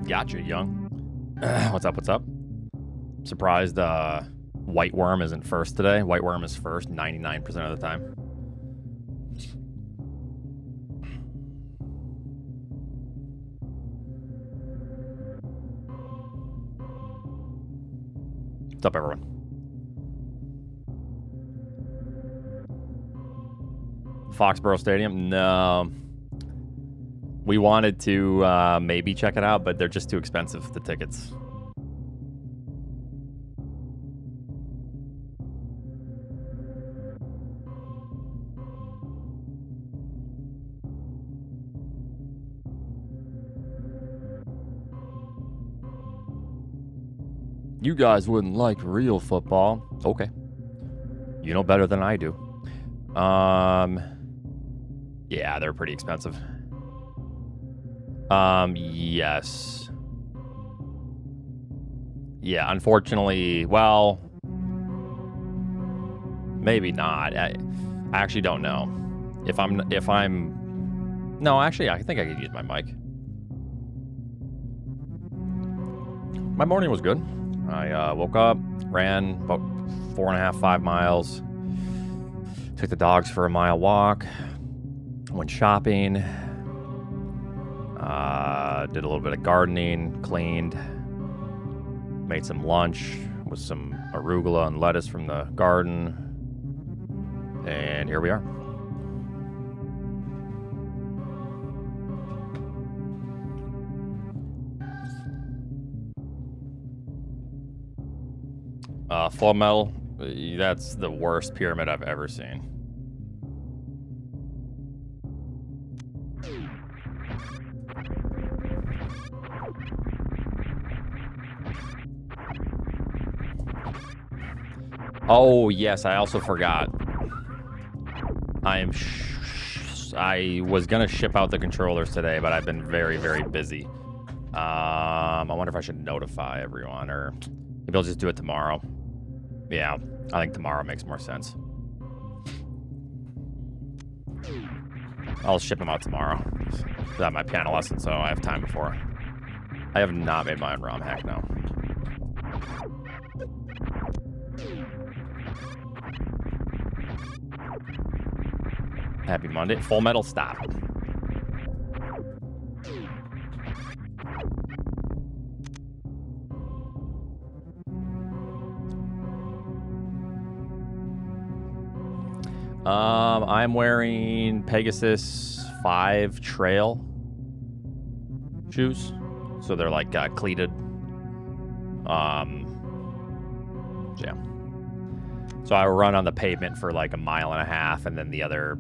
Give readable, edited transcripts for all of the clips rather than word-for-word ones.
Gotcha, young. What's up? What's up? Surprised White Worm isn't first today. White Worm is first 99% of the time. What's up, everyone? Foxborough Stadium? No. We wanted to maybe check it out, but they're just too expensive, the tickets. You guys wouldn't like real football. Okay. You know better than I do. Yeah, they're pretty expensive. Yes. Yeah, unfortunately, well, maybe not. I actually don't know. No, actually, I think I could use my mic. My morning was good. I woke up, ran about 4.5, 5 miles, took the dogs for a mile walk, went shopping, did a little bit of gardening, cleaned, made some lunch with some arugula and lettuce from the garden, and here we are. Full Metal, that's the worst pyramid I've ever seen. Oh, yes, I also forgot. I was going to ship out the controllers today, but I've been very, very busy. I wonder if I should notify everyone, or maybe I'll just do it tomorrow. Yeah, I think tomorrow makes more sense. I'll ship them out tomorrow. I have my piano lesson, so I have time before. I have not made my own ROM hack now. Happy Monday. Full Metal, stop. I'm wearing Pegasus 5 Trail shoes. So they're like cleated. Yeah. So I run on the pavement for like 1.5 miles, and then the other,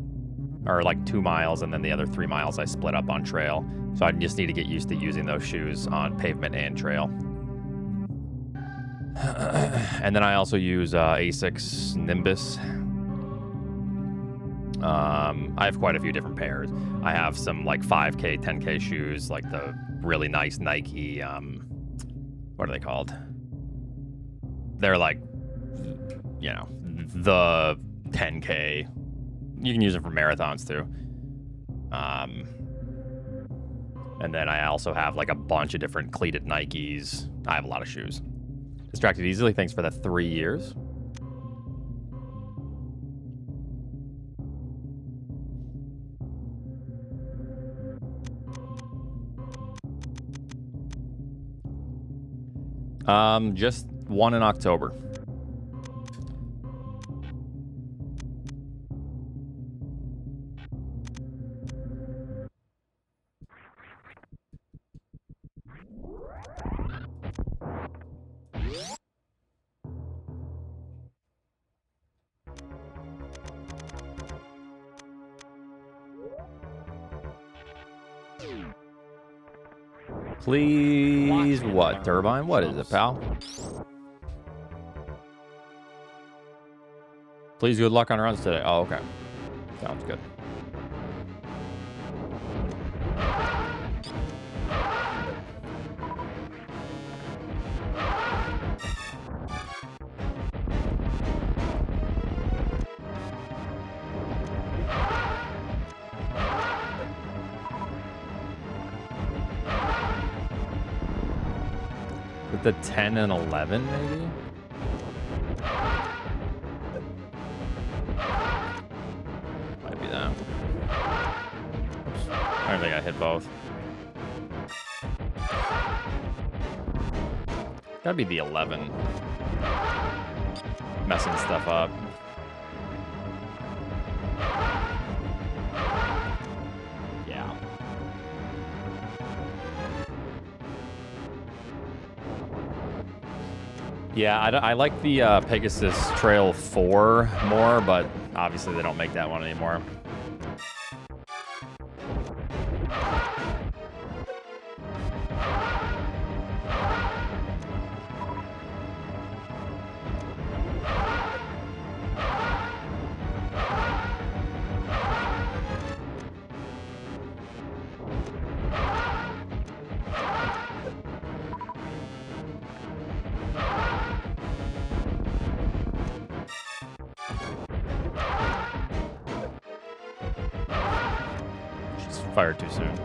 or like 2 miles, and then the other 3 miles I split up on trail. So I just need to get used to using those shoes on pavement and trail. And then I also use Asics Nimbus. I have quite a few different pairs. I have some like 5K, 10K shoes, like the really nice Nike, what are they called? They're like, you know, the 10K. You can use them for marathons too. And then I also have like a bunch of different cleated Nikes. I have a lot of shoes. Distracted easily, thanks for the 3 years. Just one in October. Please, what, Turbine? What is it, pal? Please, good luck on runs today. Oh, okay. Sounds good. it the 10 and 11, maybe? Might be that. Oops. I don't think I hit both. Gotta be the 11. Messing stuff up. Yeah. Yeah, I like the Pegasus Trail 4 more, but obviously they don't make that one anymore. Fired too soon.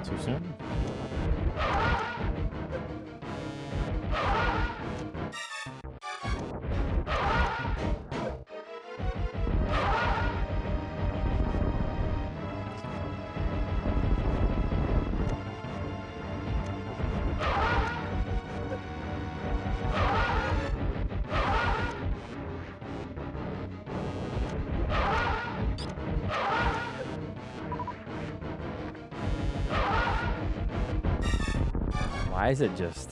Too soon? Why is it just...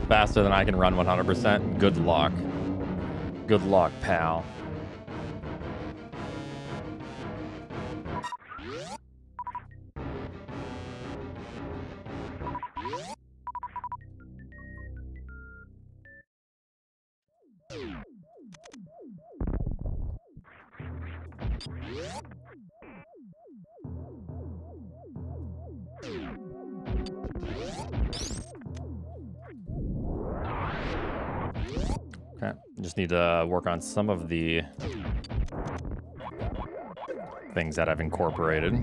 Faster than I can run 100%. Good luck. Good luck, pal. Okay, just need to work on some of the things that I've incorporated.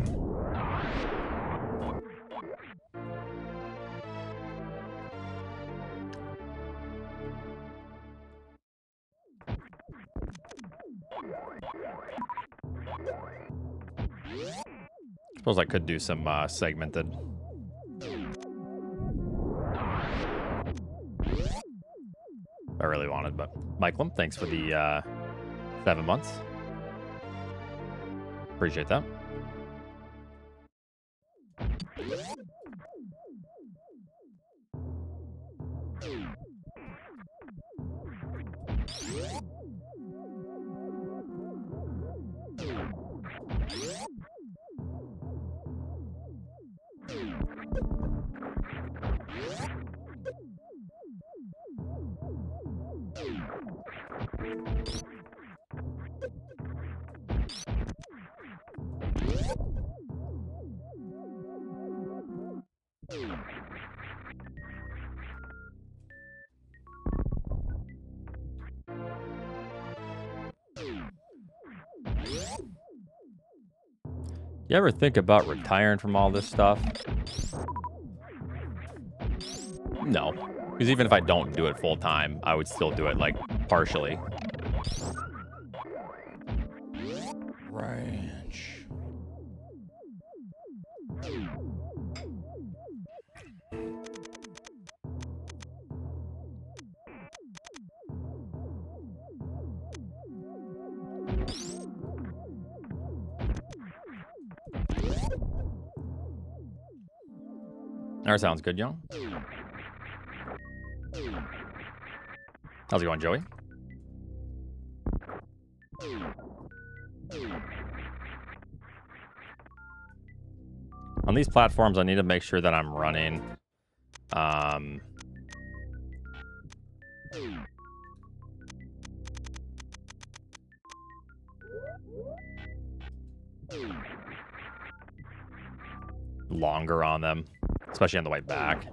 Suppose I could do some segmented. I really wanted, but Michael, thanks for the 7 months. Appreciate that. You ever think about retiring from all this stuff? No, because even if I don't do it full time, I would still do it like partially. Ranch. That sounds good, young. How's it going, Joey? On these platforms, I need to make sure that I'm running. Longer on them, especially on the way back.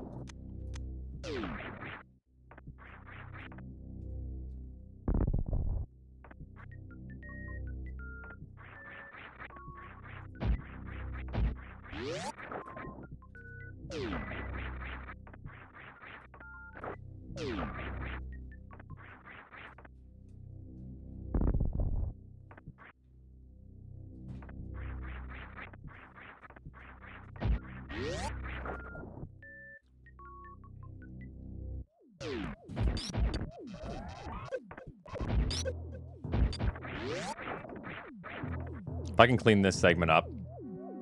If I can clean this segment up,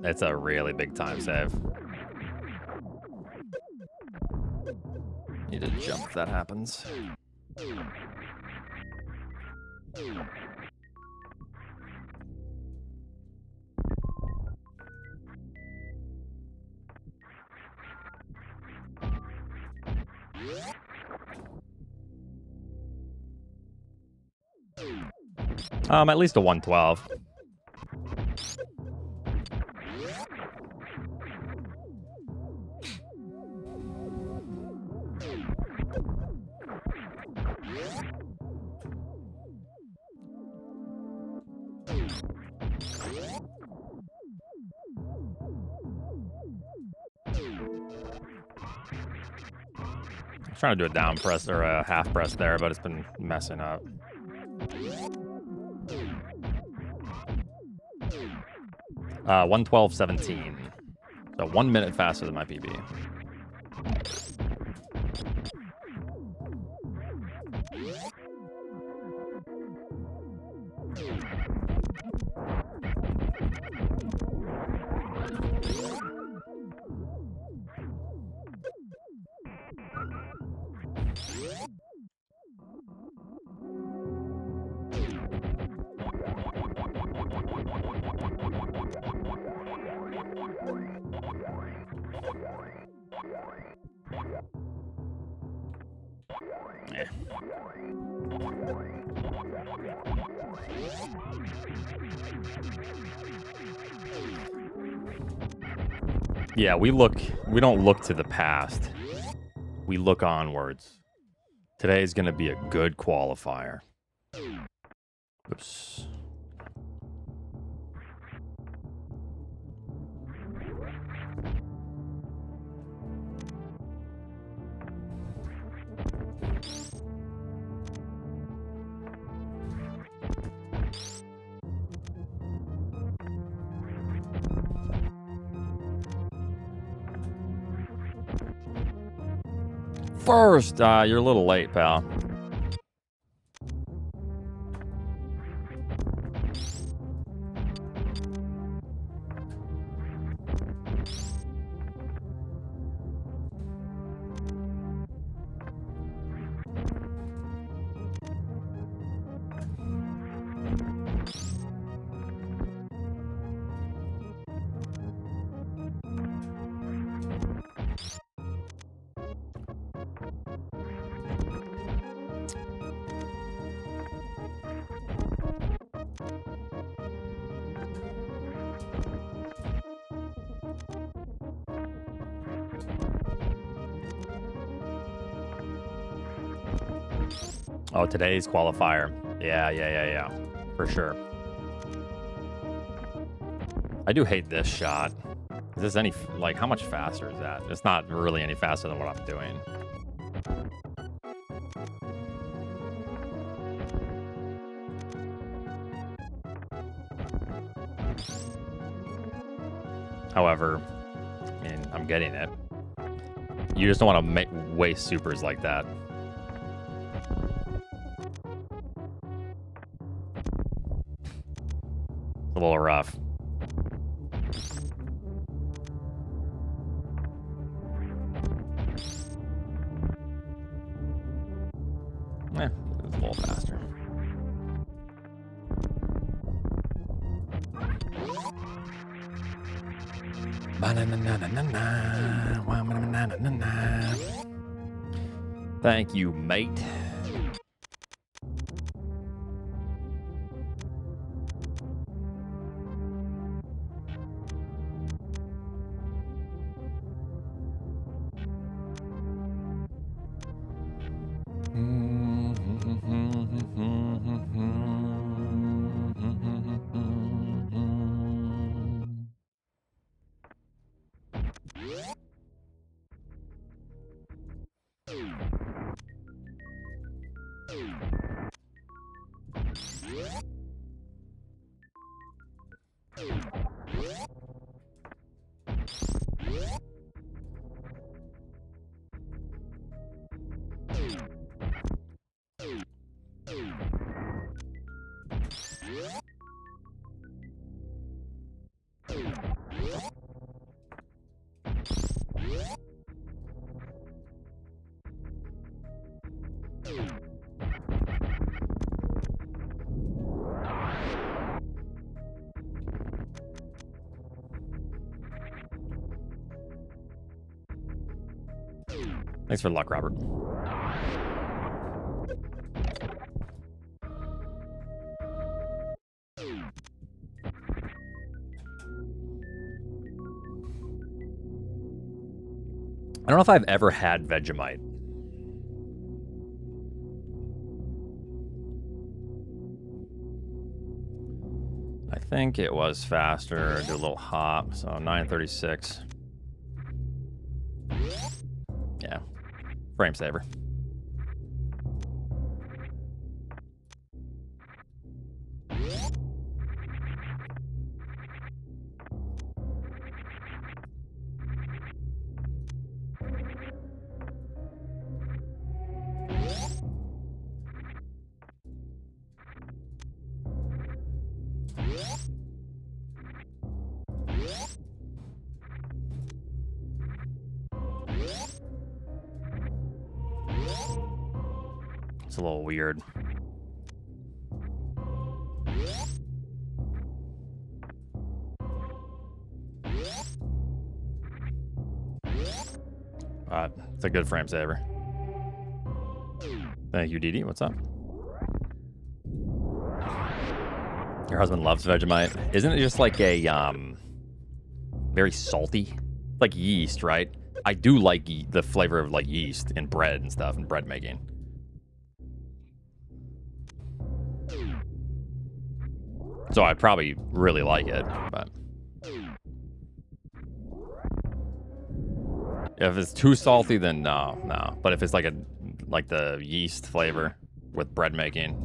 it's a really big time save. Need to jump if that happens. At least a 112. I was trying to do a down press or a half press there, but it's been messing up. Uh, 112.17. So 1 minute faster than my PB. Yeah, we don't look to the past. We look onwards. Today is going to be a good qualifier. Oops. First, you're a little late, pal. Oh, today's qualifier. Yeah. For sure. I do hate this shot. Is this any, like, how much faster is that? It's not really any faster than what I'm doing. However, I mean, I'm getting it. You just don't want to waste supers like that. It's a little rough. It was a little faster. Thank you, mate. Thanks for the luck, Robert. I don't know if I've ever had Vegemite. I think it was faster. Do a little hop. So 936. Yeah. Frame saver. It's a little weird. It's a good frame saver. Thank you, Didi. What's up? Your husband loves Vegemite. Isn't it just like a very salty? Like yeast, right? I do like the flavor of like yeast in bread and stuff and bread making. So I'd probably really like it, but if it's too salty, then no. But if it's like the yeast flavor with bread making,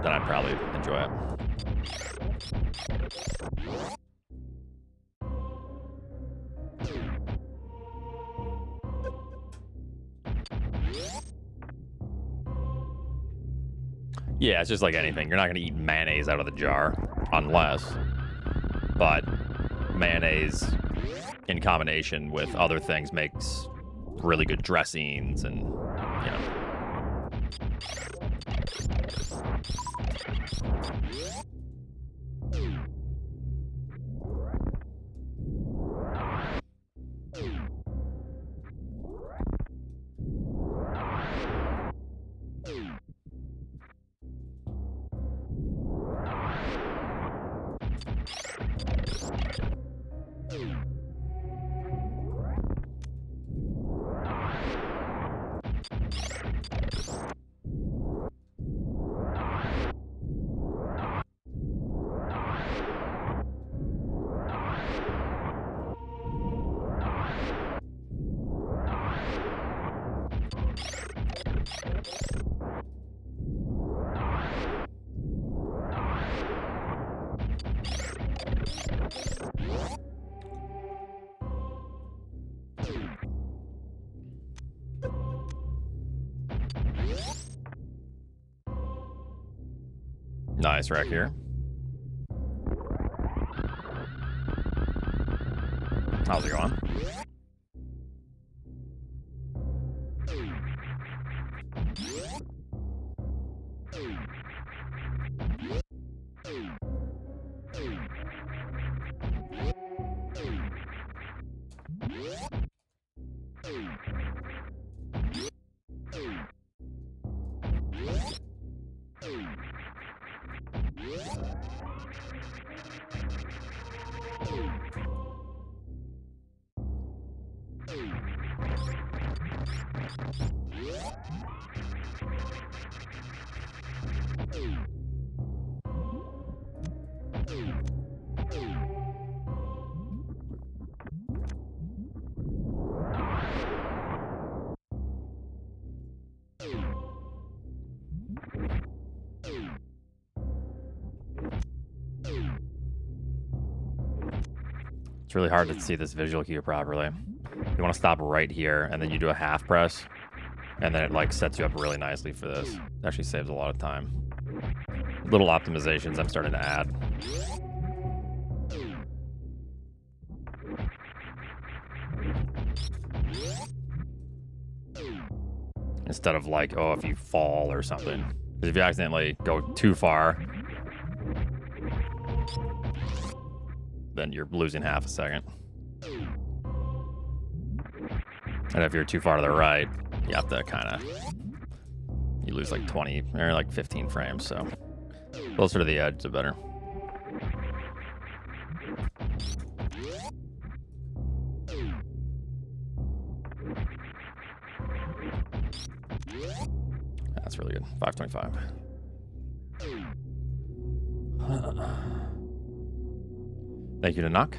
then I'd probably enjoy it. Yeah, it's just like anything. You're not going to eat mayonnaise out of the jar, unless. But mayonnaise in combination with other things makes really good dressings and, you know. Nice rack here. How's it going? It's really hard to see this visual cue properly. You want to stop right here, and then you do a half press, and then it like sets you up really nicely for this. It actually saves a lot of time. Little optimizations I'm starting to add. Instead of like, oh, if you fall or something. Because if you accidentally go too far, then you're losing half a second. And if you're too far to the right, you have to kind of, you lose like 20 or like 15 frames. So closer to the edge, the better. That's really good. 525. Thank you to Knock.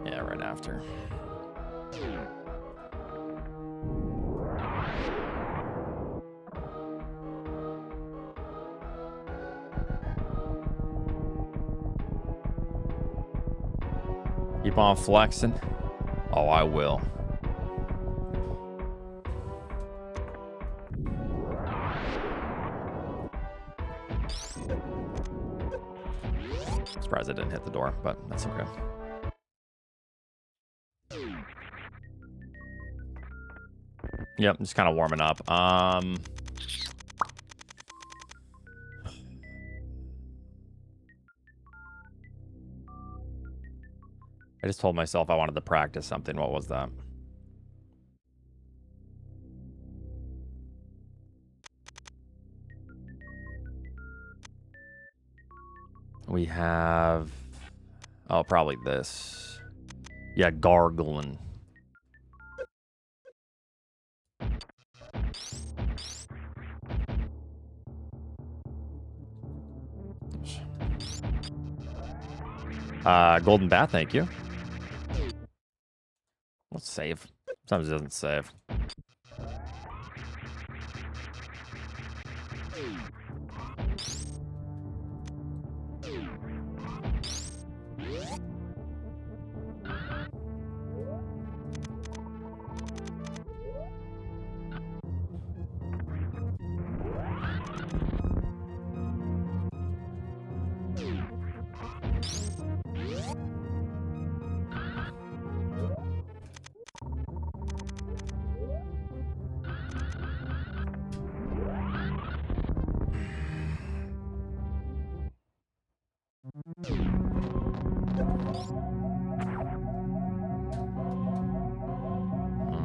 Yeah, right after. Keep on flexing. Oh, I will. Surprised I didn't hit the door, but that's okay. Yep, just kind of warming up. I just told myself I wanted to practice something. What was that? We have... Oh, probably this. Yeah, gargling. Golden Bath, thank you. Let's save. Sometimes it doesn't save.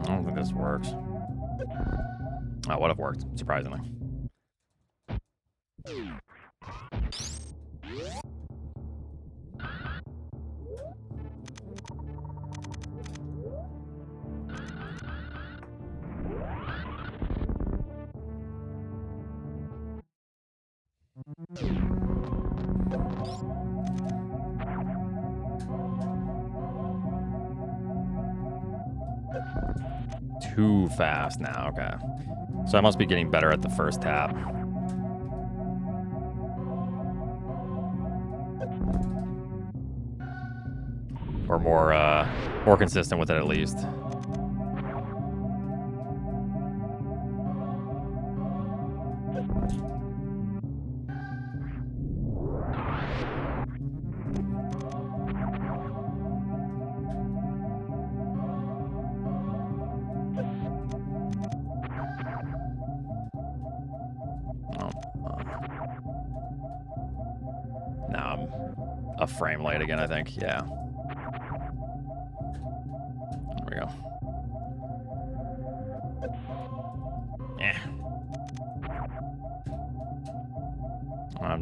I don't think this works. Oh, would have worked, surprisingly. Too fast now, okay. So I must be getting better at the first tap. Or more consistent with it at least. Now I'm a frame late again, I think. Yeah. There we go. Yeah.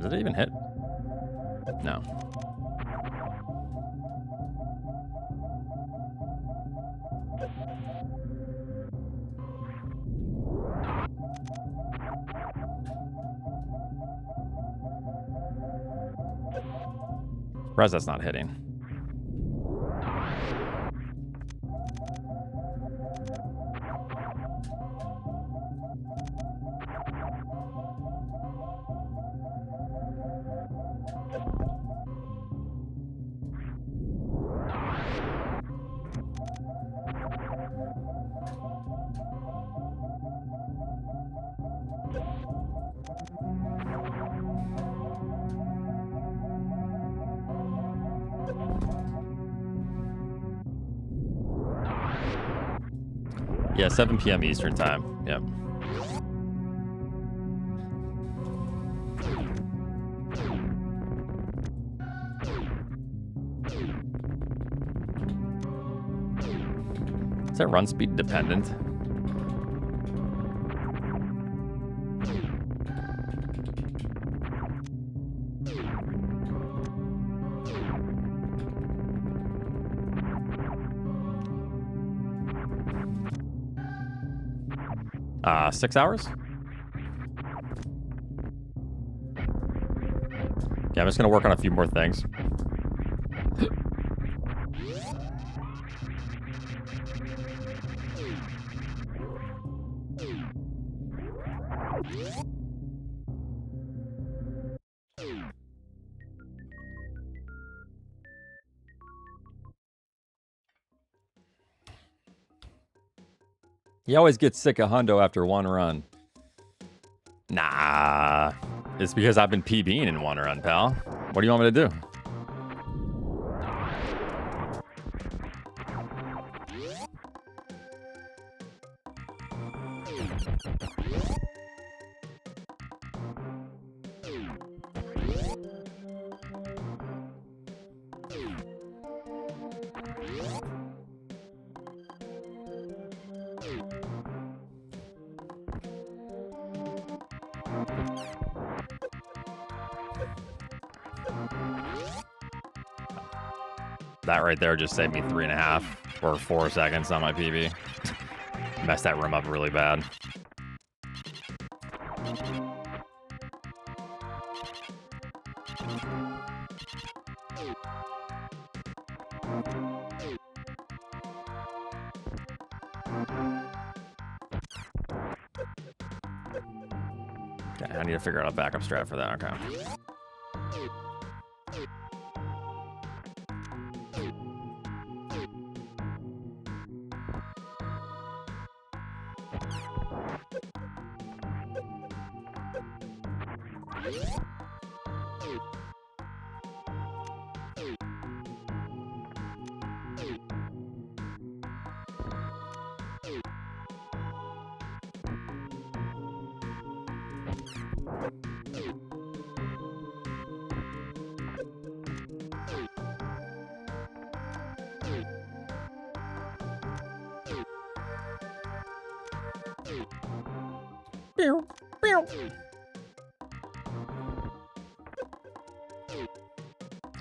Did it even hit? No. Surprised that's not hitting. Yeah, 7 p.m. Eastern time. Yep. Is that run speed dependent? Uh, 6 hours? Yeah, I'm just gonna work on a few more things. You always get sick of hundo after one run. Nah. It's because I've been PBing in one run, pal. What do you want me to do? That right there just saved me 3.5 or 4 seconds on my PB. Messed that room up really bad. Okay, I need to figure out a backup strat for that. Okay.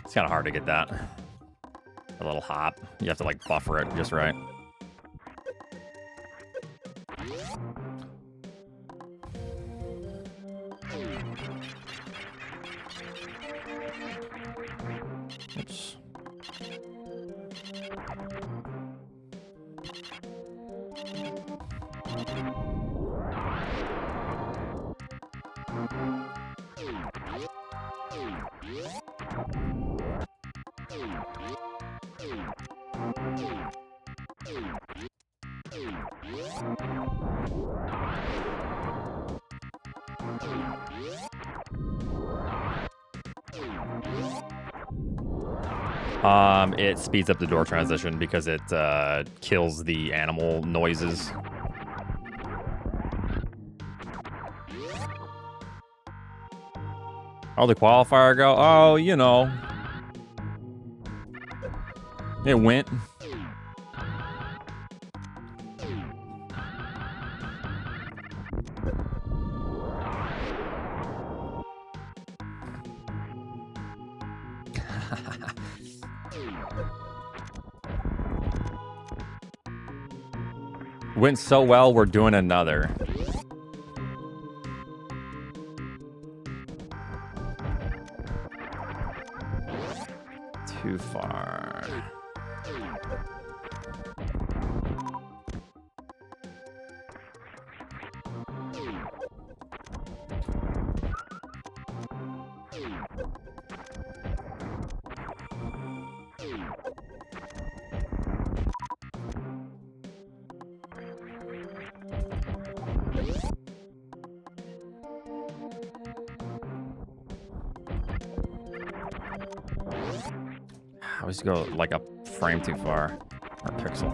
It's kind of hard to get that. A little hop. You have to like buffer it just right. Oops. It speeds up the door transition because it kills the animal noises. How'd the qualifier go? Oh, you know. It went. Went so well, we're doing another. Too far. I always go like a frame too far, or pixel.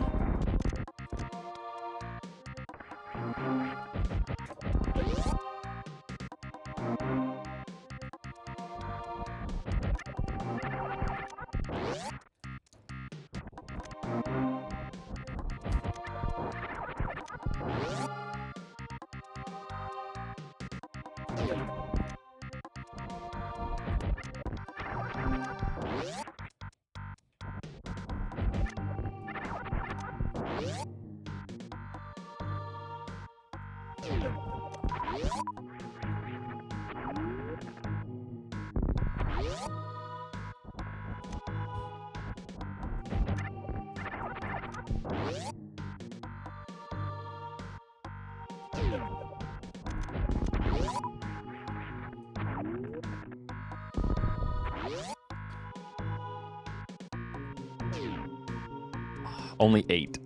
Only 8.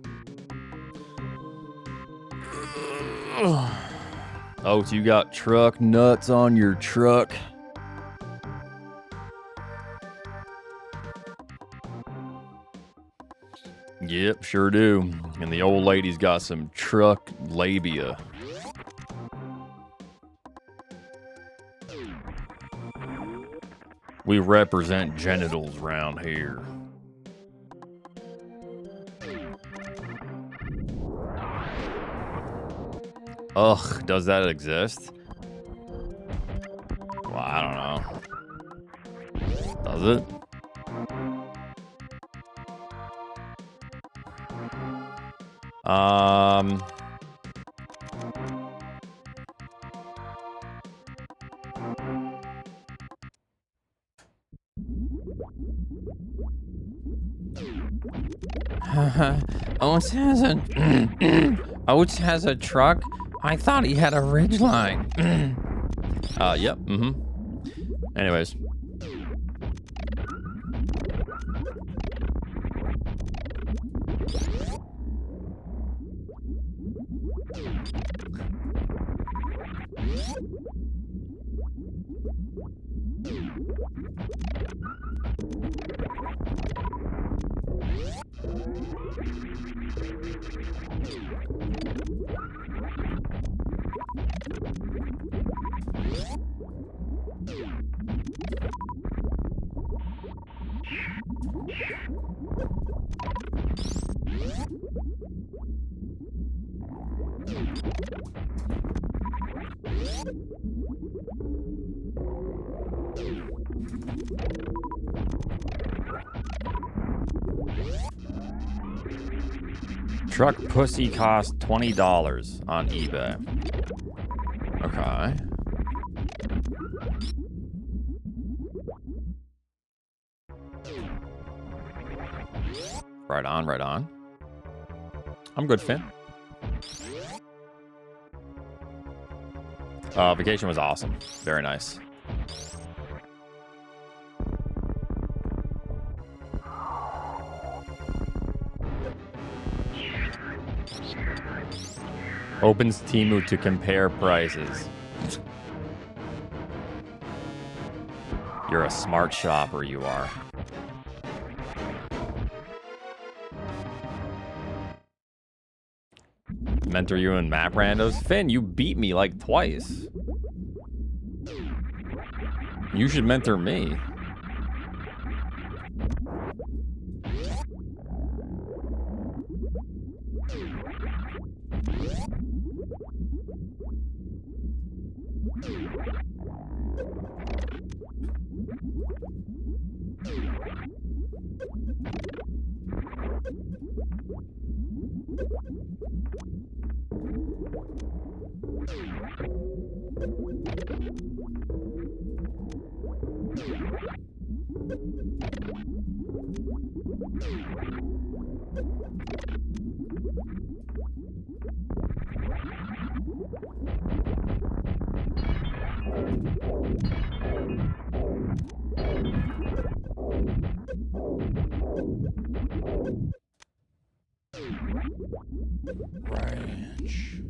Oh, so you got truck nuts on your truck? Yep, sure do. And the old lady's got some truck labia. We represent genitals round here. Ugh, does that exist? Well, I don't know. Does it? Oats has a truck. I thought he had a ridgeline. Yep. Anyways. Truck pussy cost $20 on eBay. Okay. Right on, right on. I'm good, Finn. Vacation was awesome. Very nice. Opens Temu to compare prices. You're a smart shopper, you are. Mentor you in map randos? Finn, you beat me like twice. You should mentor me. Ranch.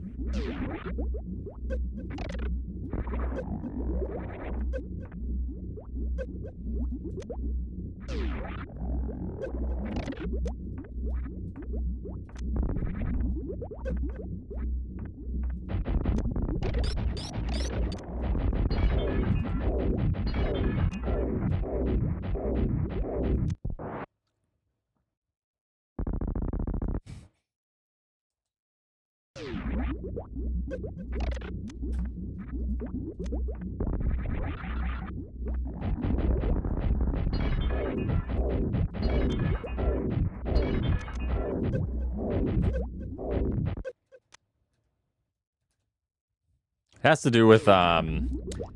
It has to do with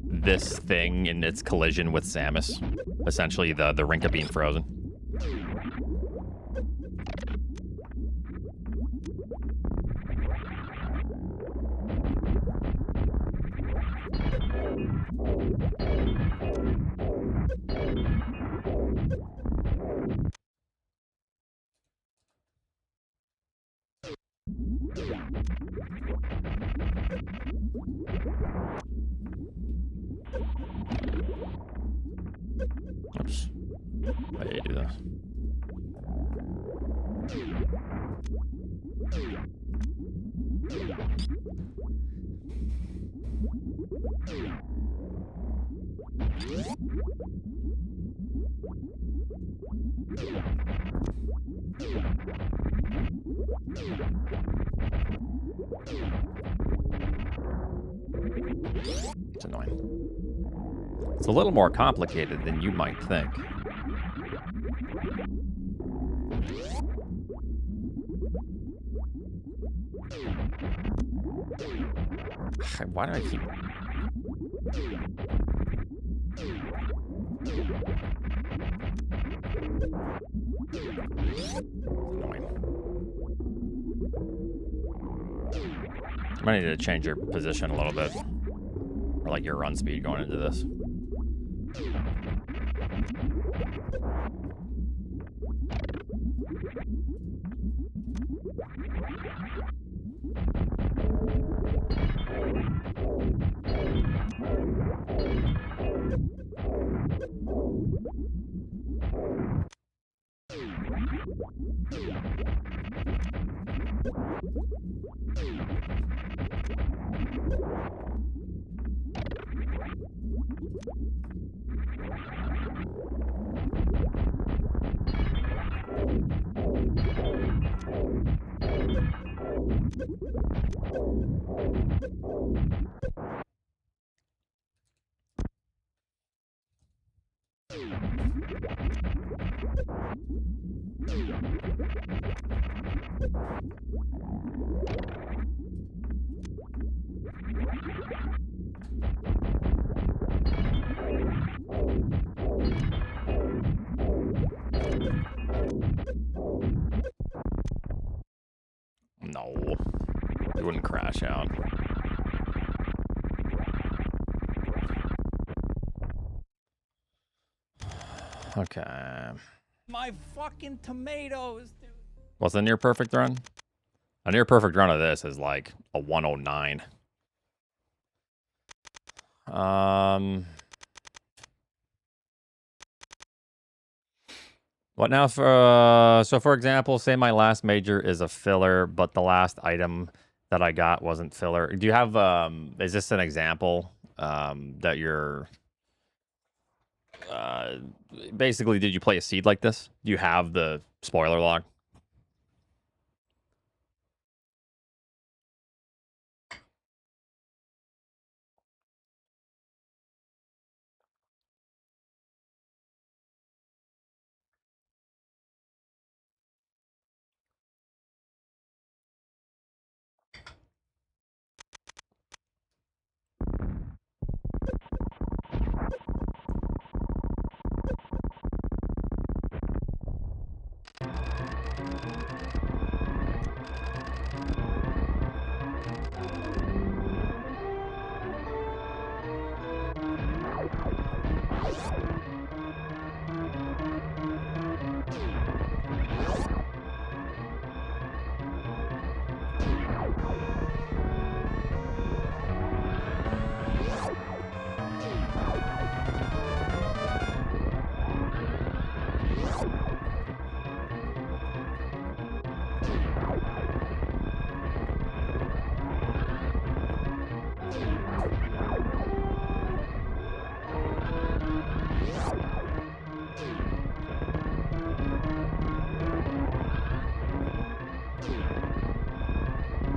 this thing and its collision with Samus. Essentially, the Rinka being frozen. Oops. How do you do that? It's annoying. It's a little more complicated than you might think. Why do I keep... Annoying. I might need to change your position a little bit. Or like your run speed going into this. No, it wouldn't crash out. Okay. My fucking tomatoes, dude. What's a near perfect run? A near perfect run of this is like a 109. What now? So for example, say my last major is a filler, but the last item that I got wasn't filler. Do you have is this an example that you're basically, did you play a seed like this? Do you have the spoiler log?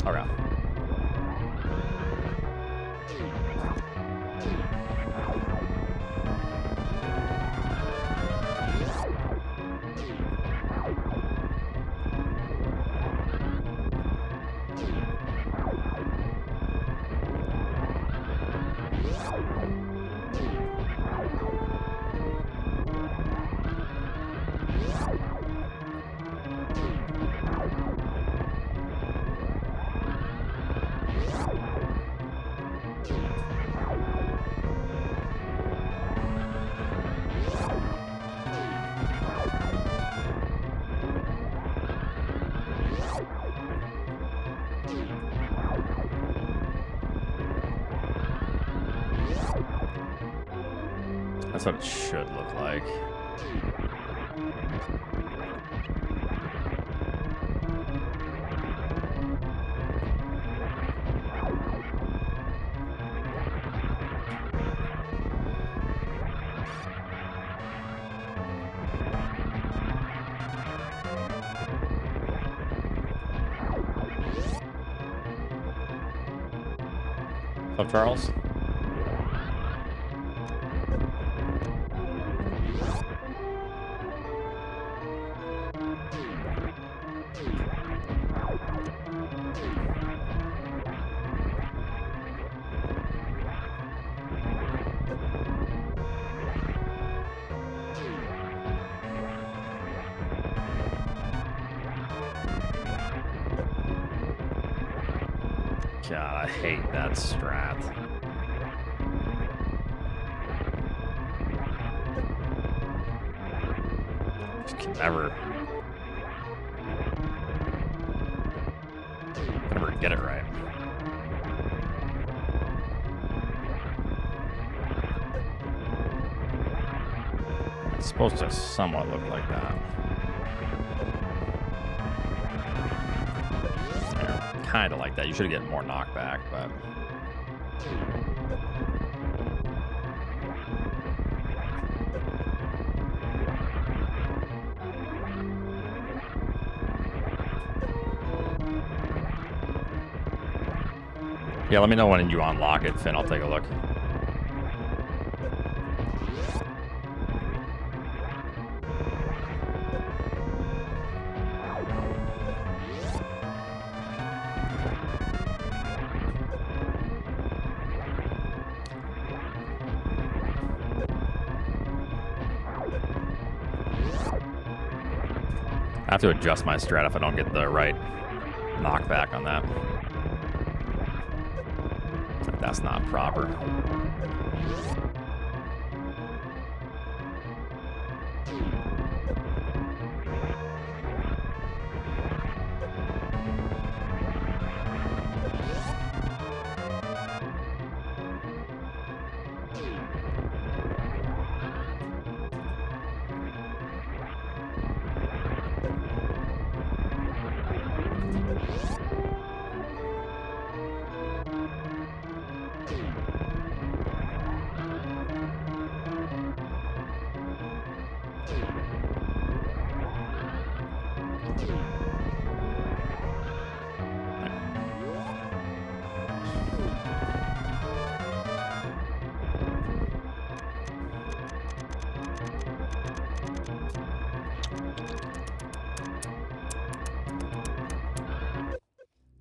Okay. That's what it should look like. What's up, Charles? God, I hate that strat. Just can never get it right. It's supposed to somewhat look like that. Kind of like that. You should get more knockback, but yeah, let me know when you unlock it, Finn. I'll take a look. I have to adjust my strat if I don't get the right knockback on that. That's not proper.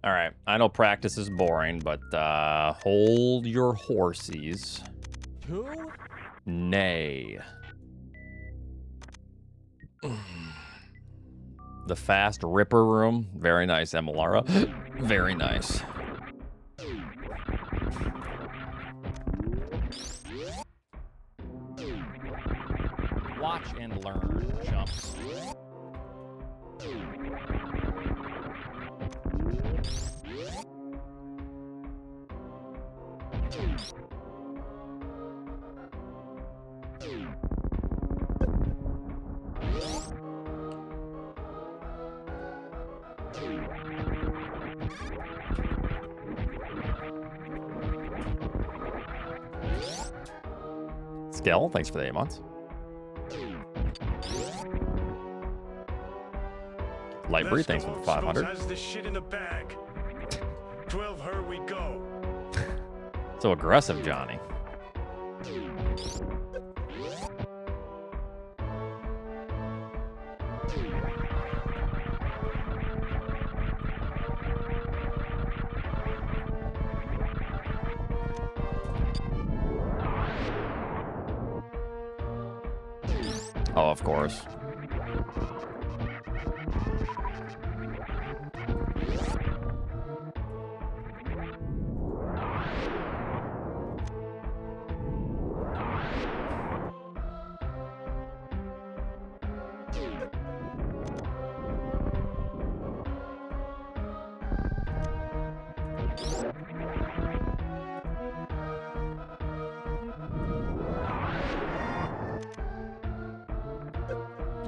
All right, I know practice is boring, but hold your horses. Who? Nay. The fast ripper room. Very nice, Emilara. Very nice. Watch and learn jumps. Skill, thanks for the 8 months. Lightbreed, thanks for the 500. Has this shit in a bag. 12 her we go. So aggressive, Johnny. Oh, of course.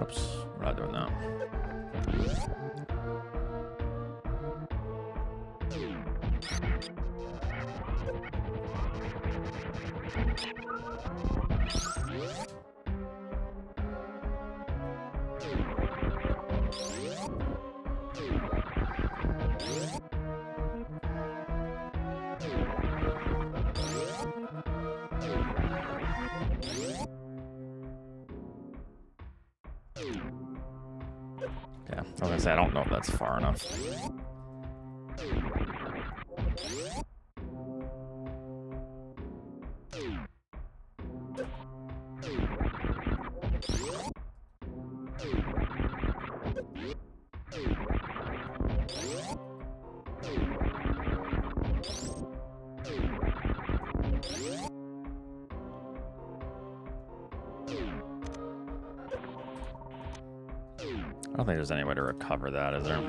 Oops, we're not doing that. Yeah, I was gonna say, I don't know if that's far enough. I don't think there's any way to recover that, is there?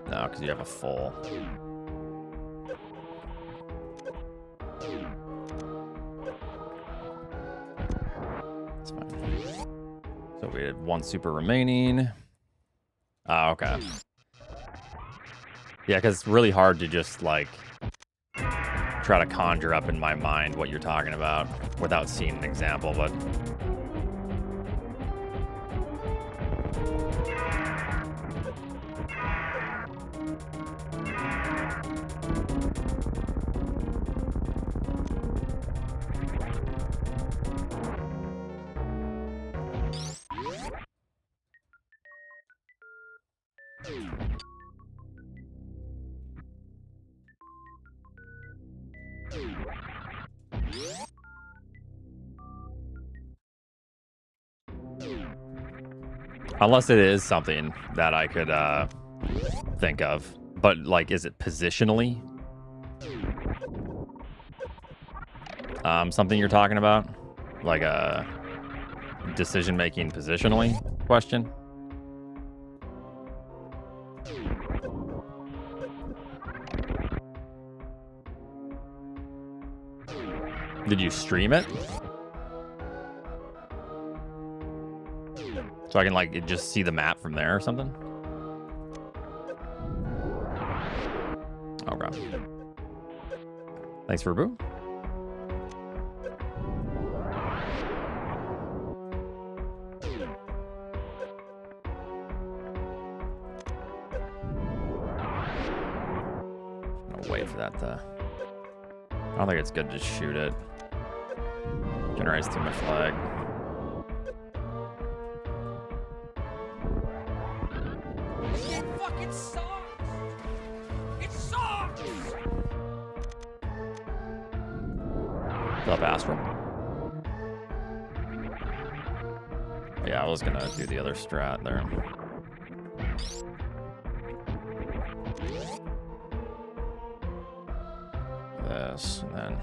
No, because you have a full. That's fine. So we had one super remaining. Oh, okay. Yeah, because it's really hard to just, like, try to conjure up in my mind what you're talking about without seeing an example, but... Unless it is something that I could think of. But, like, is it positionally? Something you're talking about? Like a decision-making positionally question? Did you stream it? So I can, like, just see the map from there or something? Okay. Thanks, Rubu. wait for that to... I don't think it's good to just shoot it. Generates too much lag. It fucking sucks! It sucks! What's up, Astral? Yeah, I was gonna do the other strat there. This, and then...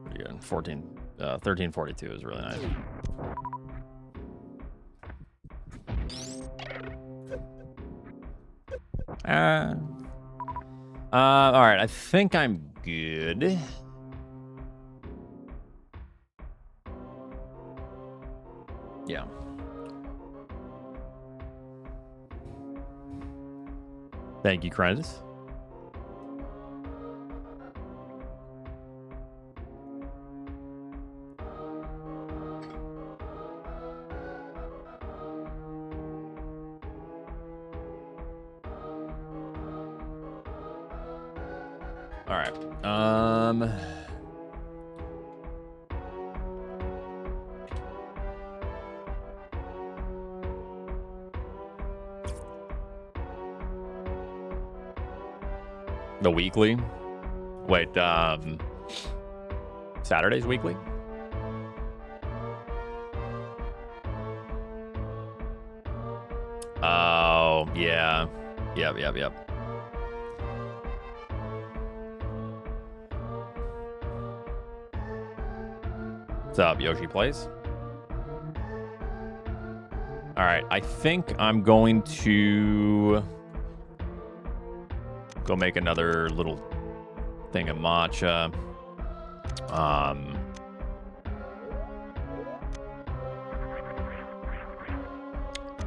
Pretty good. 1342 is really nice. All right, I think I'm good. Yeah. Thank you, Credits. All right. The weekly? Wait, Saturday's weekly? Oh, yeah. Yep. What's up, Yoshi Plays? All right, I think I'm going to go make another little thing of matcha.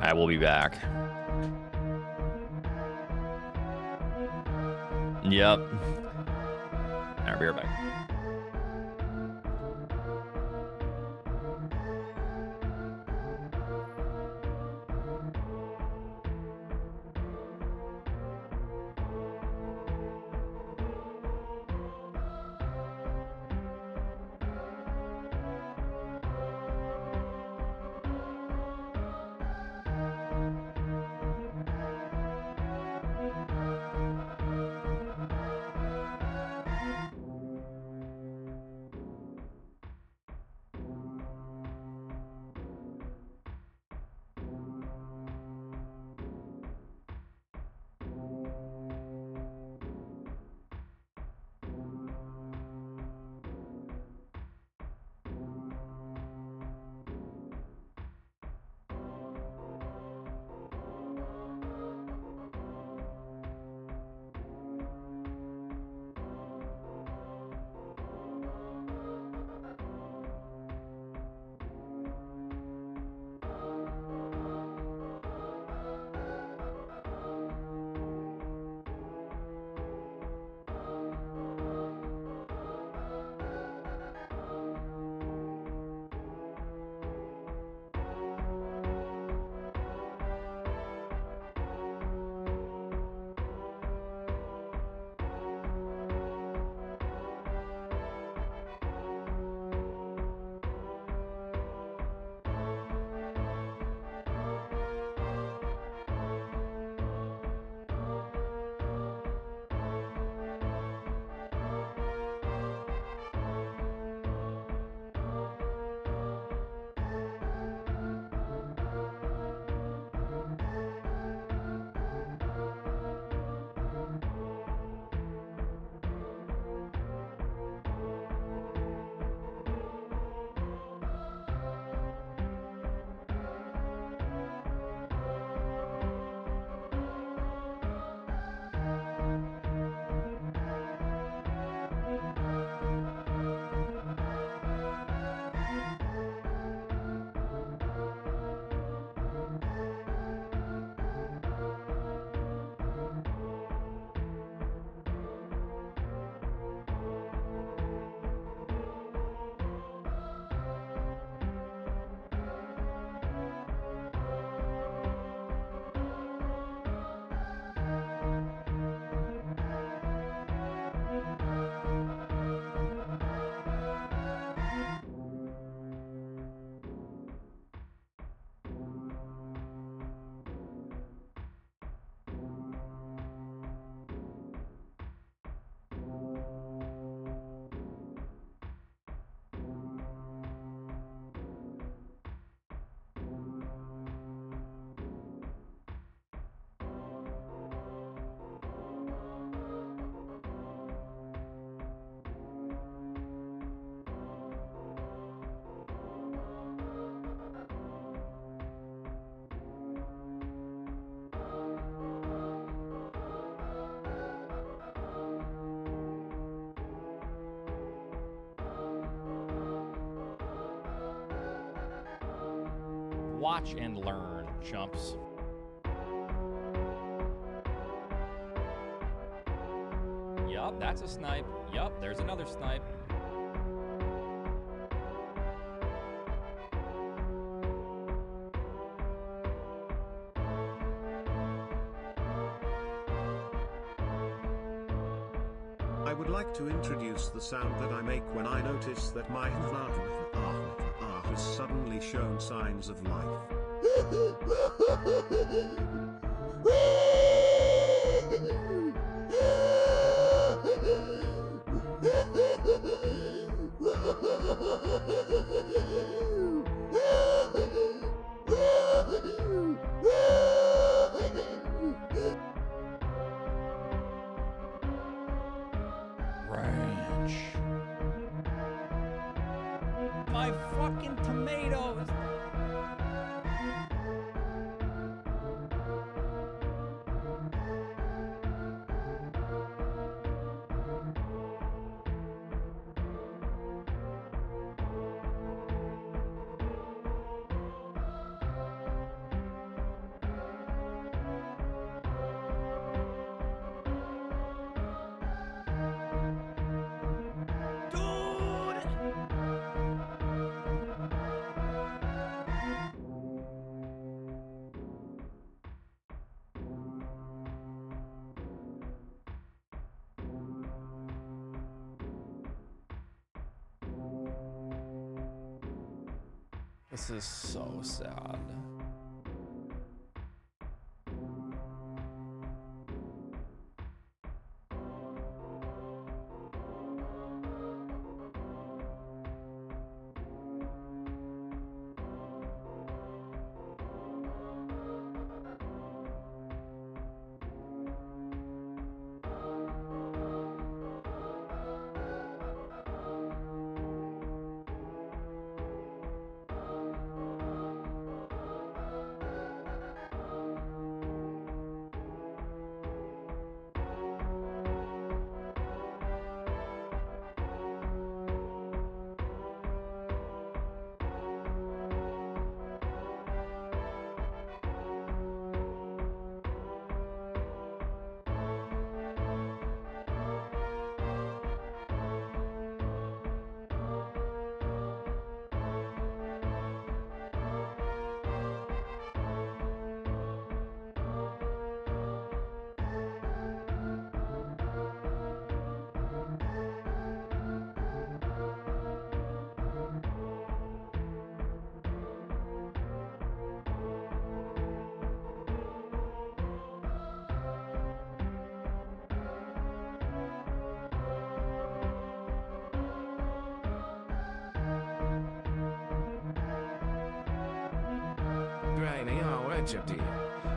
I will be back. Yep. I'll be right back. Watch and learn, chumps. Yup, that's a snipe. Yup, there's another snipe. I would like to introduce the sound that I make when I notice that my has suddenly shown signs of life. Ranch. My fucking tomatoes. This is so sad.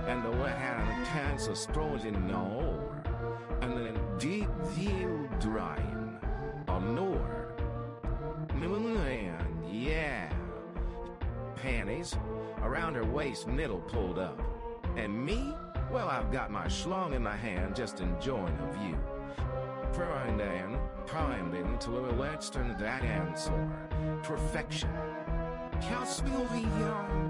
And the hand cancer strolls in over, and then deep view drying on nor. And yeah, panties around her waist, middle pulled up, and me, well, I've got my schlong in my hand, just enjoying the view. Primed into a western that answer, perfection. Can't spill the young.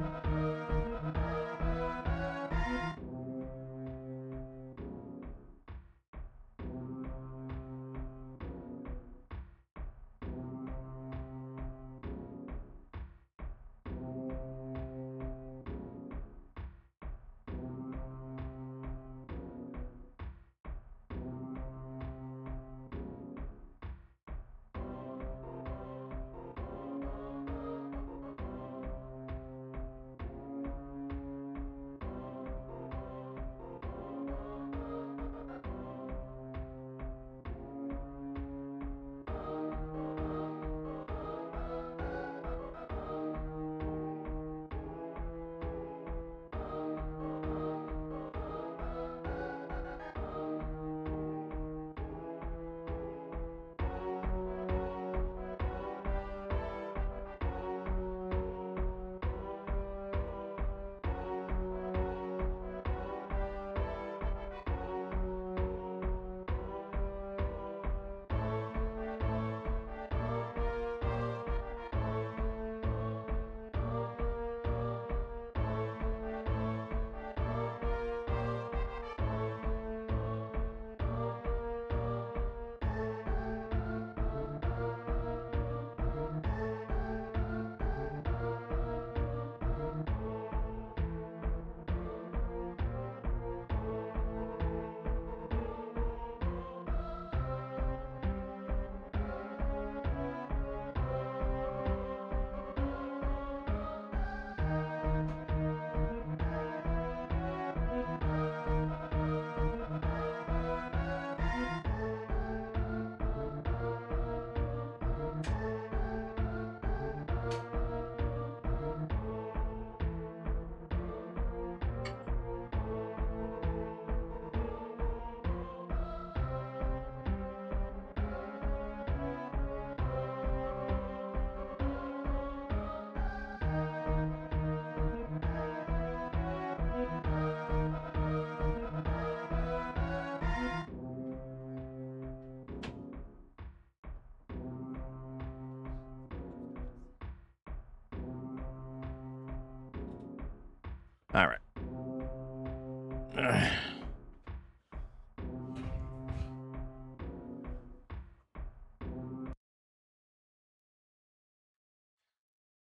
All right.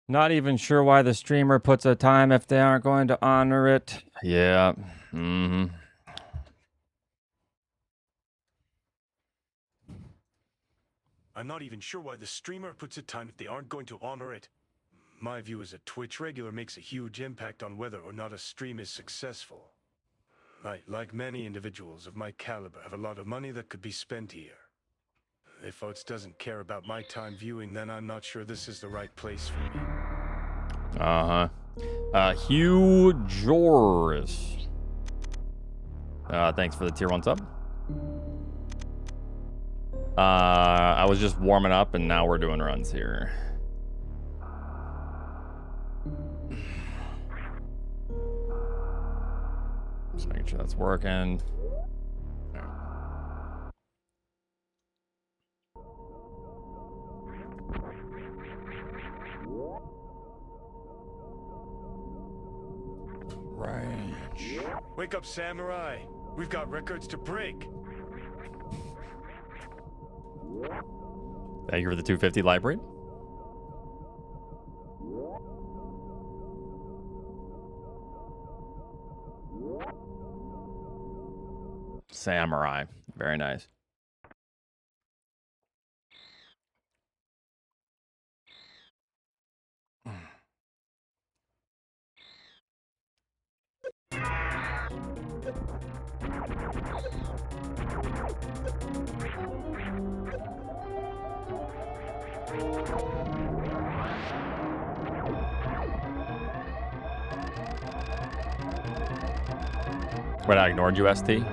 Not even sure why the streamer puts a time if they aren't going to honor it. Yeah. Mm-hmm. I'm not even sure why the streamer puts a time if they aren't going to honor it. My view as a Twitch regular makes a huge impact on whether or not a stream is successful. I, like many individuals of my caliber, have a lot of money that could be spent here. If Oats doesn't care about my time viewing, then I'm not sure this is the right place for me. Hugh Joris. Thanks for the tier 1 sub. I was just warming up and now we're doing runs here. Just making sure that's working. Right. Wake up, Samurai. We've got records to break. Thank you for the 250 library. Samurai. Very nice. But I ignored you, ST.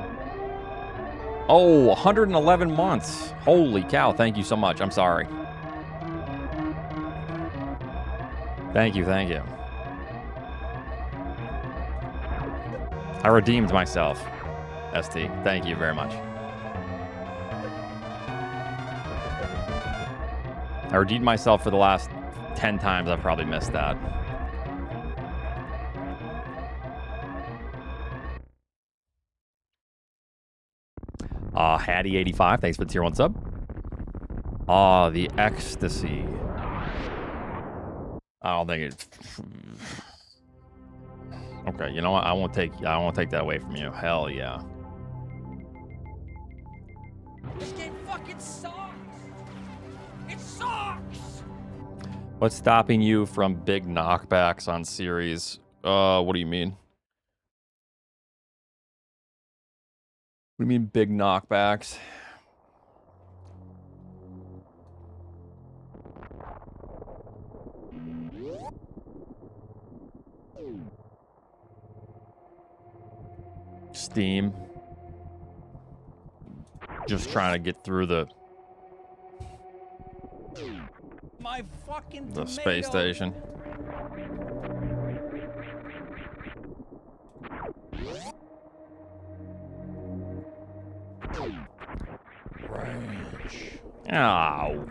Oh, 111 months. Holy cow. Thank you so much. I'm sorry. Thank you. Thank you. I redeemed myself, ST. Thank you very much. I redeemed myself for the last 10 times. I've probably missed that. Hattie85, thanks for the tier 1 sub. The ecstasy. I don't think it. Okay, you know what? I won't take that away from you. Hell yeah. This game fucking sucks. It sucks. What's stopping you from big knockbacks on series? What do you mean? What do you mean big knockbacks? Steam. Just trying to get through the My fucking space station. Range. Ow.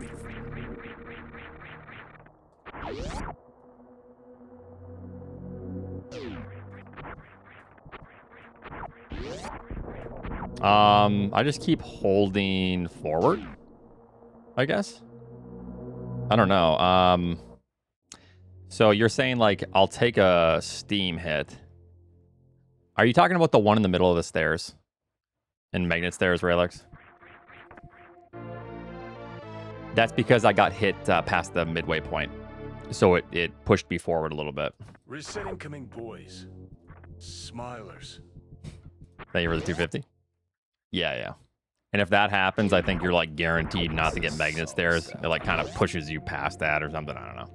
I just keep holding forward, I guess. I don't know. So you're saying like I'll take a steam hit. Are you talking about the one in the middle of the stairs? In Magnet Stairs, Raylix? That's because I got hit past the midway point. So it pushed me forward a little bit. Reset incoming boys. Smilers. Thank you for the 250. Yeah. And if that happens, I think you're like guaranteed not to get Magnet Stairs. It like kind of pushes you past that or something. I don't know.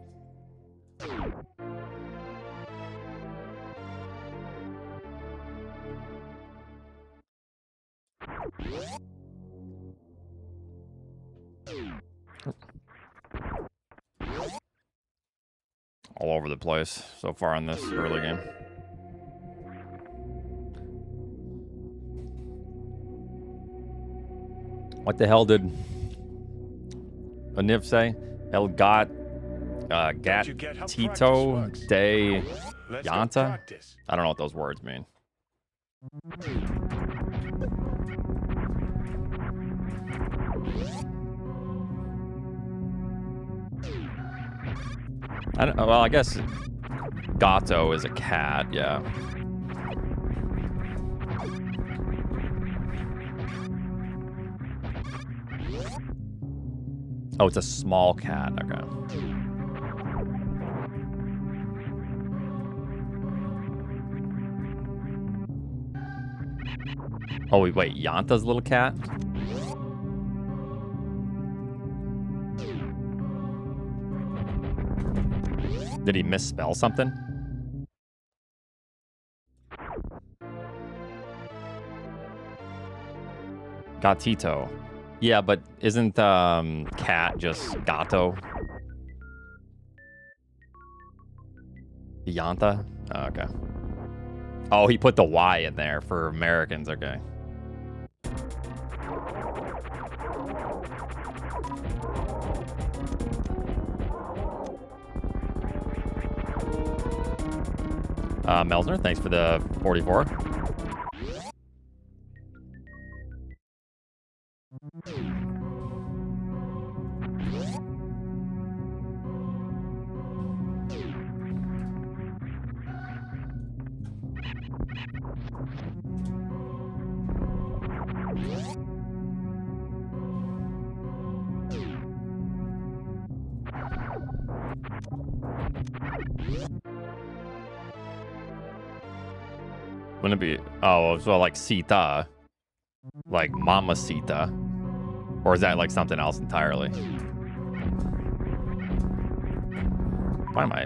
All over the place so far in this early game. What the hell did Aniv say? El Don't you get how practice Gatito works? de Let's go Yanta? practice. I don't know what those words mean. Well, I guess Gato is a cat, yeah. Oh, it's a small cat. Okay. Oh, wait. Yanta's little cat? Did he misspell something? Gatito. Yeah, but isn't cat just gato? Yanta? Oh, okay. Oh, he put the Y in there for Americans. Okay. Melsner, thanks for the 44. Wouldn't it be... Oh, so like Sita. Like Mama Sita. Or is that like something else entirely? Why am I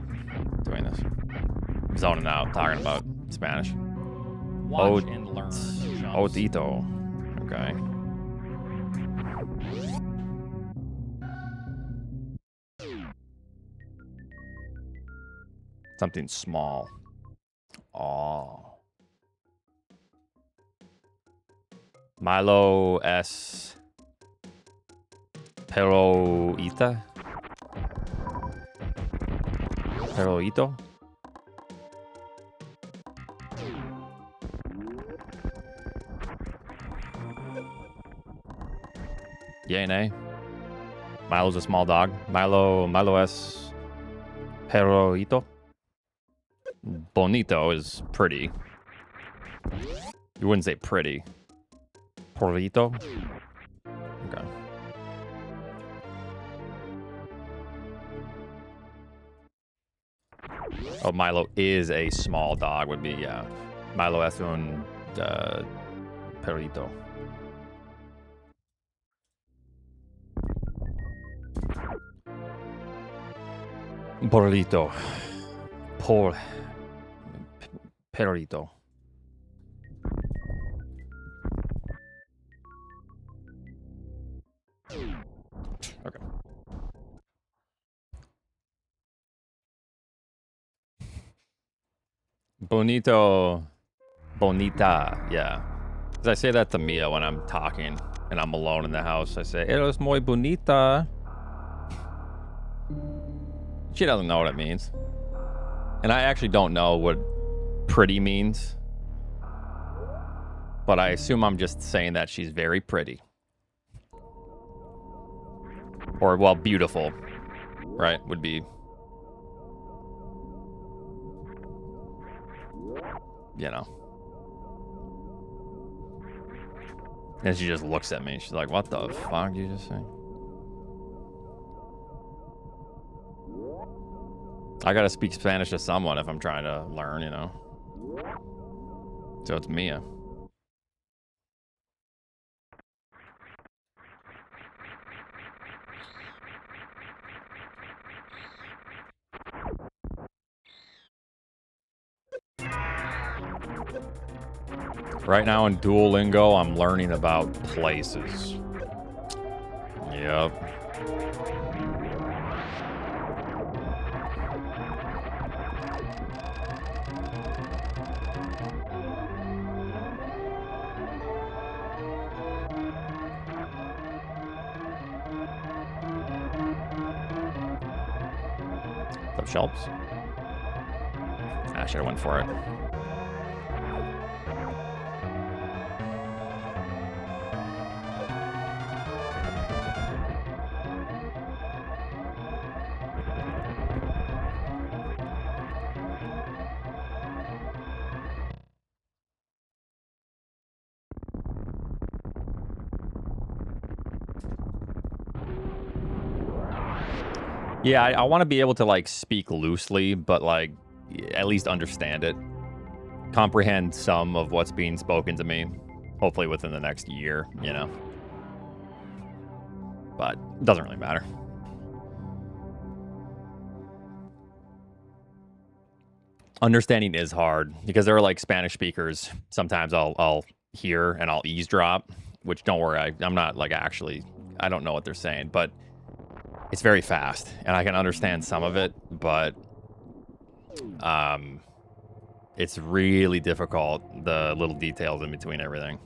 doing this? I'm zoning out, talking about Spanish. Watch and learn. Odito. Okay. Something small. Oh. Milo S. Peroita? Peroito? Yay, nay. Milo's a small dog. Milo S. Peroito? Bonito is pretty. You wouldn't say pretty. Porito? Okay. Oh, Milo is a small dog would be, yeah. Milo es un perrito. Porrito. Perrito. Okay. Bonito. Bonita. Yeah. Because I say that to Mia when I'm talking and I'm alone in the house. I say, eres muy bonita. She doesn't know what it means. And I actually don't know what pretty means. But I assume I'm just saying that she's very pretty. Or, well, beautiful. Right? Would be... You know. And she just looks at me. She's like, what the fuck did you just say? I gotta speak Spanish to someone if I'm trying to learn, you know. So it's Mia. Right now in Duolingo, I'm learning about places. Yep. Up shelves. I should have went for it. Yeah, I want to be able to like speak loosely, but like at least understand it. Comprehend some of what's being spoken to me. Hopefully within the next year, you know. But it doesn't really matter. Understanding is hard because there are like Spanish speakers. Sometimes I'll hear and I'll eavesdrop, which don't worry, I'm not like actually, I don't know what they're saying, but it's very fast and I can understand some of it, but it's really difficult, the little details in between everything.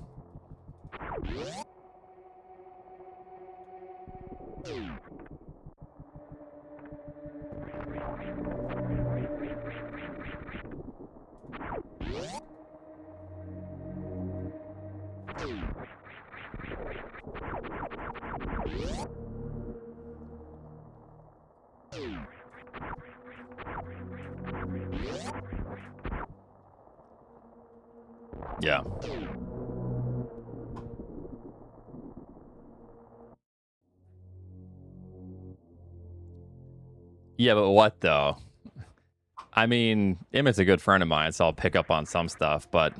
Yeah. Yeah, but what though? I mean, Emmett's a good friend of mine, so I'll pick up on some stuff, but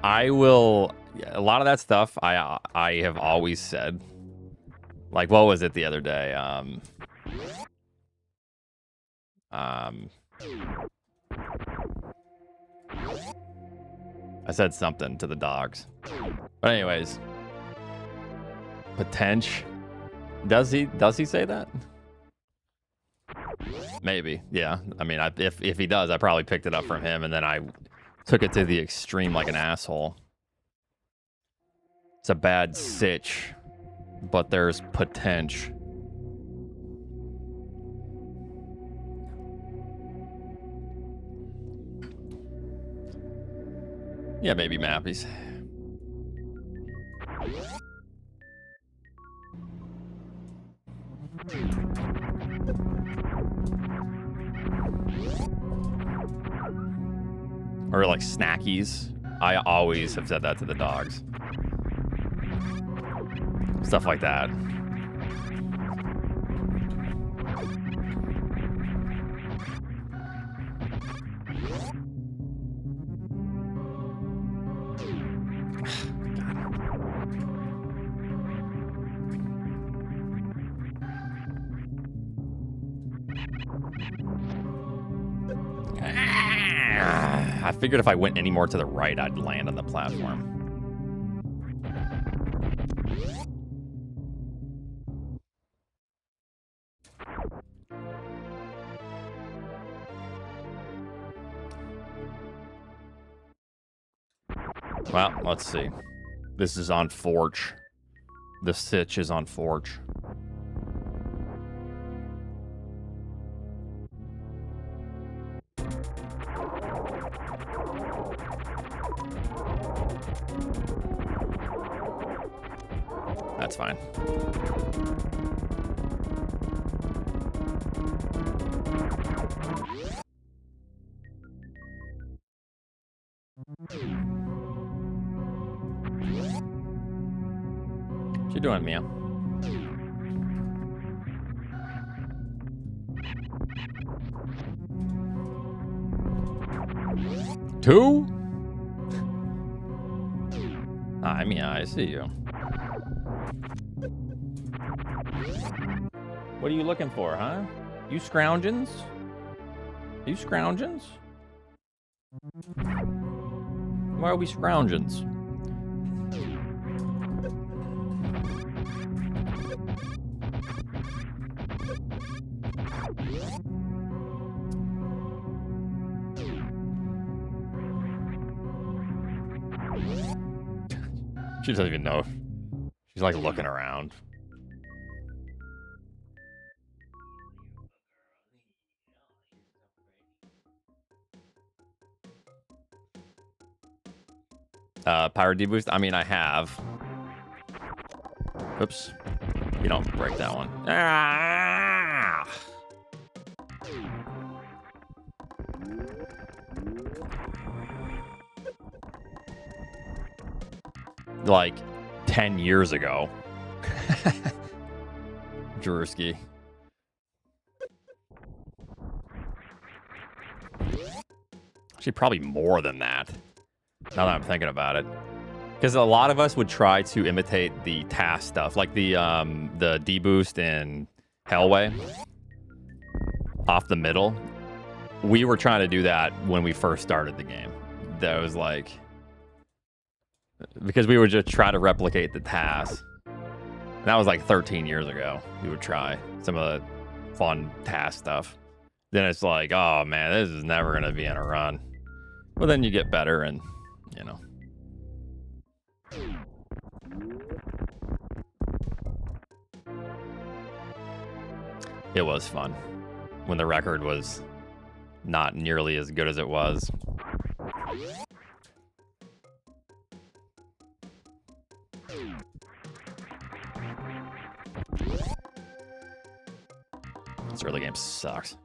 I will. A lot of that stuff I have always said. Like, what was it the other day? I said something to the dogs. But anyways, potential. Does he say that? Maybe. Yeah. I mean, if he does, I probably picked it up from him and then I took it to the extreme like an asshole. It's a bad sitch, but there's potential. Yeah, maybe Mappies. Or like snackies. I always have said that to the dogs. Stuff like that. I figured if I went any more to the right, I'd land on the platform. Well, let's see. This is on Forge. The sitch is on Forge. That's fine. What you doing, Mia? Two? Hi, Mia, I see you. What are you looking for, huh? You scroungins? You scroungins? Why are we scroungins? She doesn't even know. She's like looking around. Power deboost? I mean, I have. Oops. You don't break that one. Ah! Like 10 years ago. Drewski. Actually, probably more than that. Now that I'm thinking about it. Because a lot of us would try to imitate the task stuff, like the deboost in Hellway off the middle. We were trying to do that when we first started the game. That was like, because we would just try to replicate the task. And that was like 13 years ago. We would try some of the fun task stuff. Then it's like, oh man, this is never going to be in a run. Well, then you get better and, you know. It was fun when the record was not nearly as good as it was. This early game sucks.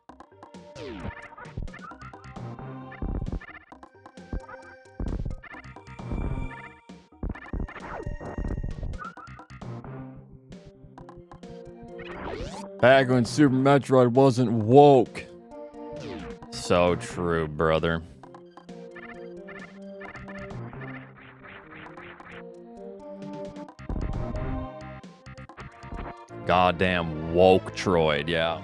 Back when Super Metroid wasn't woke. So true, brother. Goddamn woke Troid, yeah.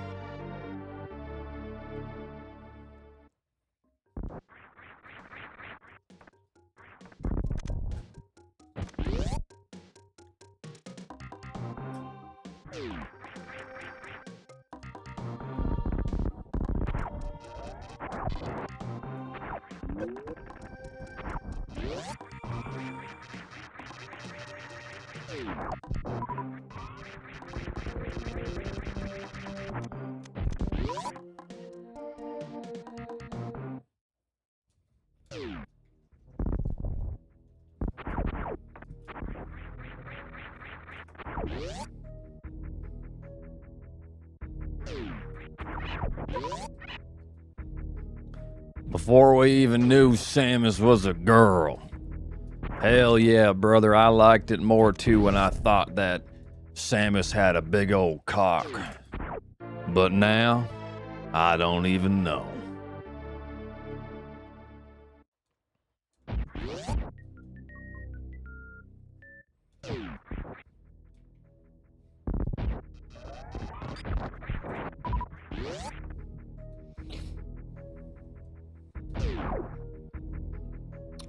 Before we even knew Samus was a girl. Hell yeah, brother. I liked it more too when I thought that Samus had a big old cock. But now, I don't even know.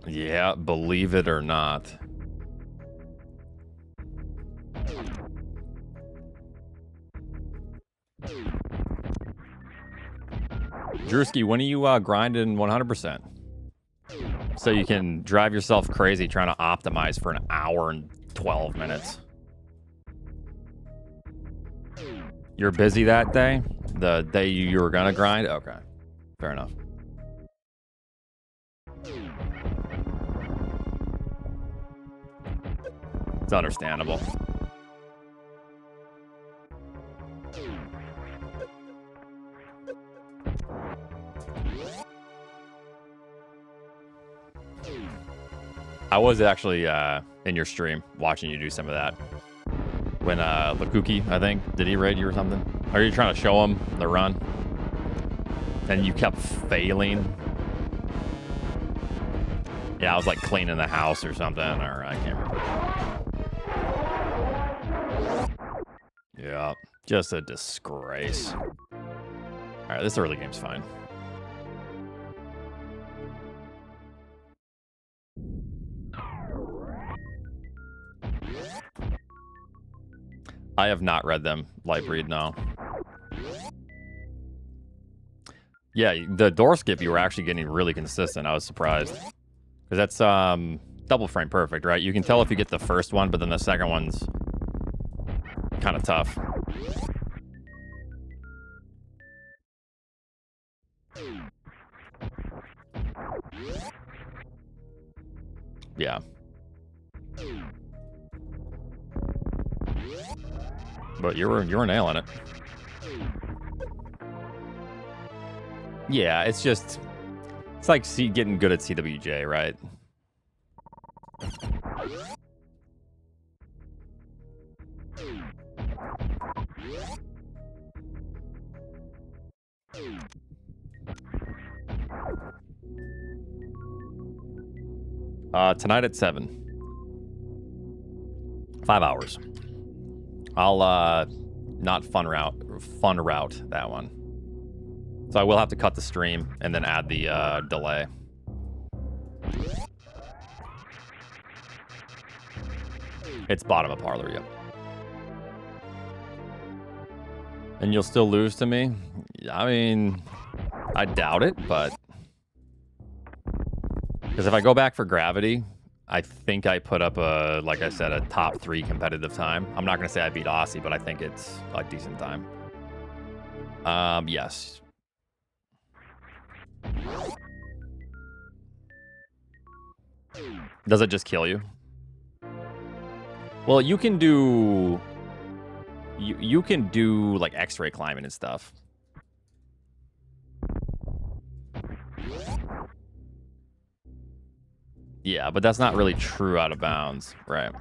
Yeah, believe it or not. Drewski, when are you grinding 100%? So you can drive yourself crazy trying to optimize for an hour and 12 minutes. You're busy that day? The day you were gonna grind? Okay, fair enough. It's understandable. I was actually in your stream watching you do some of that. When Lakuki, I think, did he raid you or something? Are you trying to show him the run? And you kept failing? Yeah, I was like cleaning the house or something, or I can't remember. Yeah, just a disgrace. All right, this early game's fine. I have not read them. Lightbreed, no. Yeah, the door skip, you were actually getting really consistent. I was surprised. Because that's double frame perfect, right? You can tell if you get the first one, but then the second one's kind of tough. Yeah, But you were nailing it. Yeah, it's just... It's like getting good at CWJ, right? Tonight at 7. 5 hours. I'll not fun route that one. So I will have to cut the stream and then add the delay. It's bottom of parlor, yep. And you'll still lose to me? I mean, I doubt it, but... Because if I go back for gravity, I think I put up a, like I said, a top 3 competitive time. I'm not going to say I beat Aussie, but I think it's a decent time. Yes. Does it just kill you? Well, you can do... You can do, like, X-ray climbing and stuff. Yeah, but that's not really true out of bounds. Right.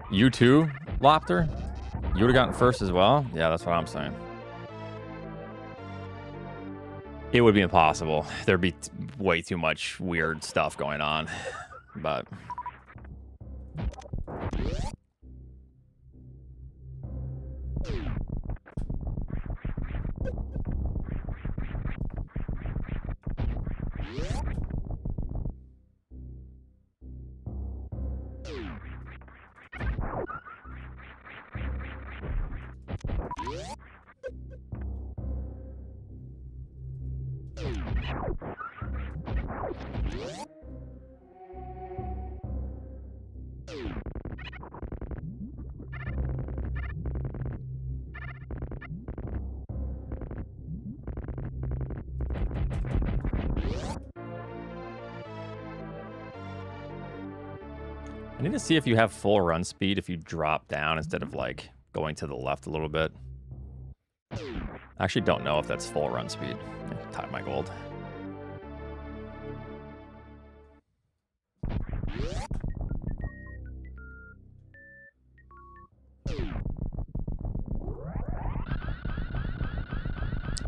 You too, Lopter? You would have gotten first as well? Yeah, that's what I'm saying. It would be impossible. There'd be way too much weird stuff going on. But... I need to see if you have full run speed if you drop down instead of like going to the left a little bit. I actually don't know if that's full run speed. Type my gold.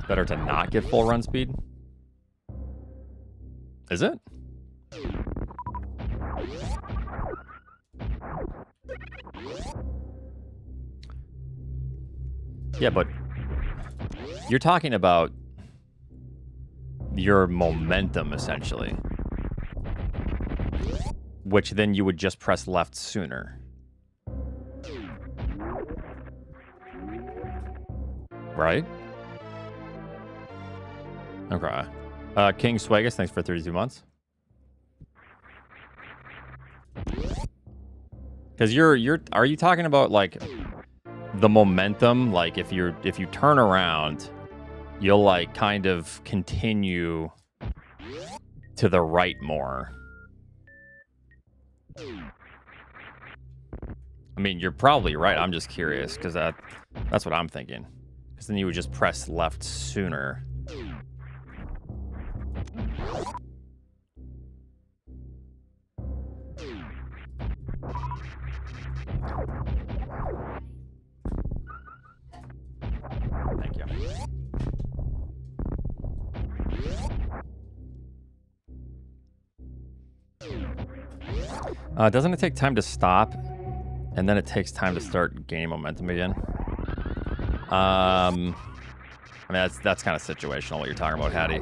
Better to not get full run speed. Is it? Yeah, but you're talking about your momentum, essentially. Which then you would just press left sooner. Right? Okay. King Swagus, thanks for 32 months. Because are you talking about like the momentum? Like if you turn around, you'll like kind of continue to the right more. I mean, you're probably right. I'm just curious because that's what I'm thinking. Because then you would just press left sooner. Thank you. Doesn't it take time to stop, and then it takes time to start gaining momentum again? I mean, that's kind of situational what you're talking about, Hattie.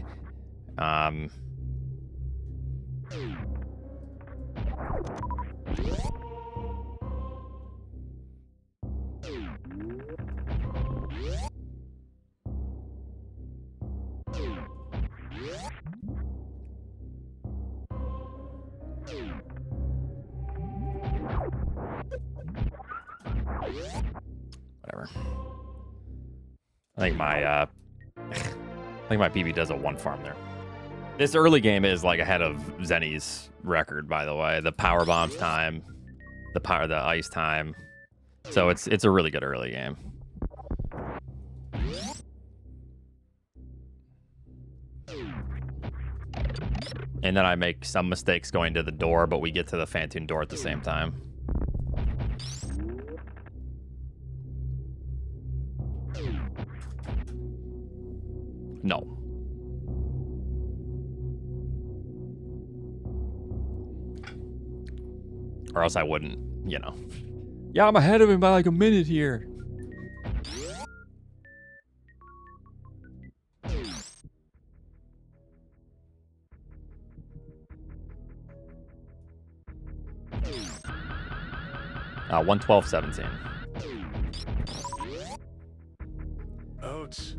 Whatever. I think my PB does a 1 farm there. This early game is like ahead of Zenny's record, by the way. The power bombs time, the ice time. So it's a really good early game. And then I make some mistakes going to the door, but we get to the Phantoon door at the same time. No. Or else I wouldn't, you know. Yeah, I'm ahead of him by like a minute here. 112.17. Oats,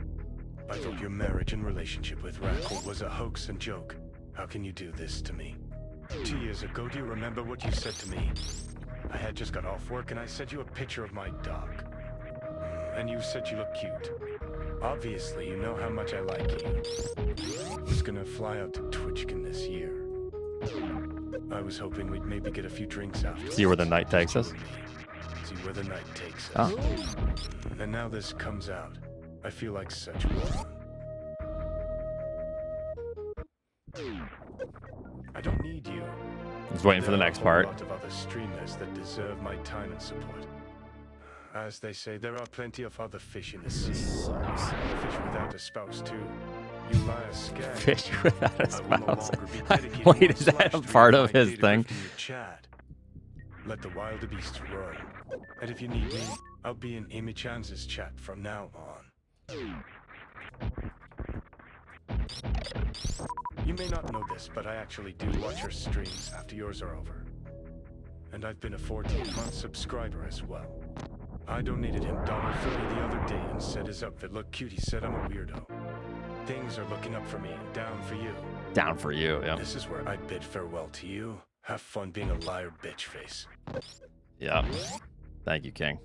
I thought your marriage and relationship with Rackle was a hoax and joke. How can you do this to me? 2 years ago, do you remember what you said to me? I had just got off work and I sent you a picture of my dog. And you said you look cute. Obviously, you know how much I like you. I was gonna fly out to Twitchkin this year. I was hoping we'd maybe get a few drinks after. See where the night takes us? See where the night takes us. Oh. And now this comes out. I feel like such a moron. I don't need you. I was waiting for the next part. There are a lot of other streamers that deserve my time and support. As they say, there are plenty of other fish in the sea. Fish without a spouse, too. You lie a scag. Fish without a spouse. Wait, Wait, is that a part of his thing? Let the wildebeests roam. And if you need me, I'll be in Amy Chance's chat from now on. You may not know this, but I actually do watch her streams after yours are over. And I've been a 14-month subscriber as well. I donated him $1.30 the other day and said his outfit looked cute. He said I'm a weirdo. Things are looking up for me and down for you. Down for you, yeah. This is where I bid farewell to you. Have fun being a liar, bitch face. Yeah. Thank you, King.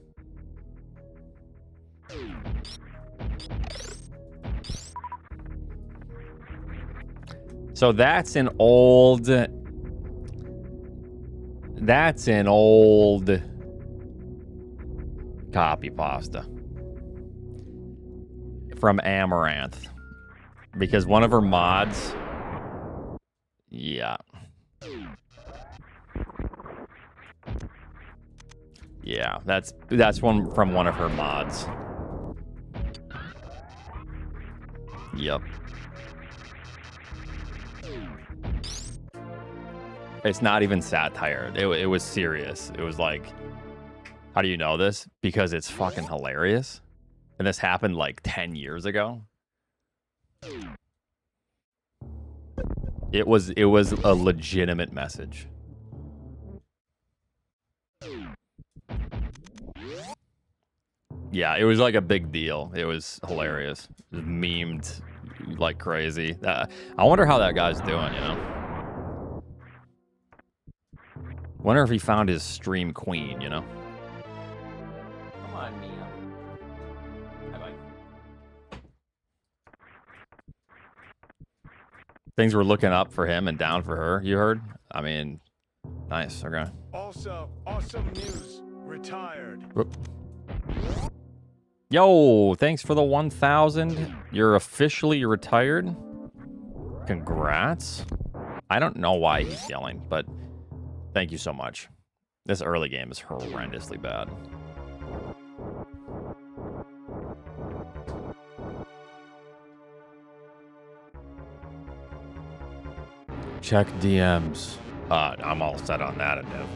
So that's an old copy pasta from Amaranth, because one of her mods, yeah, that's one from one of her mods. Yep. It's not even satire. It was serious. It was like, how do you know this? Because it's fucking hilarious. And this happened like 10 years ago. It was a legitimate message. Yeah, it was like a big deal. It was hilarious. It was memed like crazy. I wonder how that guy's doing, you know? Wonder if he found his stream queen, you know? Come on, Mia. Bye-bye. Things were looking up for him and down for her, you heard? I mean, nice, okay. Also, awesome news. Retired. Whoop. Yo, thanks for the 1,000. You're officially retired. Congrats. I don't know why he's yelling, but thank you so much. This early game is horrendously bad. Check DMs. I'm all set on that, Adev.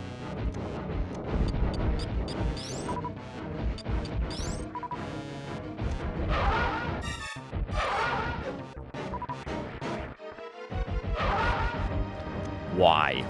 Why?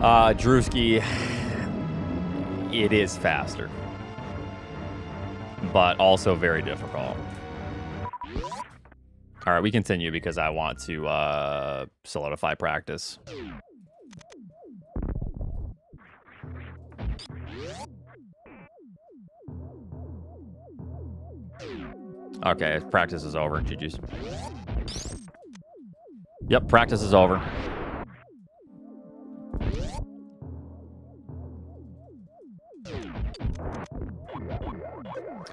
Drewski, it is faster, but also very difficult. All right, we continue because I want to solidify practice. Okay, practice is over. GG's. Yep, practice is over.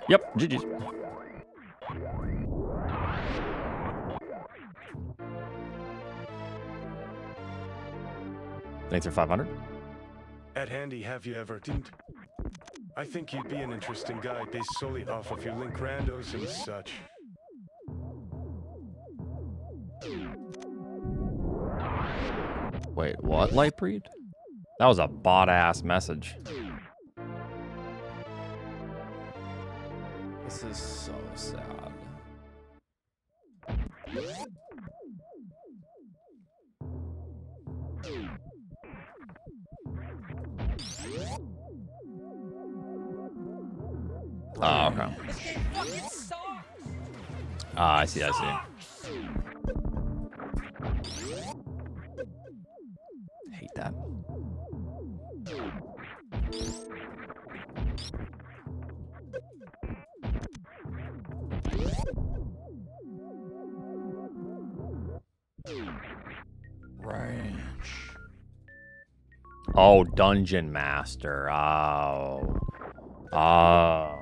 Yep, GG's. Thanks for 500. Ed Handy, have you ever teamed? I think you'd be an interesting guy based solely off of your link randos and such. Wait, what, Lightbreed? That was a bot-ass message. This is so sad. Oh, okay. Ah, I see, I see. Hate that. Ranch. Oh, Dungeon Master. Oh. Oh.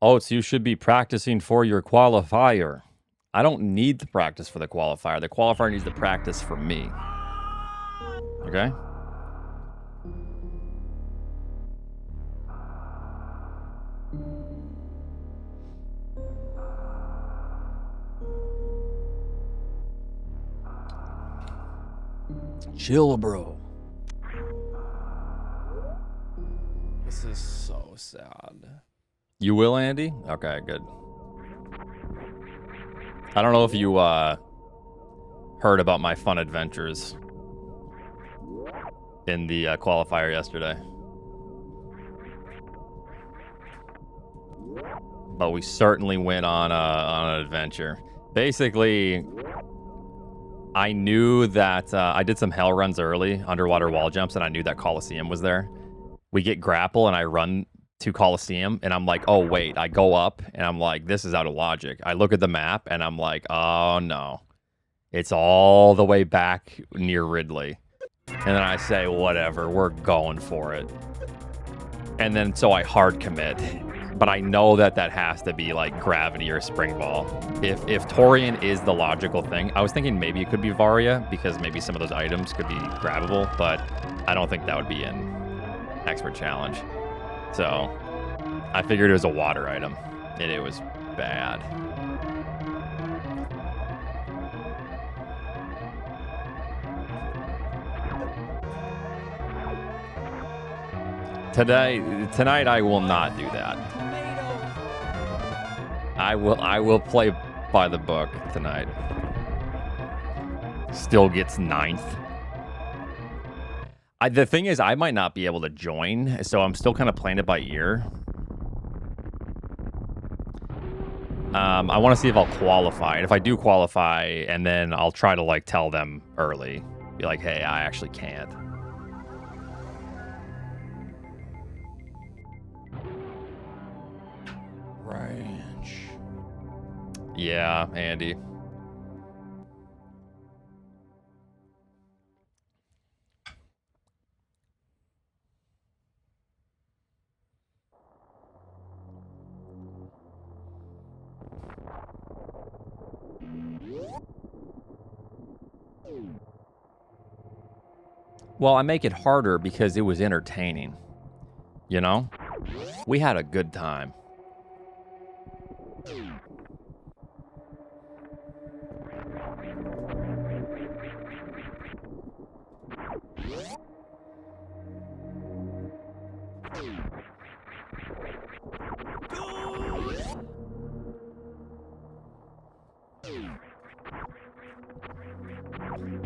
Oats, you should be practicing for your qualifier. I don't need the practice for the qualifier. The qualifier needs the practice for me. Okay? Chill, bro. This is so sad. You will, Andy? Okay, good. I don't know if you heard about my fun adventures in the qualifier yesterday. But we certainly went on an adventure. Basically, I knew that I did some hell runs early, underwater wall jumps, and I knew that Coliseum was there. We get grapple, and I run to Coliseum, and I'm like, oh, wait. I go up, and I'm like, this is out of logic. I look at the map, and I'm like, oh, no. It's all the way back near Ridley. And then I say, whatever, we're going for it. And then so I hard commit. But I know that that has to be like gravity or spring ball. If Torian is the logical thing, I was thinking maybe it could be Varia because maybe some of those items could be grabbable, but I don't think that would be in Expert Challenge. So I figured it was a water item, and it was bad. Tonight I will not do that. I will play by the book tonight. Still gets 9th. The thing is, I might not be able to join, so I'm still kind of playing it by ear. I want to see if I'll qualify. And if I do qualify, and then I'll try to like tell them early. Be like, hey, I actually can't. Ranch. Yeah, Andy. Well, I make it harder because it was entertaining. You know? We had a good time.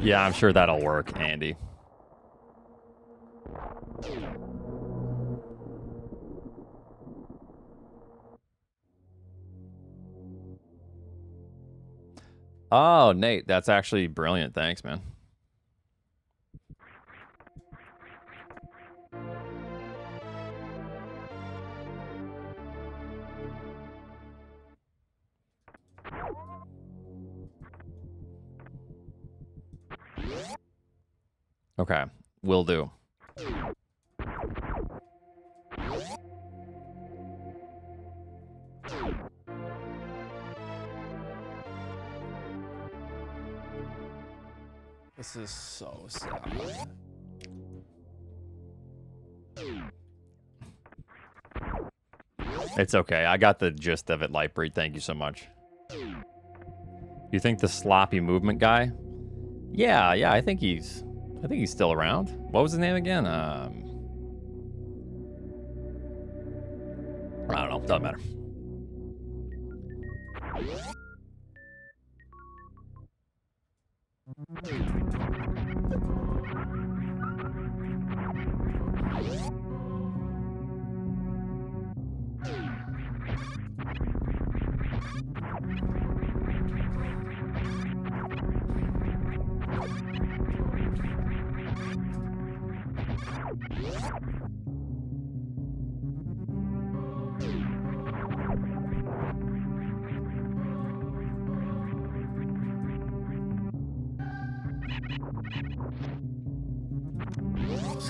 Yeah, I'm sure that'll work, Andy. Oh, Nate, that's actually brilliant. Thanks, man. Okay, will do. This is so sad. It's okay. I got the gist of it, Lightbreed. Thank you so much. You think the sloppy movement guy? Yeah, I think he's still around. What was his name again? I don't know. Doesn't matter.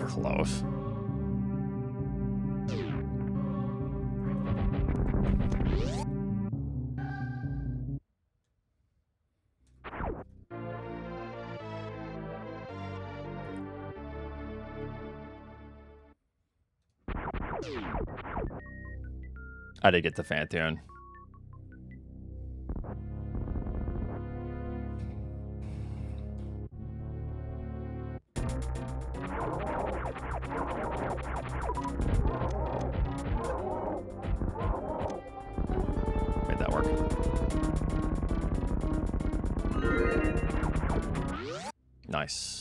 Close. I did get the Phantoon. Made that work. Nice.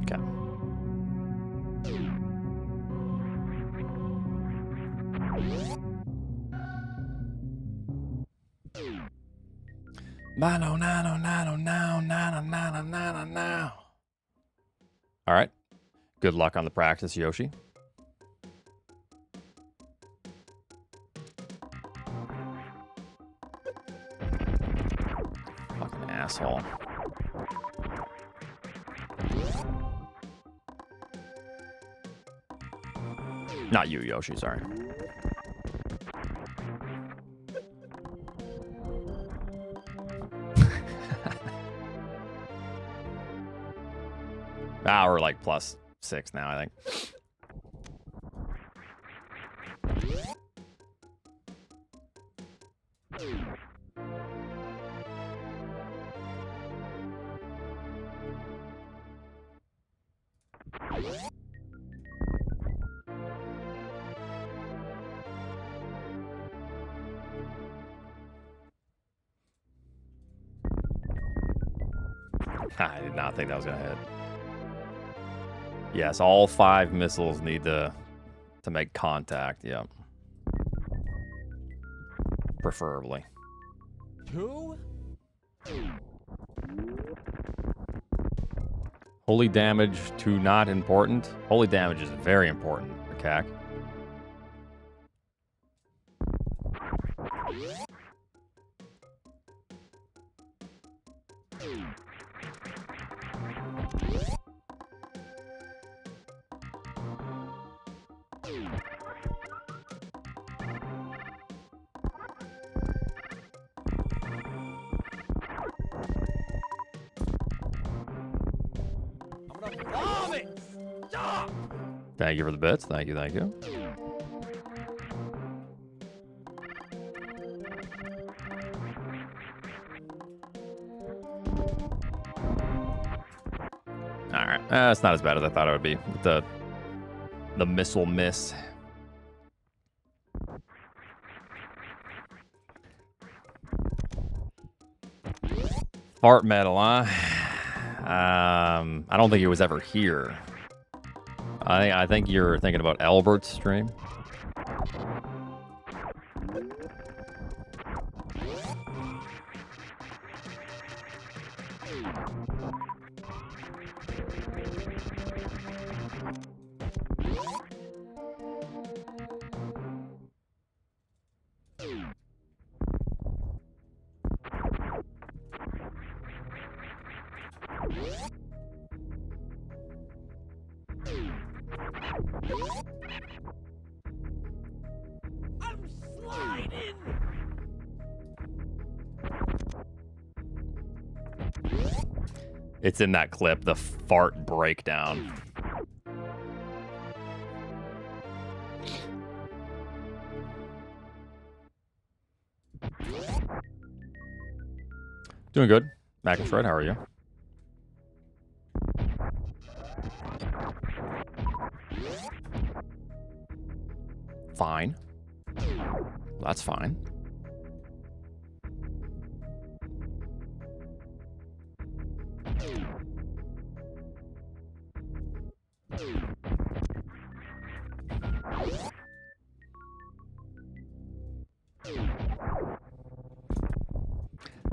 Okay. All right. Good luck on the practice, Yoshi. Fucking asshole. Not you, Yoshi, sorry. We're like +6 now, I think. I did not think that was gonna hit. Yes, all 5 missiles need to make contact. Yep. Preferably. 2? Holy damage to not important. Holy damage is very important, Macaque. I'm gonna vomit! Stop! Thank you for the bits. Thank you, thank you. All right, it's not as bad as I thought it would be with the missile miss. Fart metal, huh? I don't think it was ever here. I think you're thinking about Albert's stream. I'm sliding! It's in that clip, the fart breakdown. Doing good. Mac and Fred, how are you? Fine. That's fine.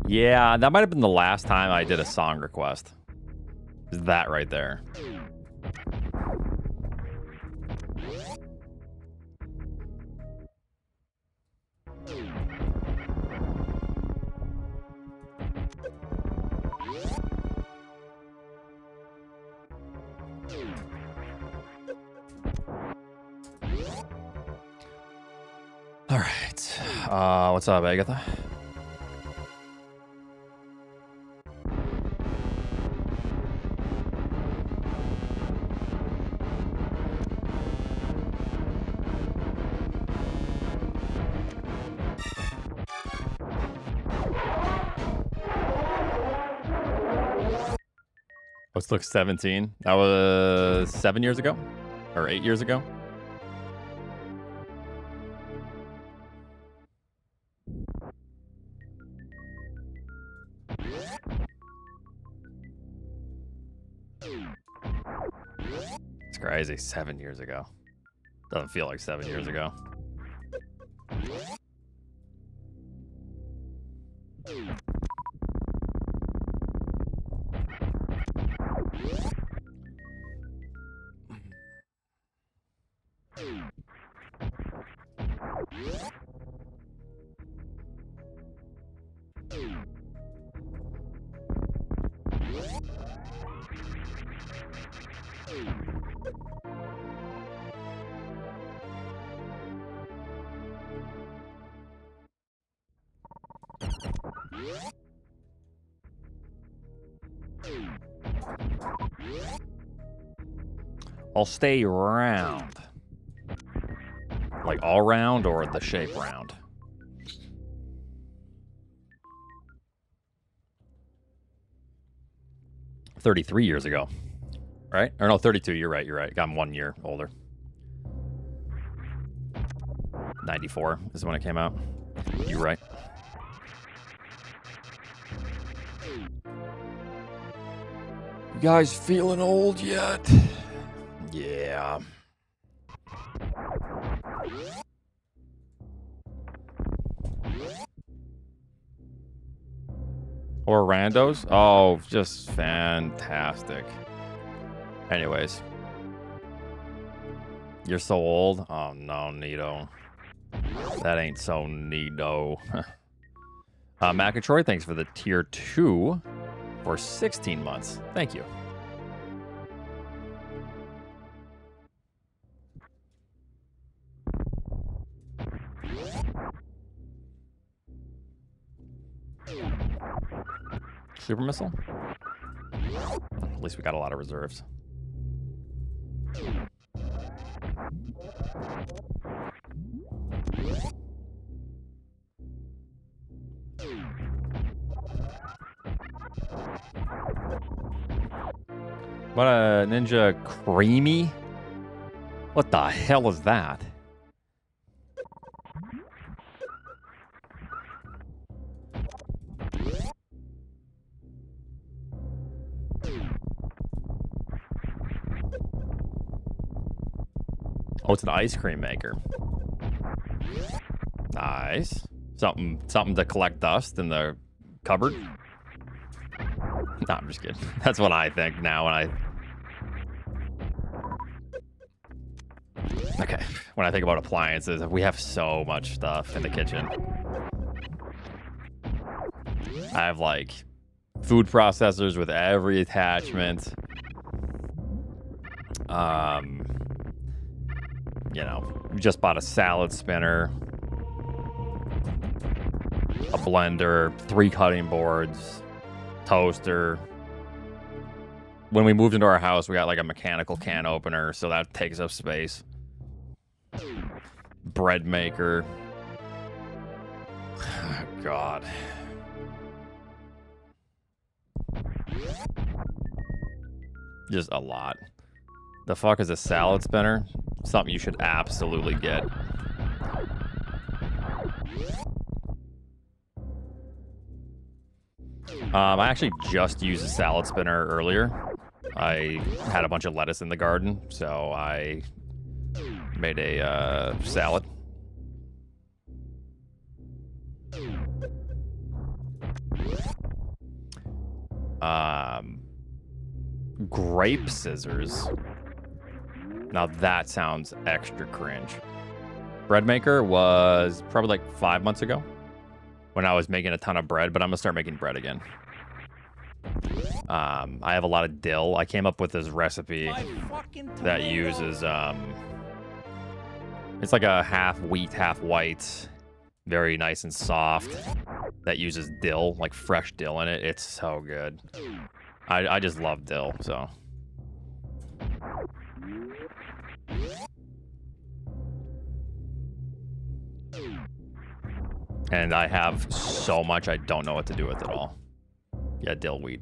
Yeah, that might have been the last time I did a song request. Is that right there? All right. What's up, Agatha? Let's look 17. That was 7 years ago? Or 8 years ago? It's crazy. 7 years ago. Doesn't feel like 7 years ago. I'll stay round. Like all round or the shape round? $33 years ago. Right? Or no, 32. You're right. You're right. I'm 1 year older. 94 is when it came out. You're right. You guys feeling old yet? Yeah. Or randos? Oh, just fantastic. Anyways. You're so old? Oh, no, Nito. That ain't so neato. Metroid, thanks for the tier 2 for 16 months. Thank you. Super missile? At least we got a lot of reserves. What a ninja creamy? What the hell is that? Oh, it's an ice cream maker. Nice. Something to collect dust in the cupboard. No, I'm just kidding. That's what I think now when I think about appliances. We have so much stuff in the kitchen. I have like food processors with every attachment. You know, we just bought a salad spinner, a blender, 3 cutting boards, toaster. When we moved into our house, we got like a mechanical can opener, so that takes up space. Bread maker. God. Just a lot. The fuck is a salad spinner? Something you should absolutely get. I actually just used a salad spinner earlier. I had a bunch of lettuce in the garden, so I made a salad. Grape scissors. Now that sounds extra cringe. Bread maker was probably like 5 months ago when I was making a ton of bread, but I'm gonna start making bread again. I have a lot of dill. I came up with this recipe that uses it's like a half wheat, half white, very nice and soft, that uses dill, like fresh dill in it. It's so good. I just love dill, so. And I have so much I don't know what to do with it all. Yeah, dill weed.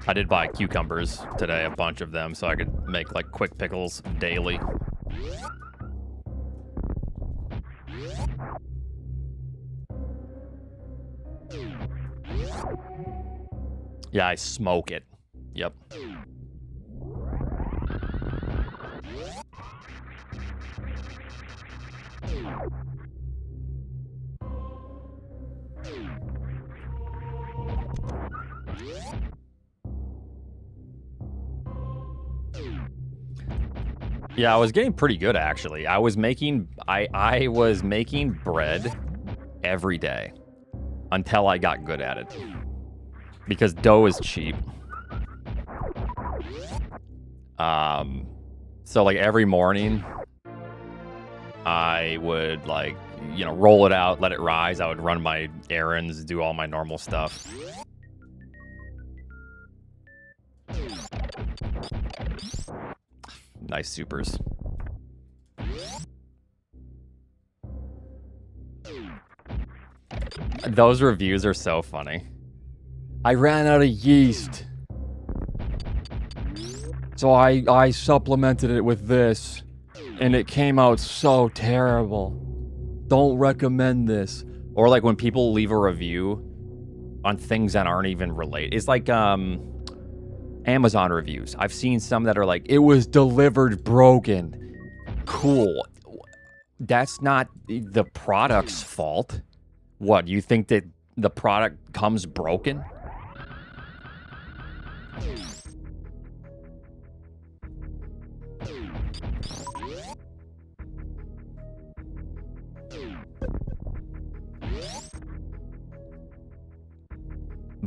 I did buy cucumbers today, a bunch of them, so I could make like quick pickles daily. Yeah, I smoke it. Yep. Yeah, I was getting pretty good actually. I was making bread every day until I got good at it. Because dough is cheap. So like every morning I would like, you know, roll it out, let it rise. I would run my errands, do all my normal stuff. Nice supers. Those reviews are so funny. I ran out of yeast, so I supplemented it with this, and it came out so terrible. Don't recommend this. Or like when people leave a review on things that aren't even related. It's like Amazon reviews. I've seen some that are like, it was delivered broken. Cool. That's not the product's fault. What, you think that the product comes broken?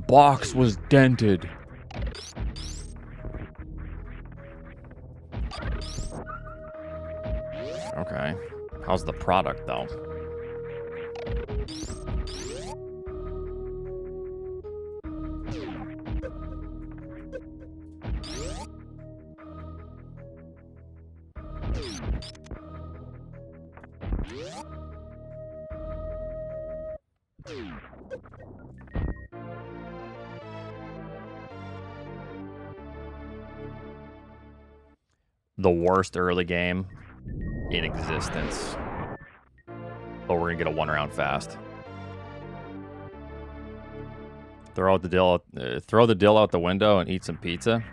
Box was dented. Okay. How's the product, though? The worst early game in existence. But we're gonna get a 1-round fast. Throw the dill out the window and eat some pizza.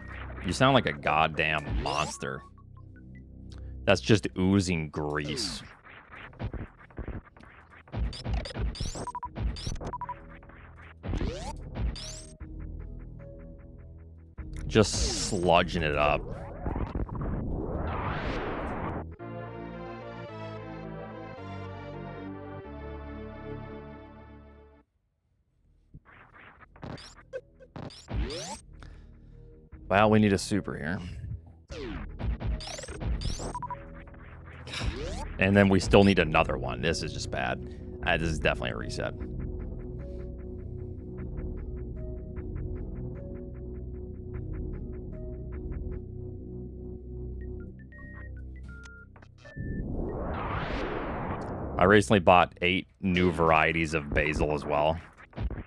You sound like a goddamn monster. That's just oozing grease. Just sludging it up. Well, we need a super here. And then we still need another one. This is just bad. This is definitely a reset. I recently bought 8 new varieties of basil as well.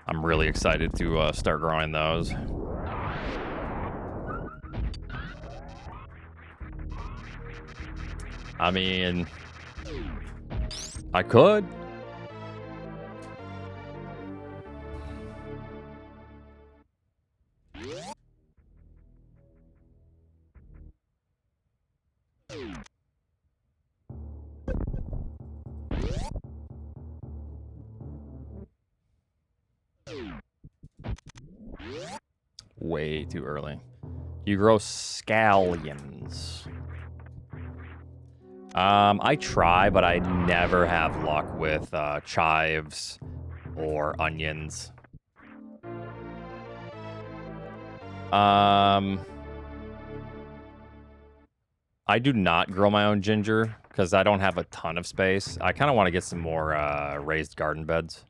I'm really excited to start growing those. I mean, I could. Way too early. You grow scallions. I try, but I never have luck with chives or onions. I do not grow my own ginger because I don't have a ton of space. I kind of want to get some more raised garden beds.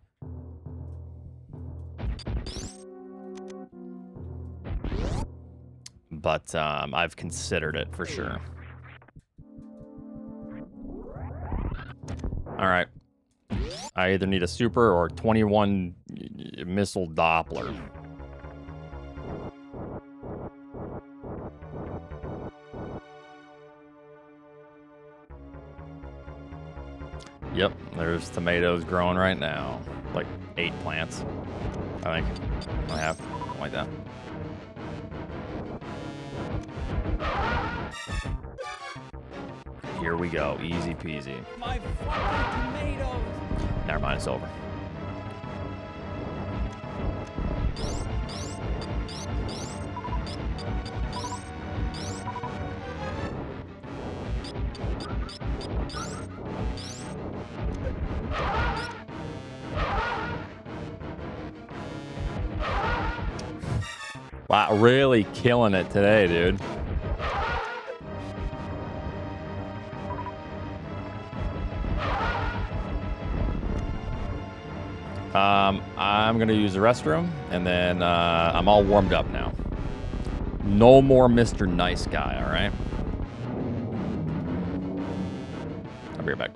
But I've considered it for sure. All right. I either need a super or 21 missile Doppler. Yep, there's tomatoes growing right now. Like 8 plants, I think. I have, something like that. Here we go, easy peasy. My fucking tomatoes! Never mind, it's over. Wow, really killing it today, dude. I'm gonna use the restroom, and then I'm all warmed up now. No more Mr. Nice Guy, all right? I'll be right back.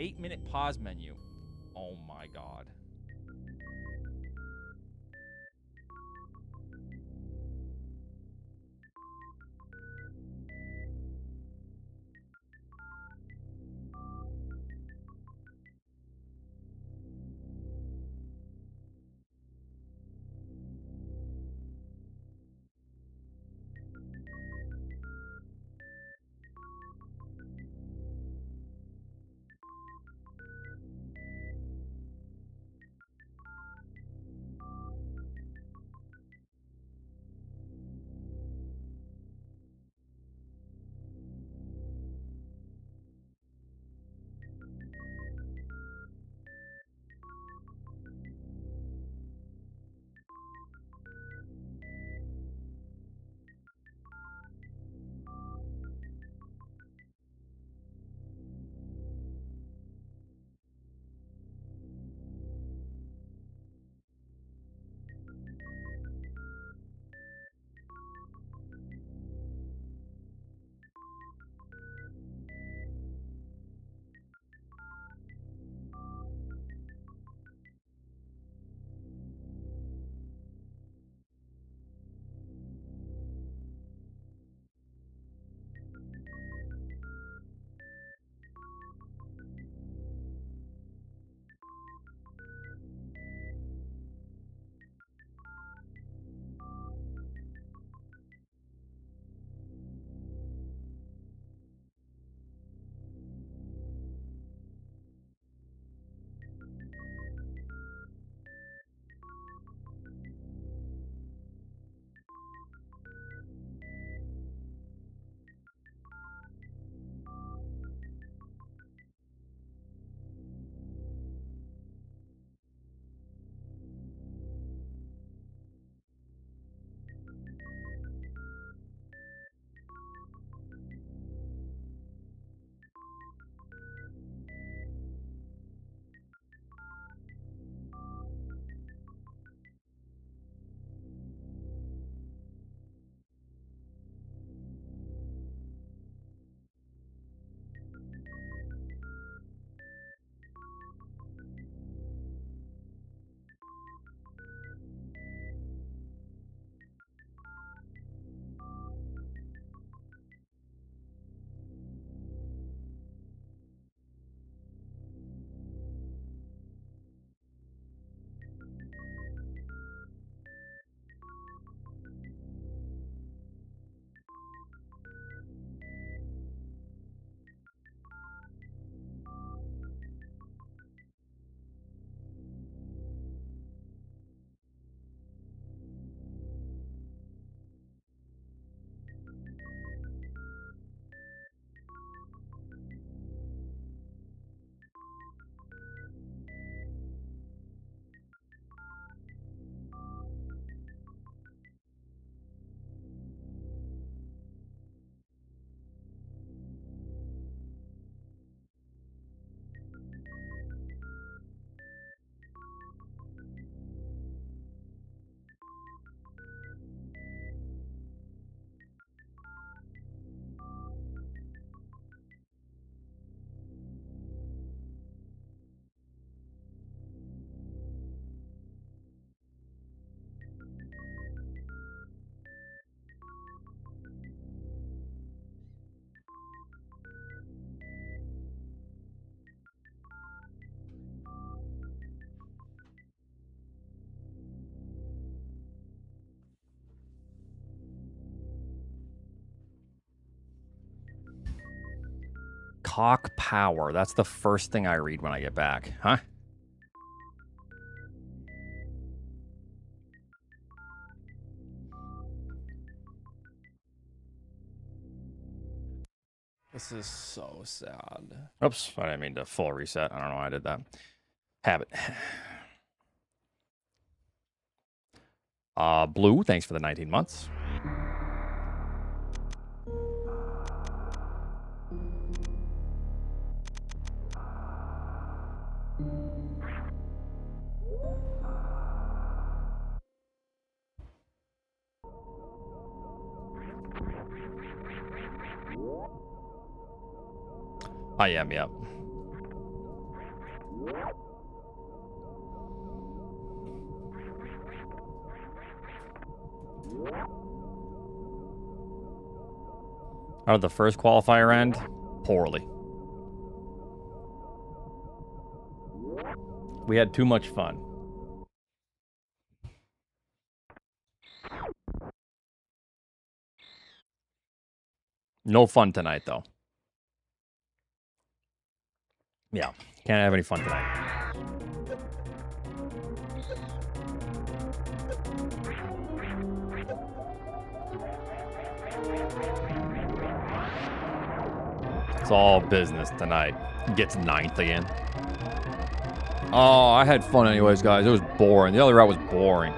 8-minute pause menu. Oh my god. Cock power. That's the first thing I read when I get back. Huh? This is so sad. Oops, I didn't mean to full reset. I don't know why I did that. Habit. Blue, thanks for the 19 months. I am, yep. How did the first qualifier end? Poorly. We had too much fun. No fun tonight, though. Yeah, can't have any fun tonight. It's all business tonight. Gets 9th again. Oh, I had fun anyways, guys. It was boring. The other route was boring.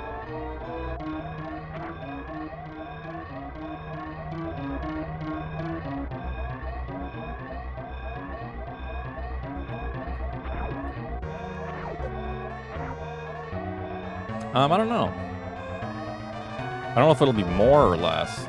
I don't know. I don't know if it'll be more or less.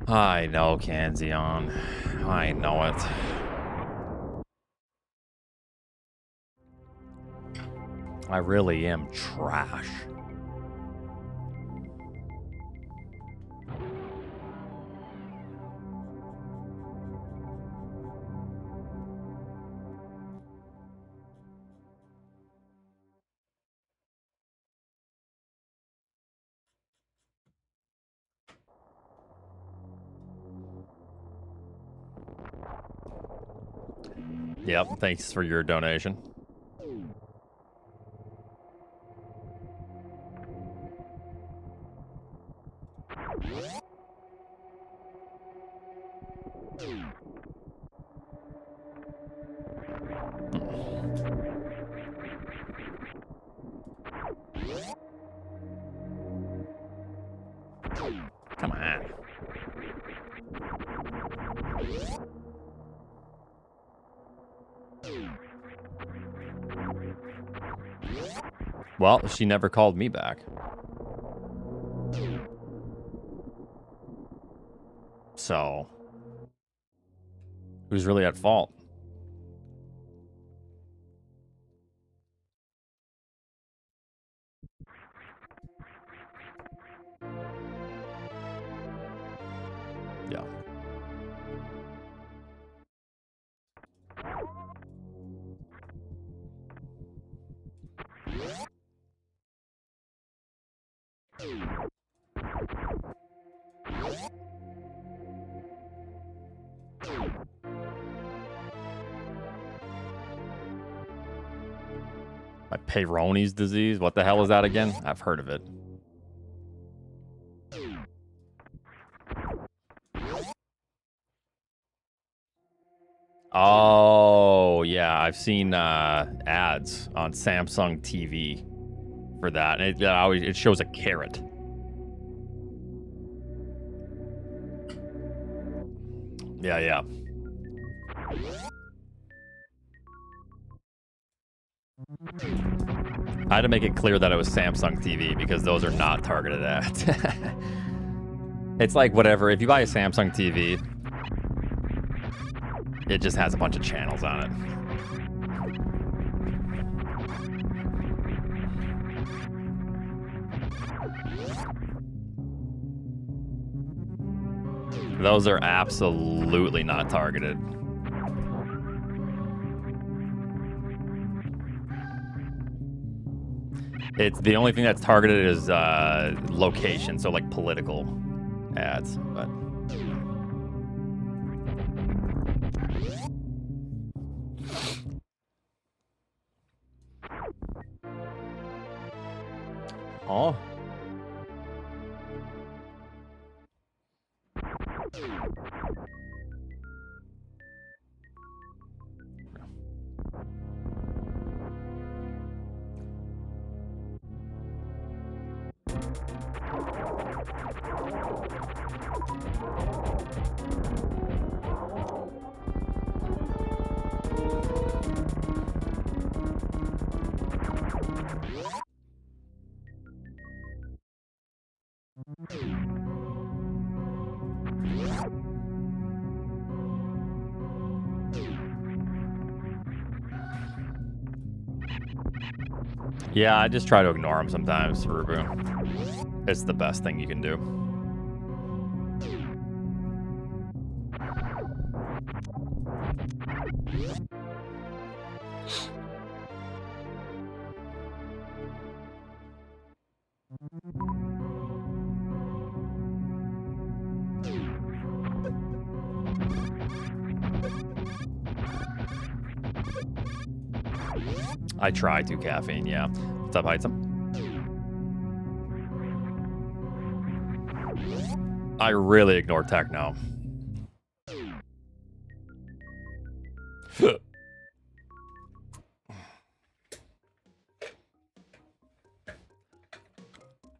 I know, Kanzion. I know it. I really am trash. Yep, thanks for your donation. Come on. Well, she never called me back. So, who's really at fault? Yeah. My Peyronie's disease? What the hell is that again? I've heard of it. Oh, yeah. I've seen ads on Samsung TV for that. And it shows a carrot. Yeah, yeah. I had to make it clear that it was Samsung TV because those are not targeted ads. It's like whatever. If you buy a Samsung TV, it just has a bunch of channels on it. Those are absolutely not targeted. It's the only thing that's targeted is location, so like political ads, but oh. Yeah, I just try to ignore them sometimes, Rubu. It's the best thing you can do. I try to caffeine, yeah. What's up, Heightsum? I really ignore techno.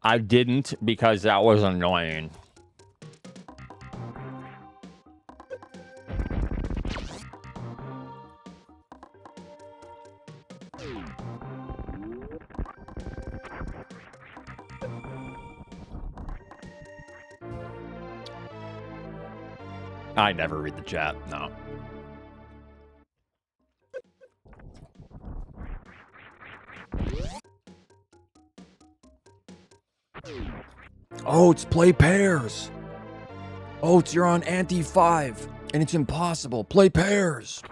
I didn't because that was annoying. I never read the chat, no. Oats, play pairs. Oats, you're on ante 5, and it's impossible. Play pairs.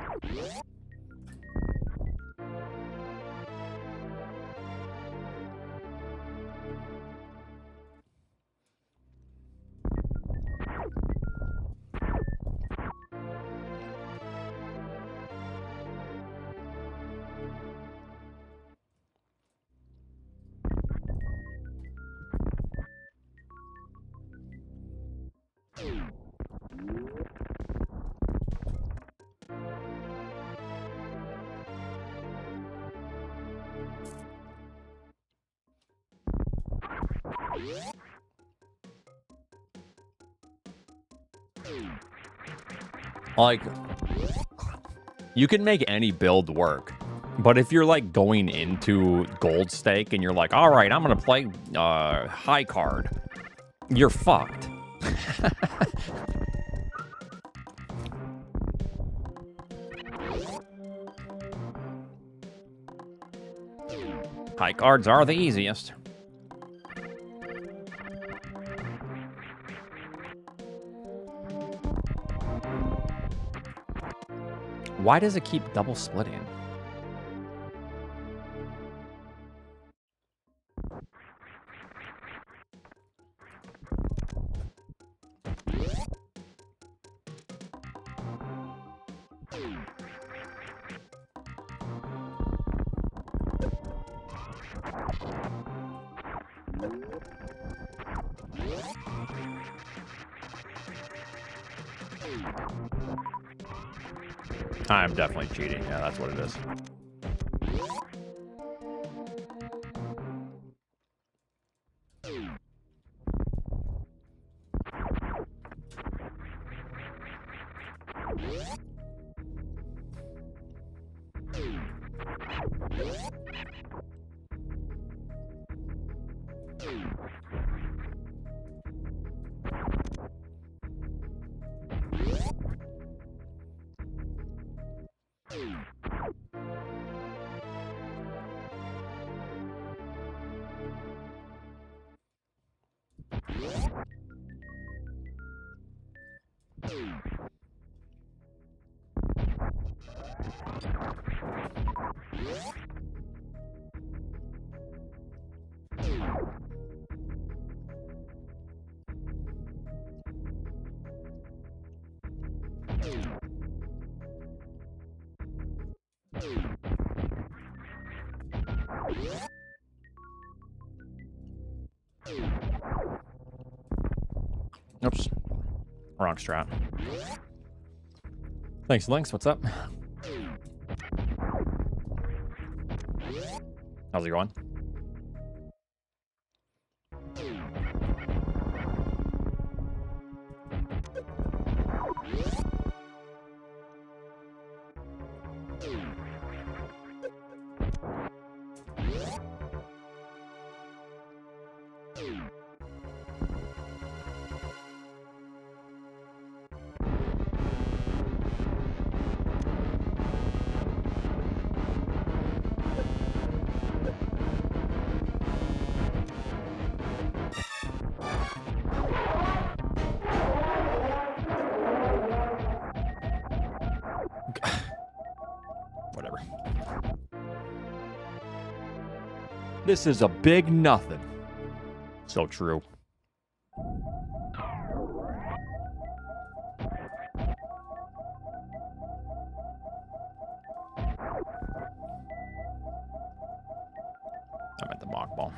Like, you can make any build work, but if you're like going into gold stake and you're like, all right, I'm gonna play high card, you're fucked. High cards are the easiest. Why does it keep double splitting? I'm definitely cheating. Yeah, that's what it is. Oops. Wrong strat. Thanks, Lynx. What's up? How's it going? This is a big nothing. So true. I'm at the mock ball.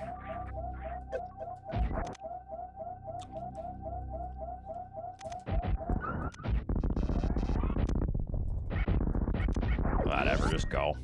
Whatever, just go.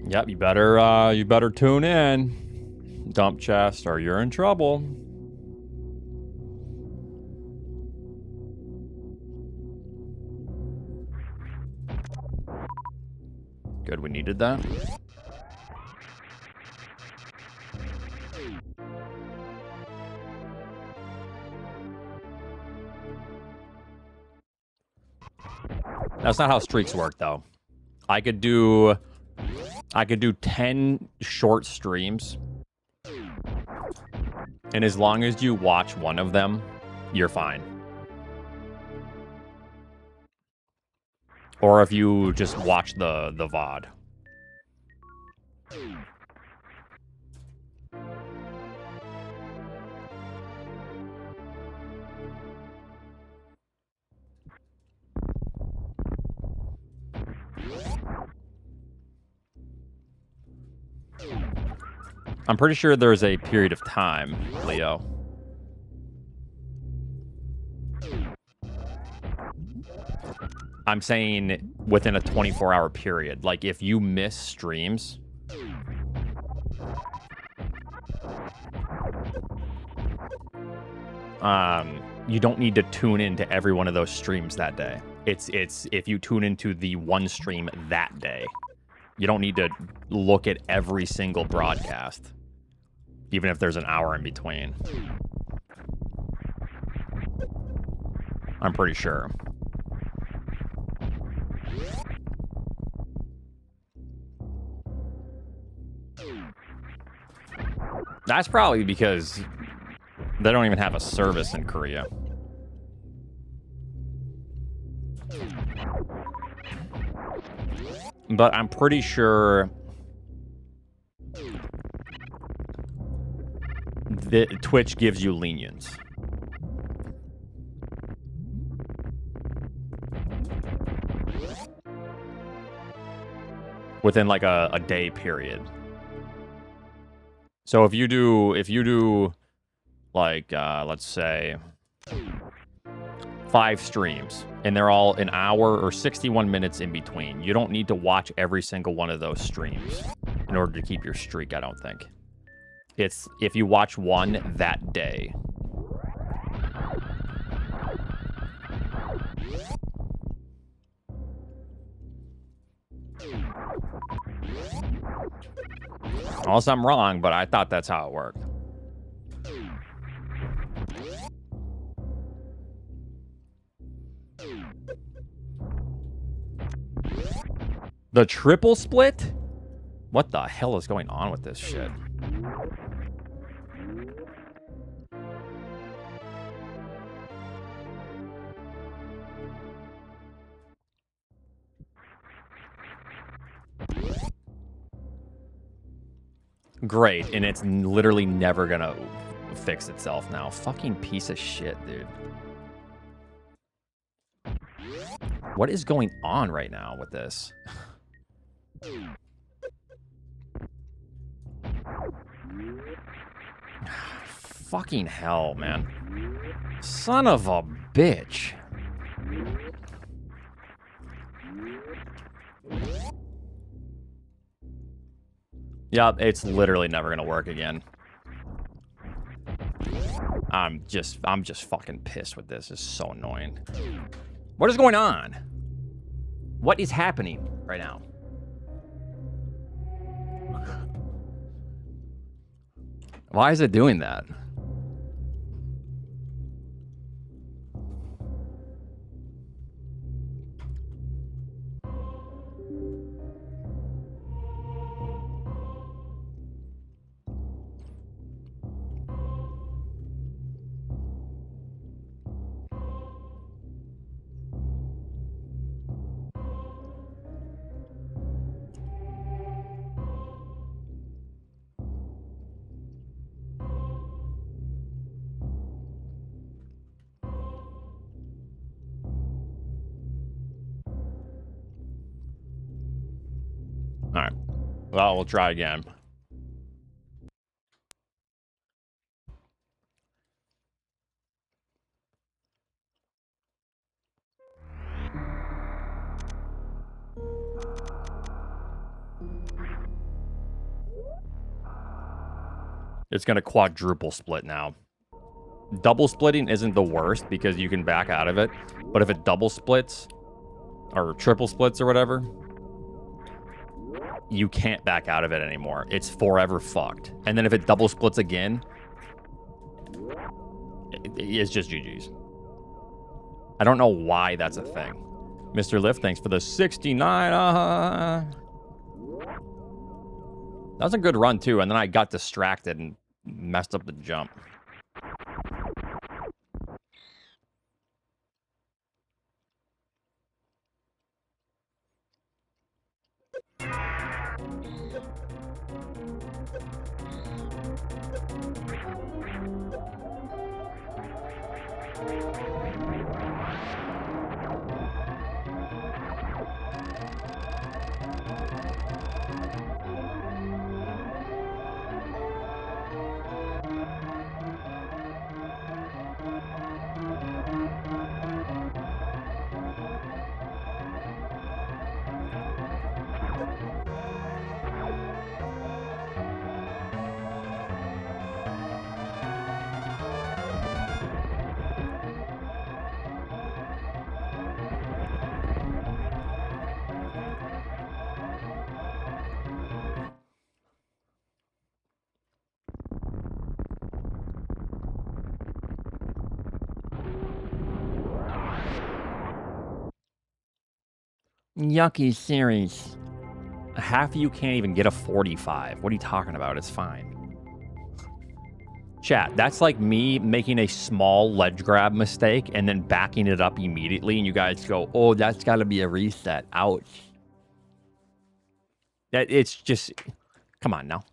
Yep, you better tune in, dump chest, or you're in trouble. Good, we needed that. That's not how streaks work, though. I could do 10 short streams, and as long as you watch one of them, you're fine. Or if you just watch the VOD. I'm pretty sure there's a period of time, Leo. I'm saying within a 24-hour period. Like, if you miss streams, you don't need to tune into every one of those streams that day. It's if you tune into the one stream that day. You don't need to look at every single broadcast, even if there's an hour in between. I'm pretty sure. That's probably because they don't even have a service in Korea. But I'm pretty sure that Twitch gives you lenience. Within like a day period. So if you do like let's say 5 streams and they're all an hour or 61 minutes in between, you don't need to watch every single one of those streams in order to keep your streak, I don't think. It's if you watch one that day. Unless I'm wrong, but I thought that's how it worked. The triple split? What the hell is going on with this shit? Great, and it's literally never gonna fix itself now. Fucking piece of shit, dude. What is going on right now with this? Fucking hell, man. Son of a bitch. Yep, it's literally never gonna work again. I'm just fucking pissed with this. It's so annoying. What is going on? What is happening right now? Why is it doing that? All right. Well, we'll try again. It's going to quadruple split now. Double splitting isn't the worst because you can back out of it. But if it double splits or triple splits or whatever, you can't back out of it anymore. It's forever fucked. And then if it double splits again, it's just GG's. I don't know why that's a thing. Mr. Lift, thanks for the 69. That was a good run too, and then I got distracted and messed up the jump. Yucky series. Half of you can't even get a 45. What are you talking about? It's fine. Chat, that's like me making a small ledge grab mistake and then backing it up immediately, and you guys go, oh, that's got to be a reset. Ouch. It's just... Come on now.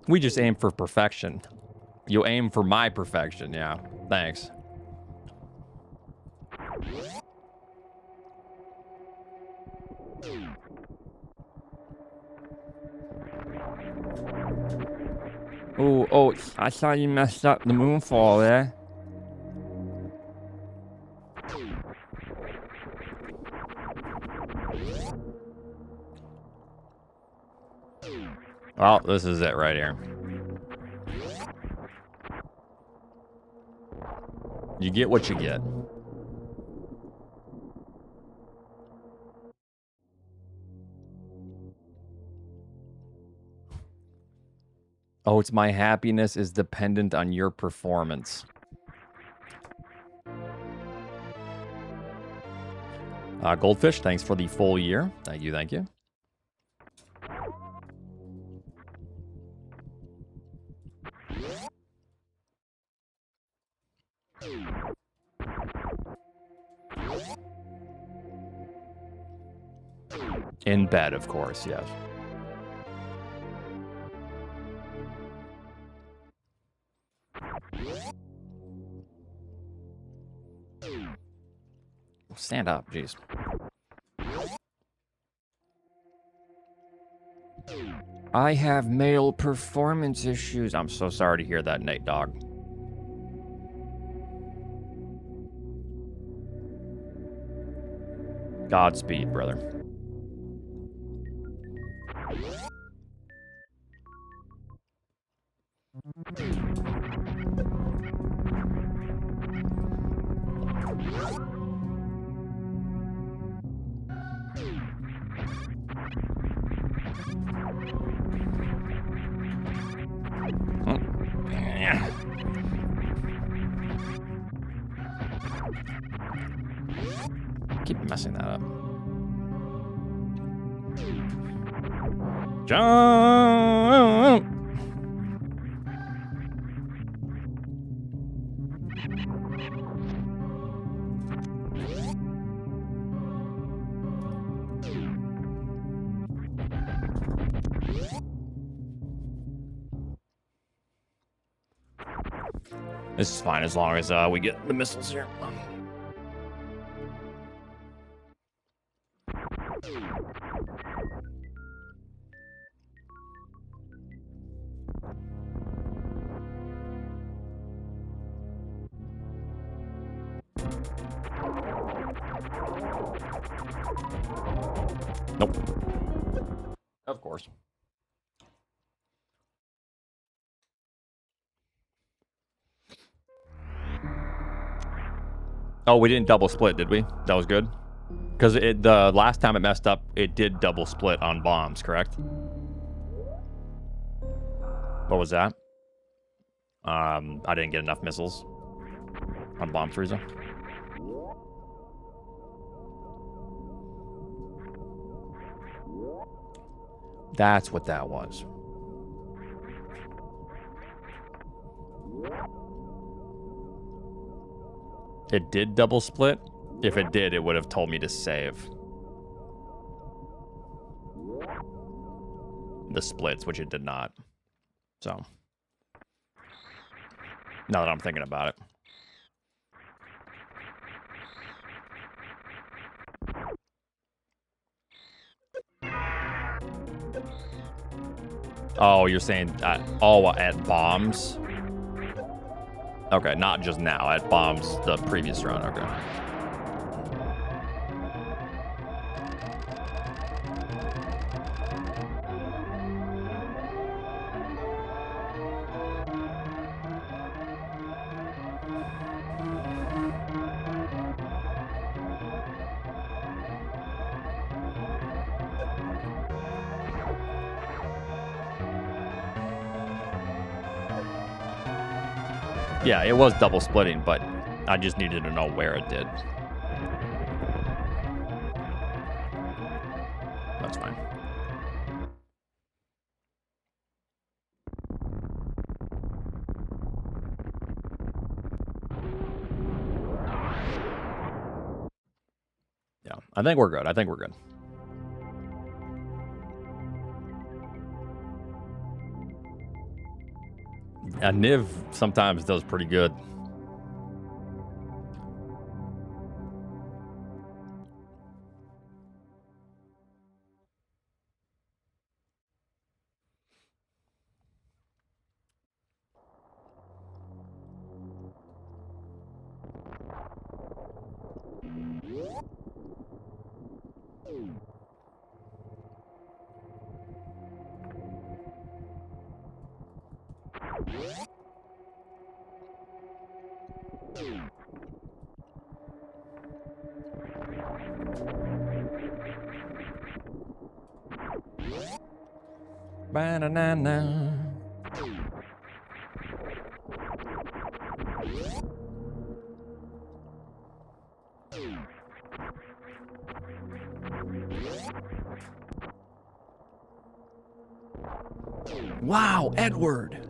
We just aim for perfection. You aim for my perfection, yeah. Thanks. Oh, I saw you messed up the moonfall there. Well, this is it right here. You get what you get. Oh, it's my happiness is dependent on your performance. Goldfish, thanks for the full year. Thank you, thank you. In bed, of course, yes. Stand up, jeez. I have male performance issues. I'm so sorry to hear that, Nate Dog. Godspeed, brother. keep messing that up? Jump! This is fine as long as we get the missiles here. Nope. Of course. Oh, we didn't double split, did we? That was good. Because the last time it messed up, it did double split on bombs, correct? What was that? I didn't get enough missiles on bomb freezer. That's what that was. It did double split. If it did, it would have told me to save the splits, which it did not. So, now that I'm thinking about it. Oh, you're saying at bombs? Okay, not just now, at bombs the previous run, okay. Yeah, it was double splitting, but I just needed to know where it did. That's fine. Yeah, I think we're good. I think we're good. Niv sometimes does pretty good. Banana. Wow, Edward.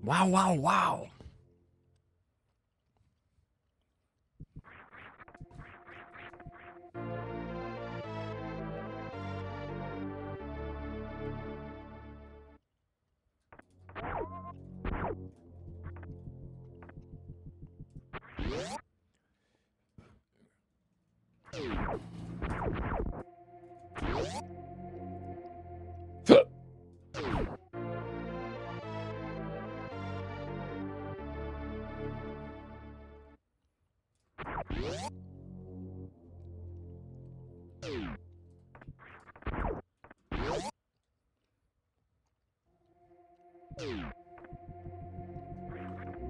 Wow, wow, wow.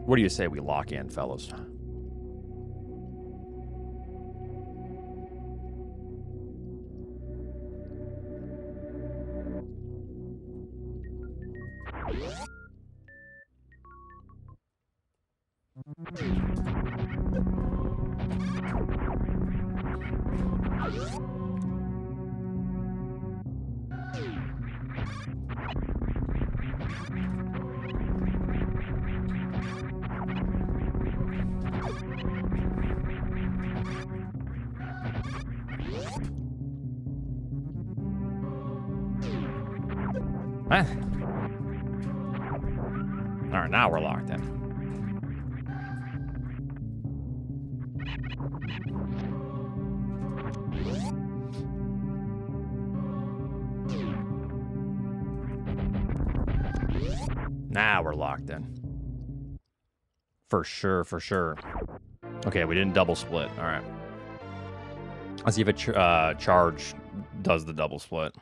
What do you say we lock in, fellas? Ah. All right, now we're locked in. Now we're locked in. For sure, for sure. Okay, we didn't double split. All right. Let's see if a charge does the double split.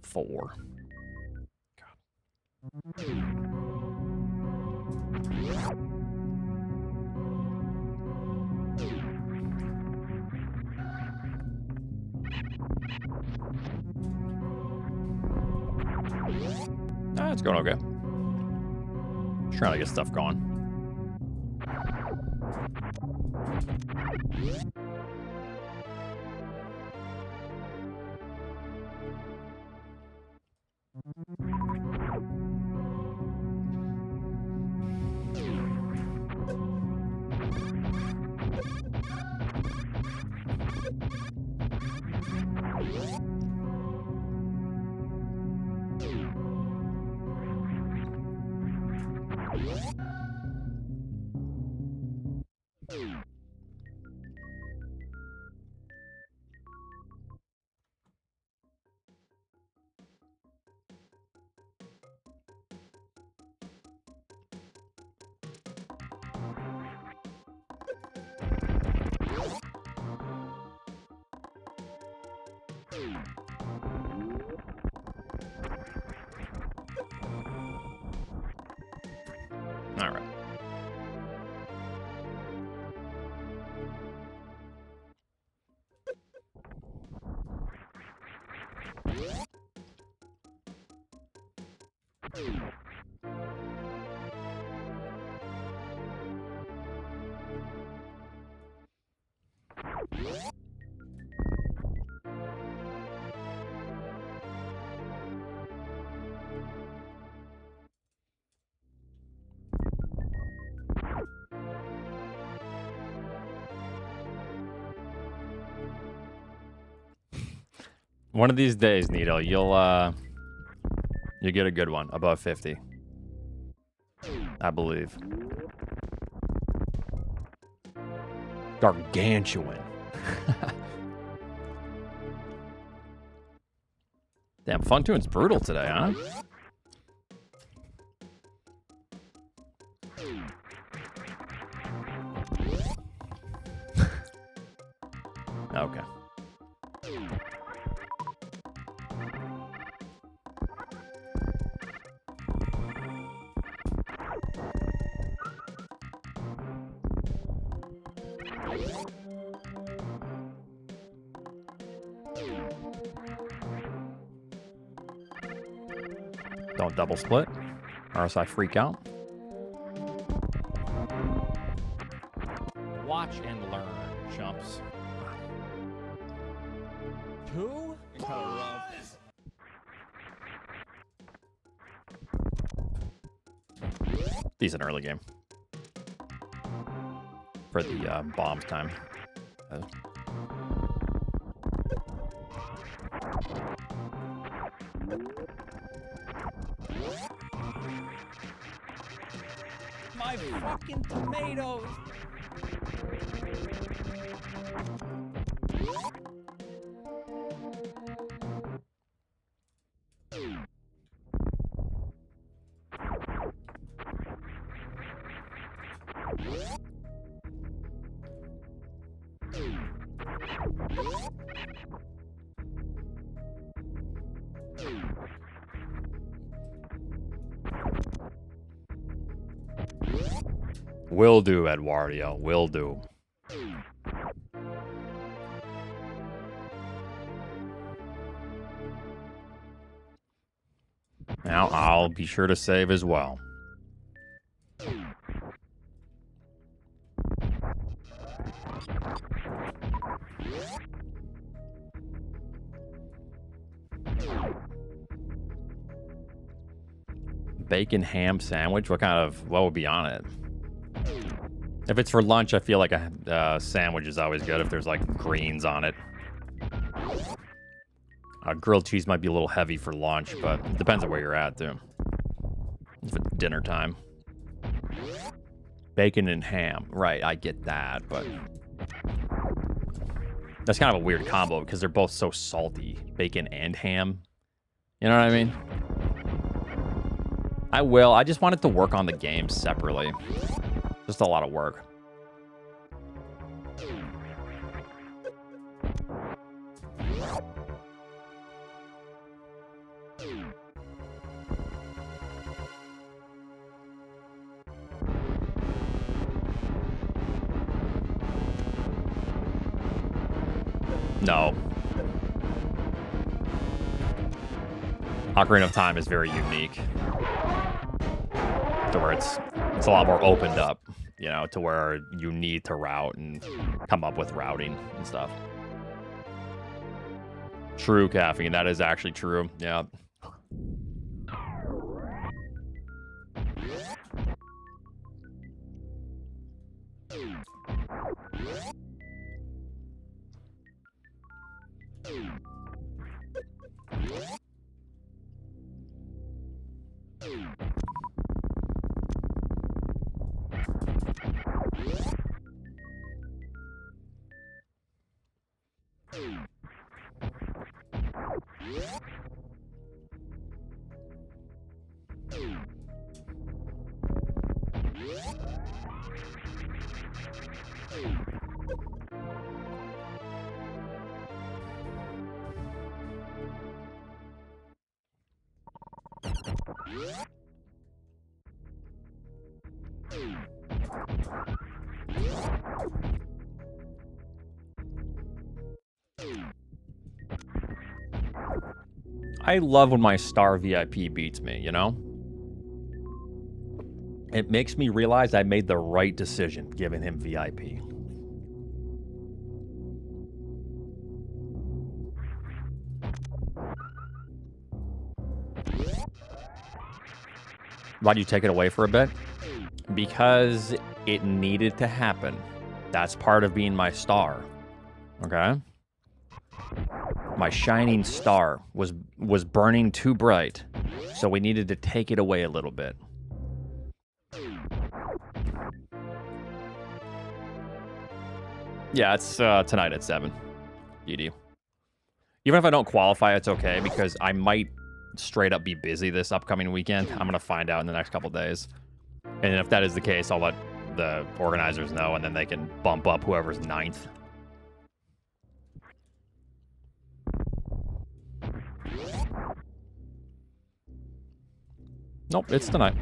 Four. It's going okay. Just trying to get stuff going. All right. One of these days, Nito, you'll get a good one above 50. I believe. Gargantuan. Damn, Funtoon's brutal today, huh? Okay. Don't double split, or else I freak out. Watch and learn, chumps. Two? Kind of rough. Decent early game. For the bombs time. My fucking tomatoes! Will do, Eduardo. Will do. Now, I'll be sure to save as well. Bacon ham sandwich? What would be on it? If it's for lunch, I feel like a sandwich is always good if there's like greens on it. Grilled cheese might be a little heavy for lunch, but it depends on where you're at, too. If it's dinner time. Bacon and ham. Right, I get that, but... That's kind of a weird combo because they're both so salty. Bacon and ham. You know what I mean? I will. I just wanted to work on the game separately. Just a lot of work. No. Ocarina of Time is very unique. To where it's a lot more opened up, you know, to where you need to route and come up with routing and stuff. True, Caffeine. That is actually true. Yeah. I love when my star VIP beats me, you know? It makes me realize I made the right decision giving him VIP. Why'd you take it away for a bit? Because it needed to happen. That's part of being my star. Okay? My shining star was burning too bright, so we needed to take it away a little bit. Yeah, it's tonight at 7. GD. Even if I don't qualify, it's okay, because I might straight up be busy this upcoming weekend. I'm going to find out in the next couple days. And if that is the case, I'll let the organizers know, and then they can bump up whoever's 9th. Nope, it's tonight.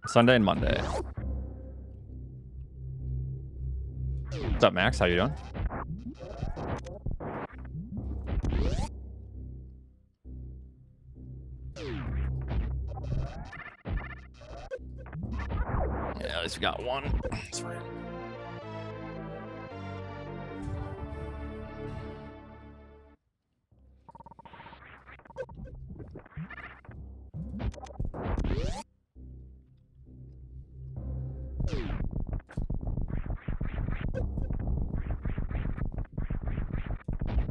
Sunday and Monday. What's up, Max? How you doing? Yeah, at least we got one. That's right.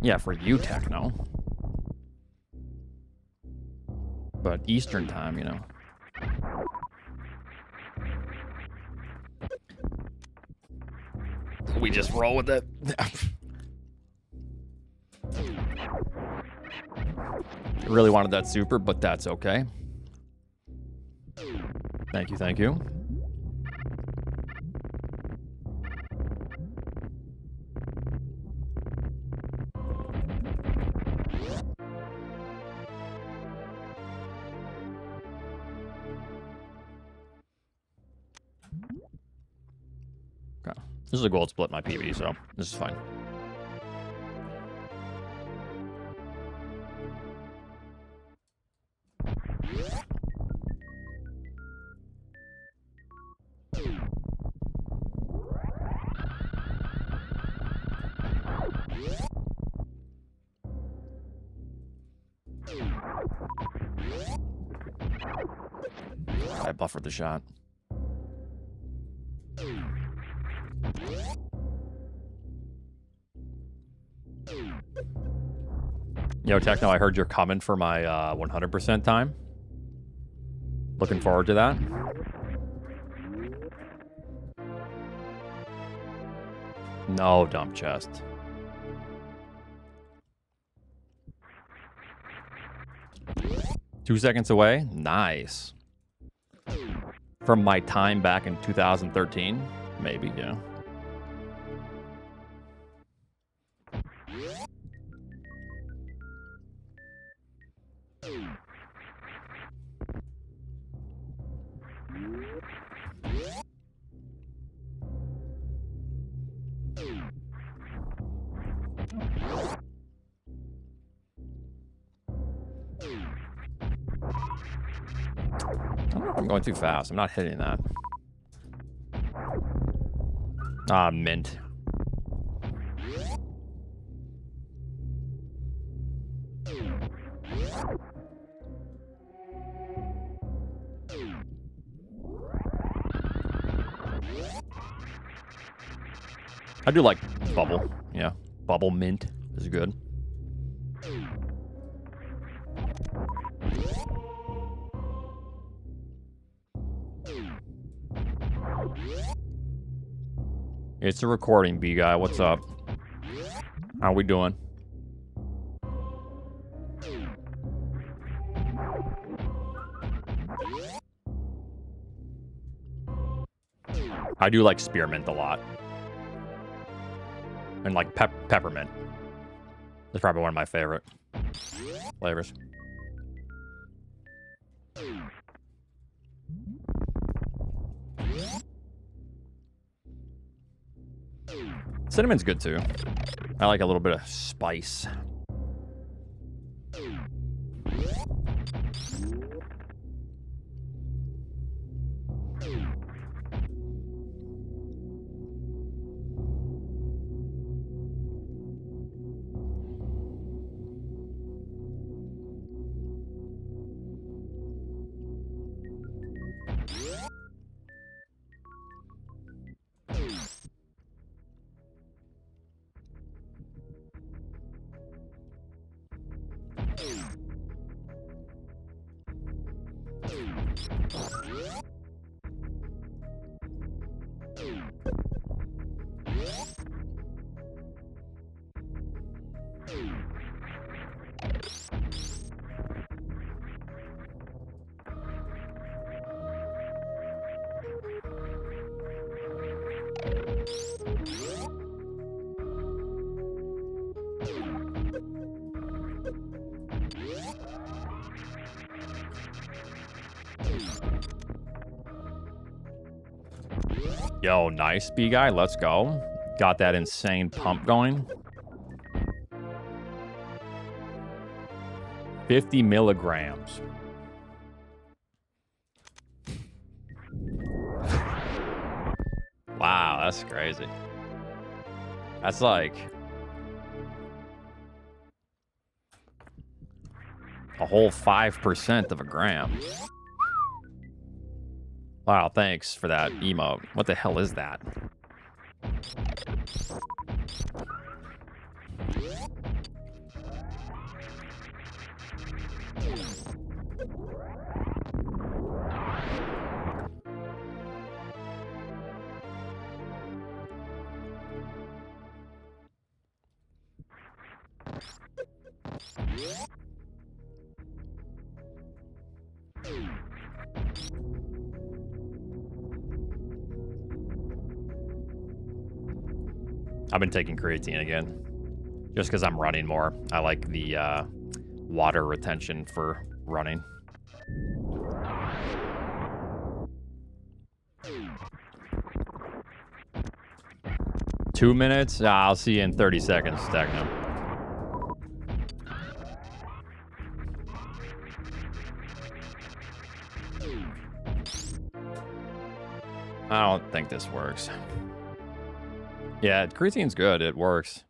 Yeah, for you, Techno. But Eastern time, you know. We just roll with it. Really wanted that super, but that's okay. Thank you, thank you. This is a gold split, my PB, so this is fine. I buffered the shot. Yo, Techno, I heard you're coming for my 100% time. Looking forward to that. No dump chest. Two seconds away? Nice. From my time back in 2013? Maybe, yeah. I don't know if I'm going too fast. I'm not hitting that. Ah, mint. I do like bubble. Yeah, bubble mint is good. It's a recording, B guy. What's up? How we doing? I do like spearmint a lot. And like peppermint. That's probably one of my favorite flavors. Cinnamon's good too. I like a little bit of spice. Yo, nice, B guy. Let's go. Got that insane pump going. 50 milligrams. Wow, that's crazy. That's like a whole 5% of a gram. Wow, thanks for that emote. What the hell is that? I've been taking creatine again, just because I'm running more. I like the water retention for running. Two minutes? I'll see you in 30 seconds, Techno. I don't think this works. Yeah, creatine's good. It works.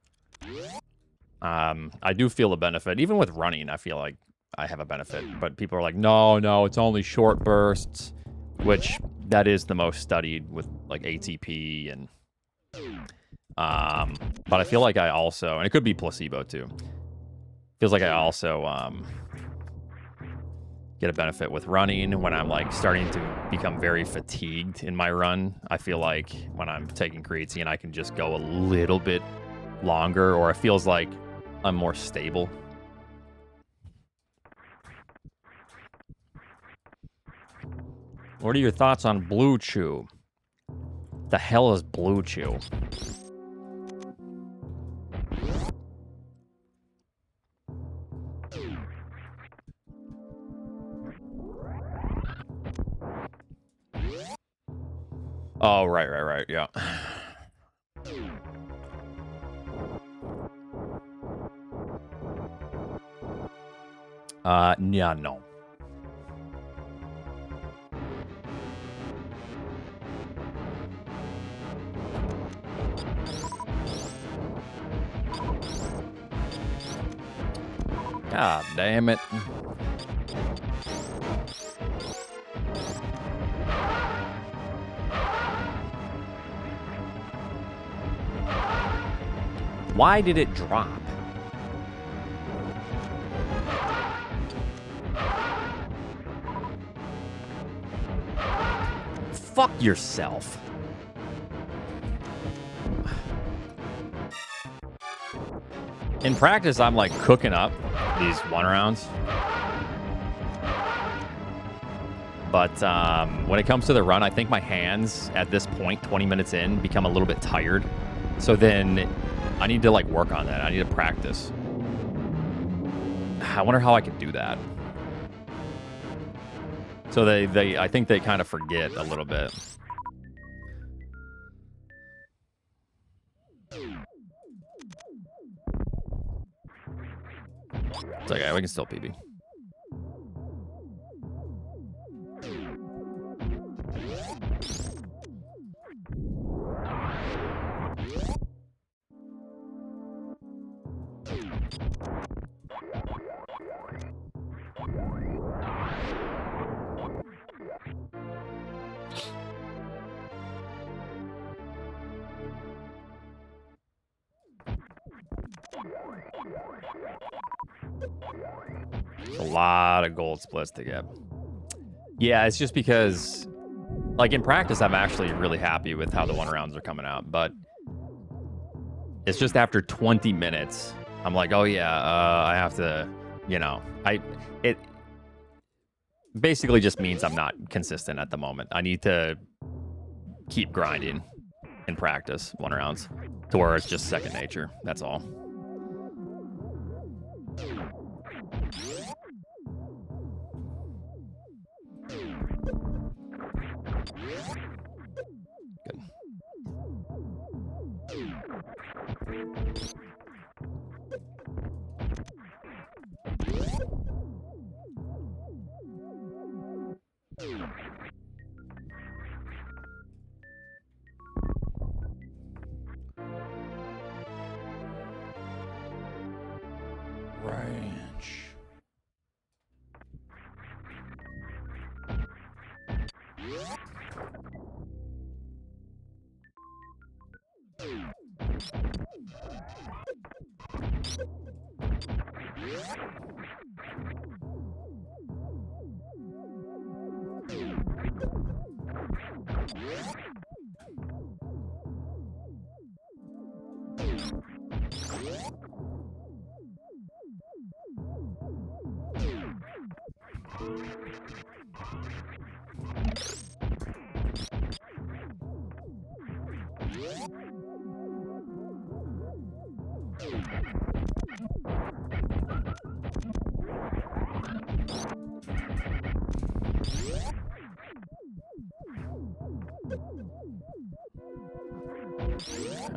I do feel a benefit. Even with running, I feel like I have a benefit. But people are like, no, it's only short bursts. which that is the most studied with like ATP and but I feel like I also, and it could be placebo too, feels like I also get a benefit with running when I'm like starting to become very fatigued in my run. I feel like when I'm taking creatine, I can just go a little bit longer, or it feels like I'm more stable. What are your thoughts on Blue Chew? The hell is Blue Chew? Oh, right, yeah. Yeah, no. God damn it. Why did it drop? Fuck yourself. In practice, I'm like cooking up these 1 rounds. But when it comes to the run, I think my hands at this point, 20 minutes in, become a little bit tired. So then I need to like work on that. I need to practice. I wonder how I could do that. So I think they kind of forget a little bit. It's okay, we can still PB. A lot of gold splits to get. Yeah, it's just because, like, in practice, I'm actually really happy with how the 1 rounds are coming out, but it's just after 20 minutes, I'm like, oh yeah, I have to, you know, it basically just means I'm not consistent at the moment. I need to keep grinding in practice 1 rounds to where it's just second nature. That's all. Ranch.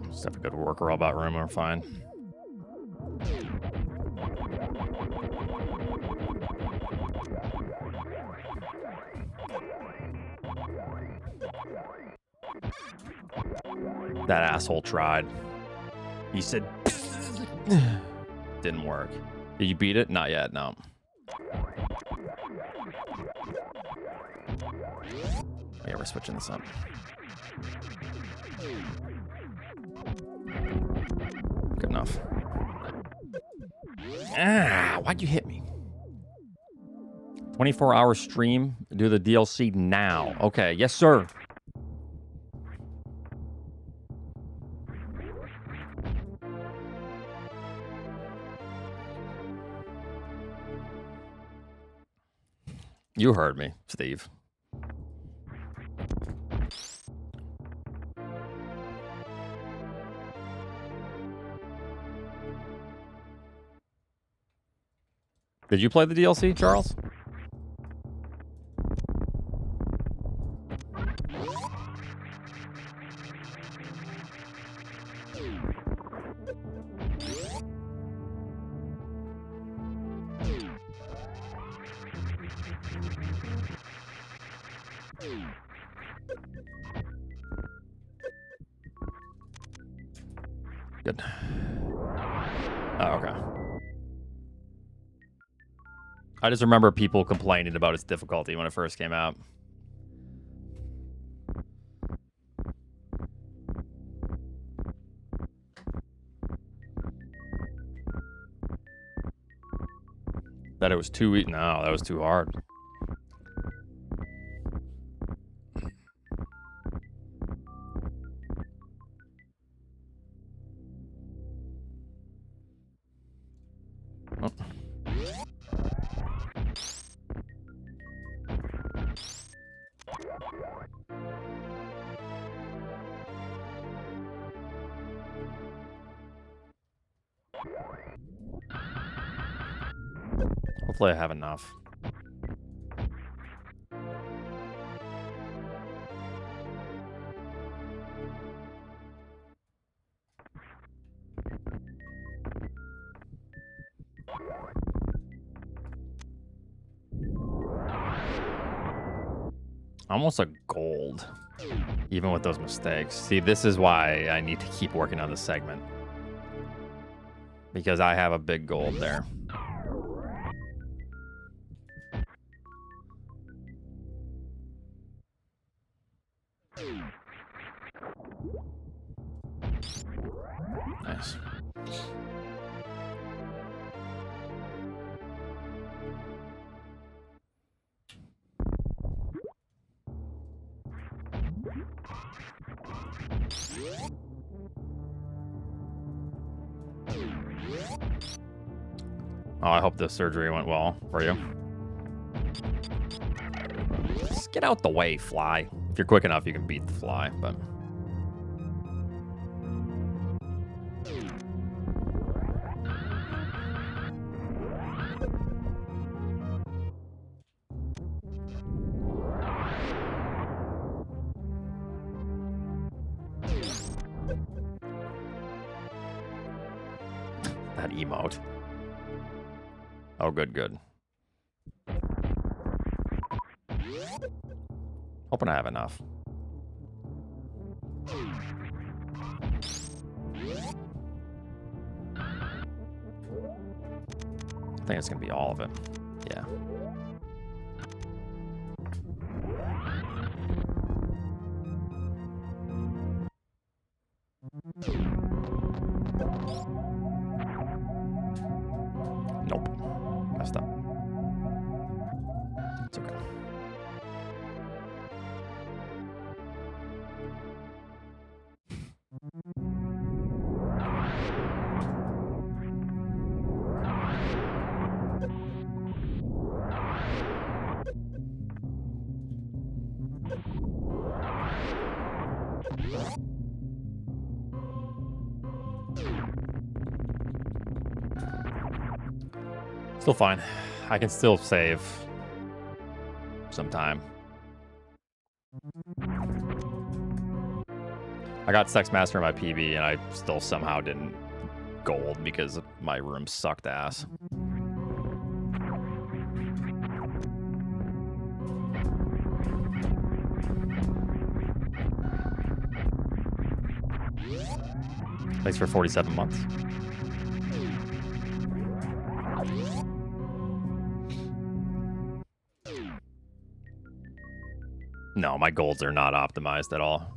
Just have to go to work robot room, we're fine. That asshole tried. He said, didn't work. Did you beat it? Not yet, no. Yeah, we're switching this up. Good enough. Ah, why'd you hit me? 24-hour stream. Do the DLC now. Okay, yes, sir. You heard me, Steve. Did you play the DLC, Charles? Good. Oh, okay. I just remember people complaining about its difficulty when it first came out. That it was too easy. No, that was too hard. Oh. Hopefully I have enough. Almost a gold, even with those mistakes. See, this is why I need to keep working on this segment. Because I have a big gold there. Nice. Oh, I hope the surgery went well for you. Just get out the way, fly. If you're quick enough, you can beat the fly, but... that emote. Oh, good, good. Hoping I have enough. I think it's gonna be all of it. Yeah. Nope. Messed up. It's okay. Still fine. I can still save some time. I got Sex Master in my PB and I still somehow didn't gold because my room sucked ass. Thanks for 47 months. No, my golds are not optimized at all.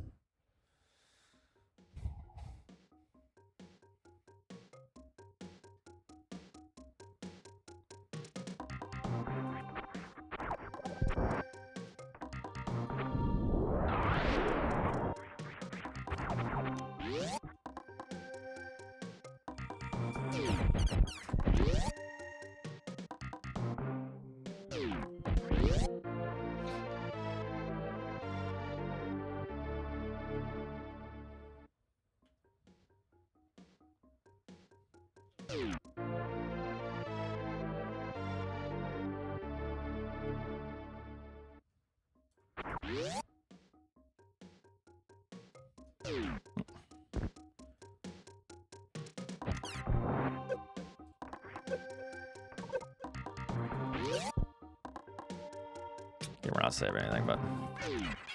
Yeah, we're not saving anything, but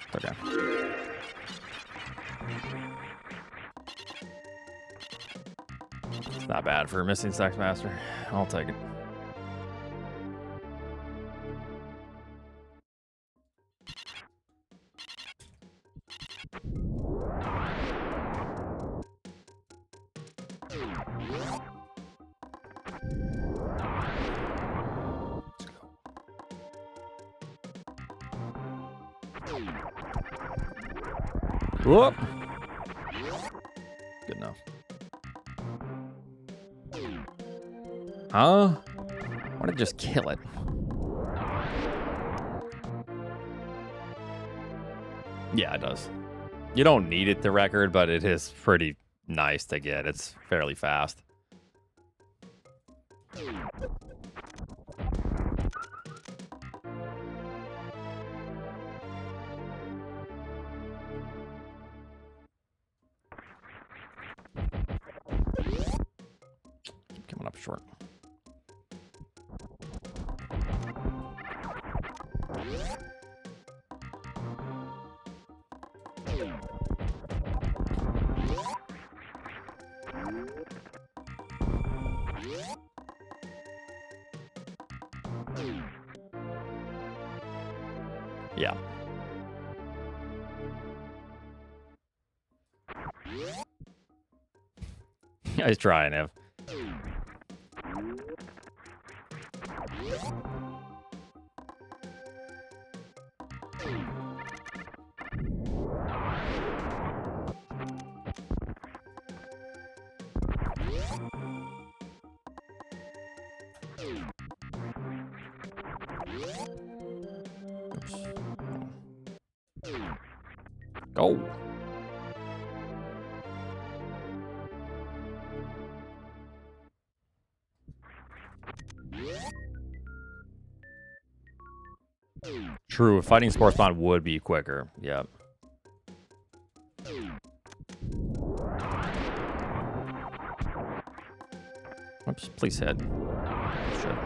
it's okay. It's not bad for a missing Sex Master. I'll take it. Whoop. Good enough. Huh? Why did it just kill it? Yeah, it does. You don't need it to record, but it is pretty nice to get. It's fairly fast. Keep coming up short. Yeah. Nice try, Ev. Go. True, fighting sports spawn would be quicker. Yep. Oops, please hit. Shit.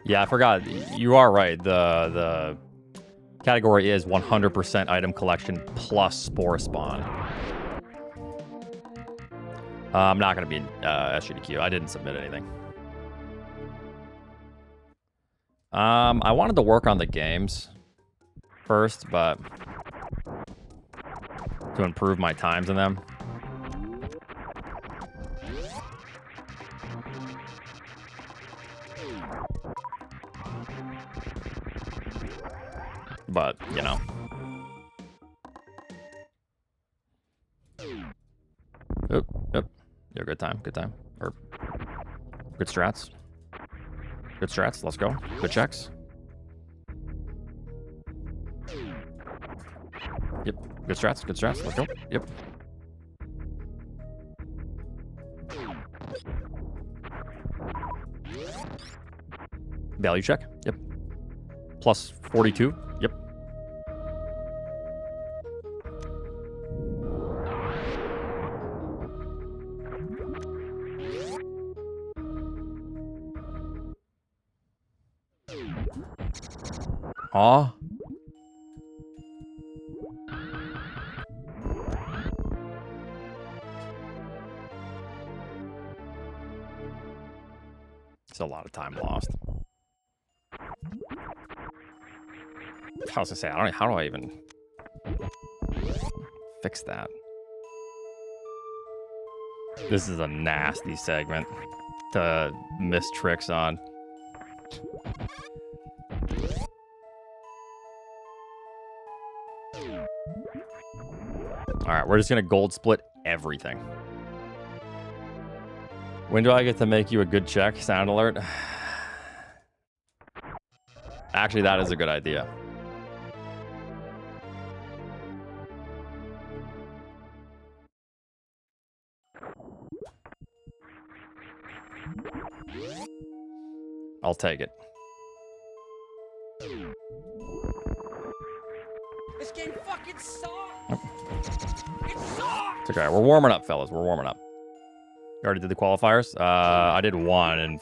Yeah, I forgot. You are right. The category is 100% item collection plus spore spawn. I'm not going to be in SGDQ. I didn't submit anything. I wanted to work on the games first, but to improve my times in them. But, you know. Oop, oop. Yeah, good time, good time. Or good strats. Good strats, let's go. Good checks. Good strats. Good strats. Let's go. Yep. Value check. Yep. Plus 42. Yep. Aw. It's a lot of time lost. I was gonna say, how do I even fix that? This is a nasty segment to miss tricks on. All right, we're just gonna gold split everything. When do I get to make you a good check? Sound alert. Actually, that is a good idea. I'll take it. This game fucking sucks. It sucks. It's okay. We're warming up, fellas. We're warming up. You already did the qualifiers? I did one, and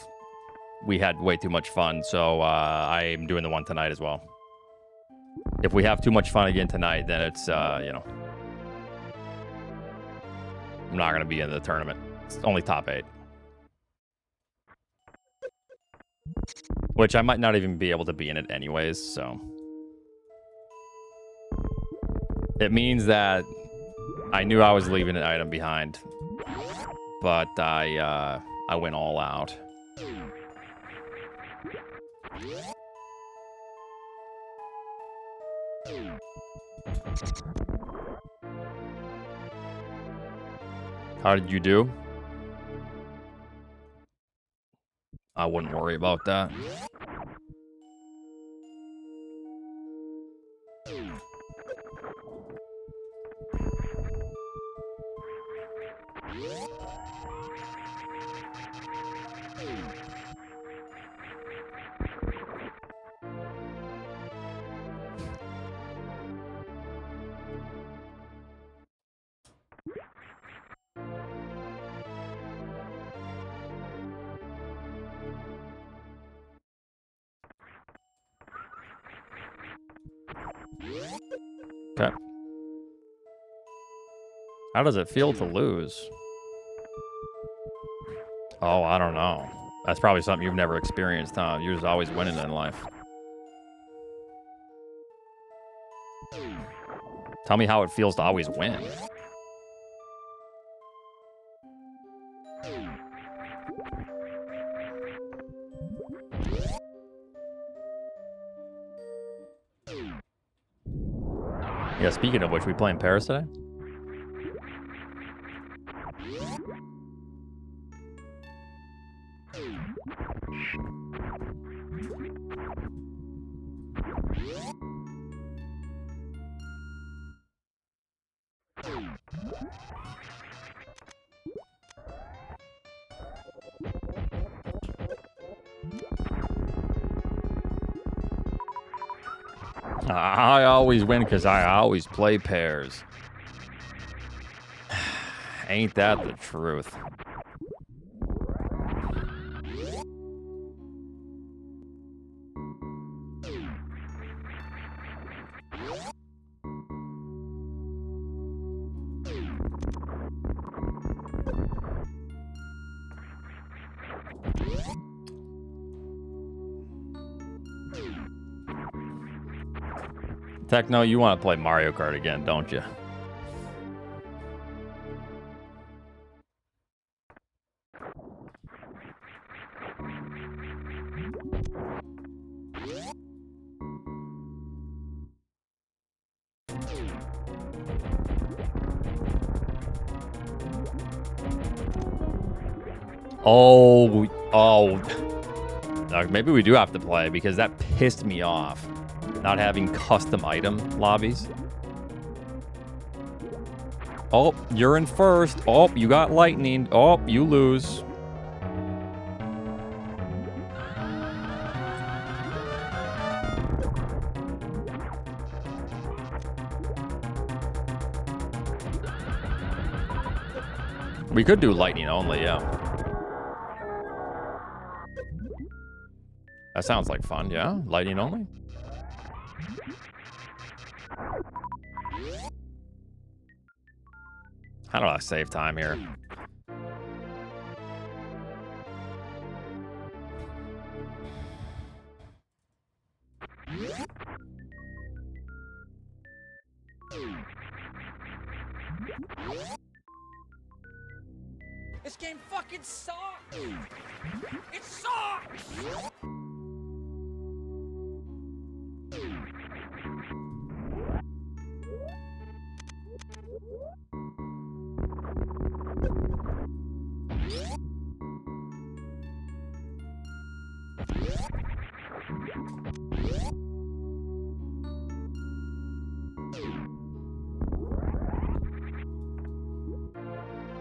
we had way too much fun, so I'm doing the one tonight as well. If we have too much fun again tonight, then it's, you know, I'm not going to be in the tournament. It's only top 8. Which I might not even be able to be in it anyways, so. It means that I knew I was leaving an item behind, but I went all out. How did you do? I wouldn't worry about that. Okay. How does it feel to lose? Oh, I don't know. That's probably something you've never experienced, huh? You're just always winning in life. Tell me how it feels to always win. Yeah, speaking of which, we playing Paris today? I always win because I always play pairs. Ain't that the truth? Techno, you want to play Mario Kart again, don't you? Oh. Maybe we do have to play because that pissed me off. Not having custom item lobbies. Oh, you're in first. Oh, you got lightning. Oh, you lose. We could do lightning only, yeah. That sounds like fun, yeah? Lightning only? How do I save time here? This game fucking sucks! It sucks!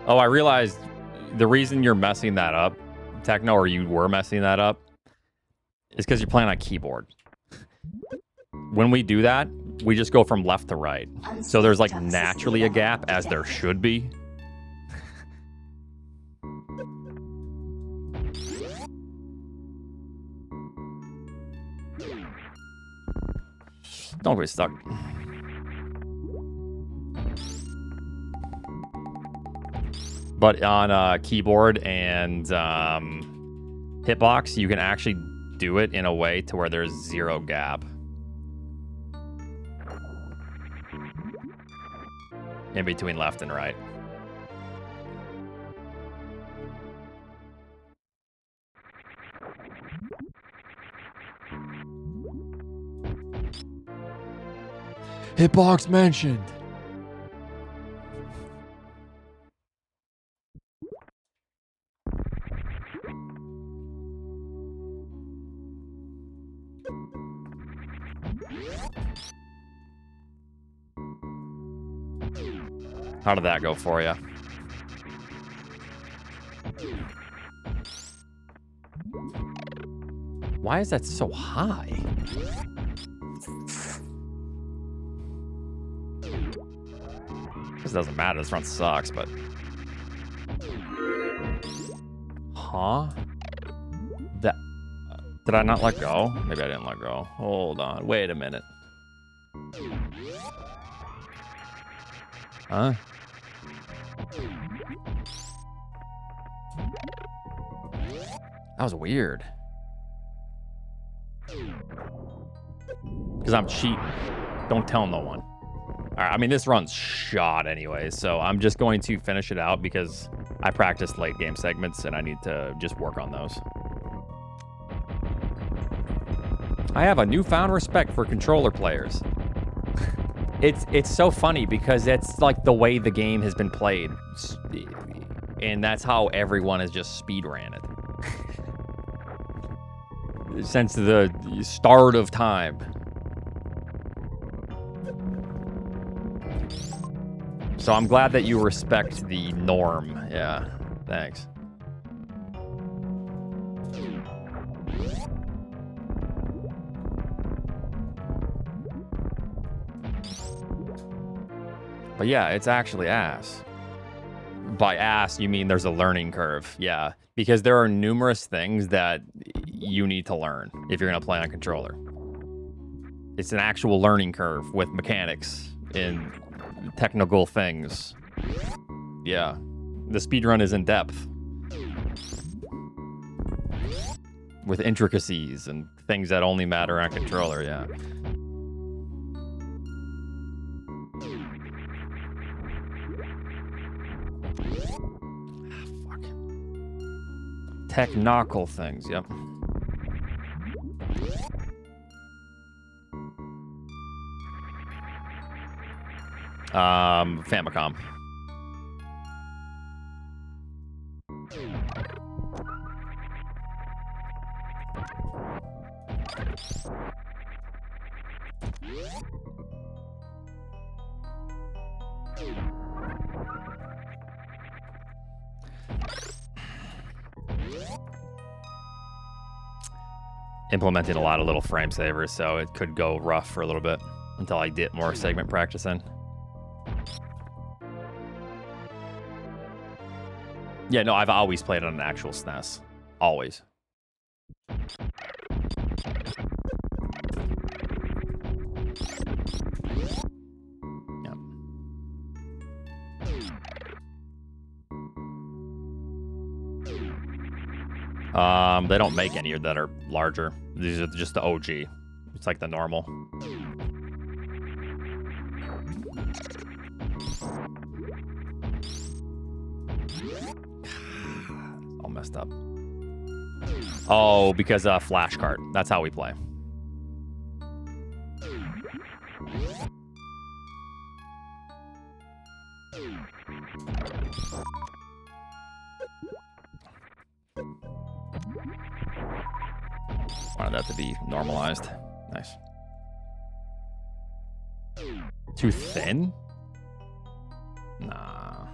Oh, I realized the reason you're messing that up, Techno, or you were messing that up, is because you're playing on keyboard. When we do that, we just go from left to right. So there's like naturally a gap, as there should be. Don't get stuck. But on keyboard and hitbox, you can actually do it in a way to where there's zero gap. In between left and right. Hitbox mentioned. How did that go for you? Why is that so high? This doesn't matter. This run sucks, but... Huh? That... Did I not let go? Maybe I didn't let go. Hold on. Wait a minute. Huh? That was weird. Because I'm cheating. Don't tell no one. Alright, I mean, this run's shot anyway, so I'm just going to finish it out because I practiced late game segments and I need to just work on those. I have a newfound respect for controller players. It's so funny because it's like the way the game has been played. And that's how everyone has just speedran it. Since the start of time. So I'm glad that you respect the norm. Yeah, thanks. But yeah, it's actually ass. By ass, you mean there's a learning curve. Yeah, because there are numerous things that you need to learn if you're going to play on a controller. It's an actual learning curve with mechanics and technical things. Yeah, the speedrun is in depth. With intricacies and things that only matter on a controller, yeah. Technical things, yep. Famicom. implementing a lot of little frame savers, so it could go rough for a little bit until I get more segment practice in. Yeah, no, I've always played on an actual SNES. Always. They don't make any that are larger. These are just the OG. It's like the normal. All messed up. Oh, because flash cart. That's how we play. Wanted that to be normalized. Nice. Too thin? Nah.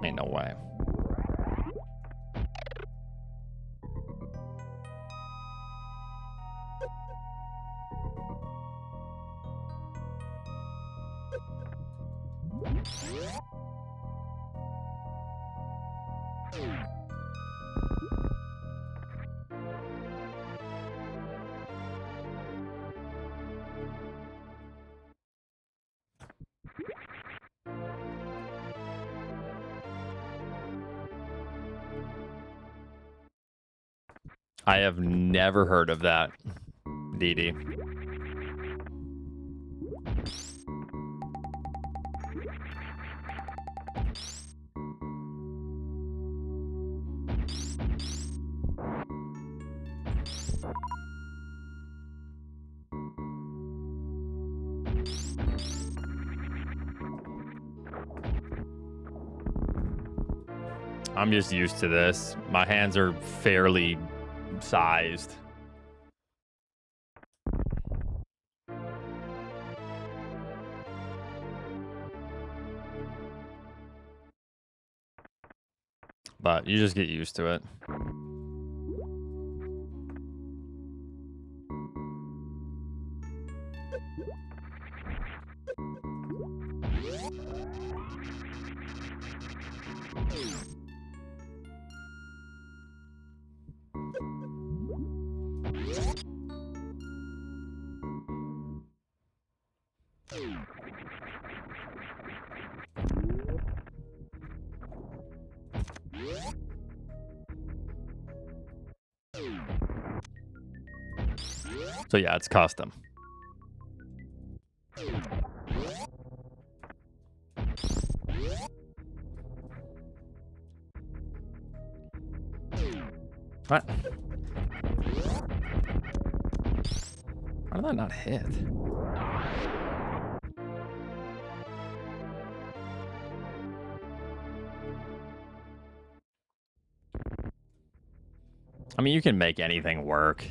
Ain't no way. I have never heard of that, DD. I'm just used to this. My hands are fairly sized. But you just get used to it. So yeah, it's custom. What? How did that not hit? I mean, you can make anything work.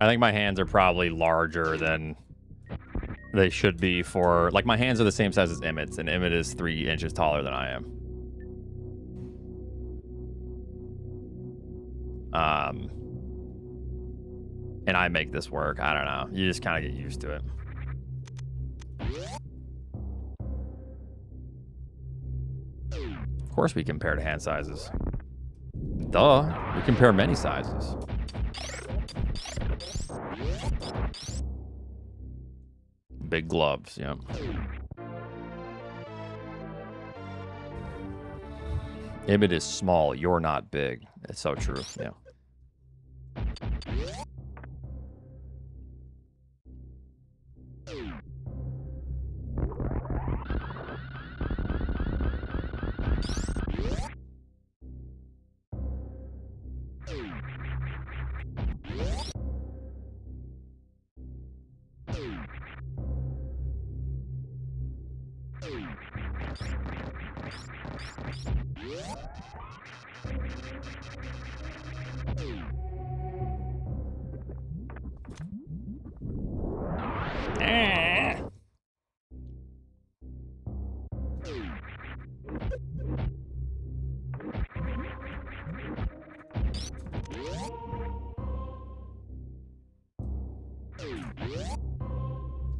I think my hands are probably larger than they should be for... Like, my hands are the same size as Emmett's, and Emmett is 3 inches taller than I am. And I make this work. I don't know. You just kind of get used to it. Of course we compare to hand sizes. Duh. We compare many sizes. Big gloves, yeah. Emmett is small. You're not big. It's so true, yeah.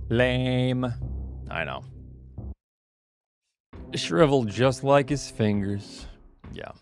Lame. I know. Shriveled just like his fingers. Yeah.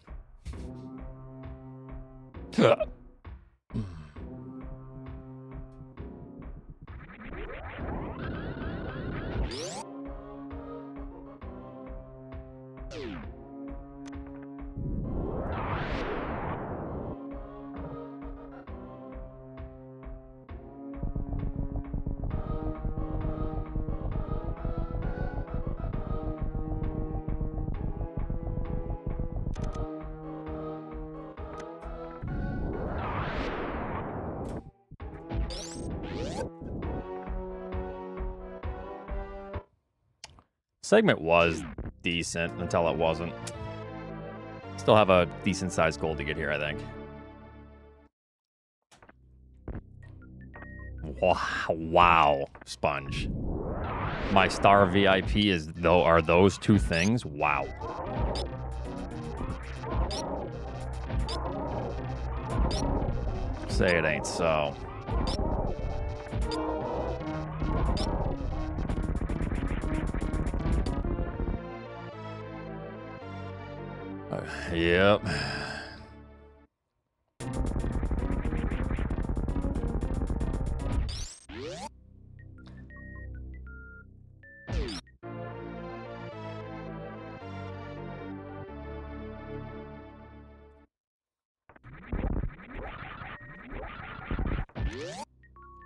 Segment was decent until it wasn't. Still have a decent sized goal to get here, I think. Wow, Sponge. My star VIP are those two things? Wow. Say it ain't so. Yep.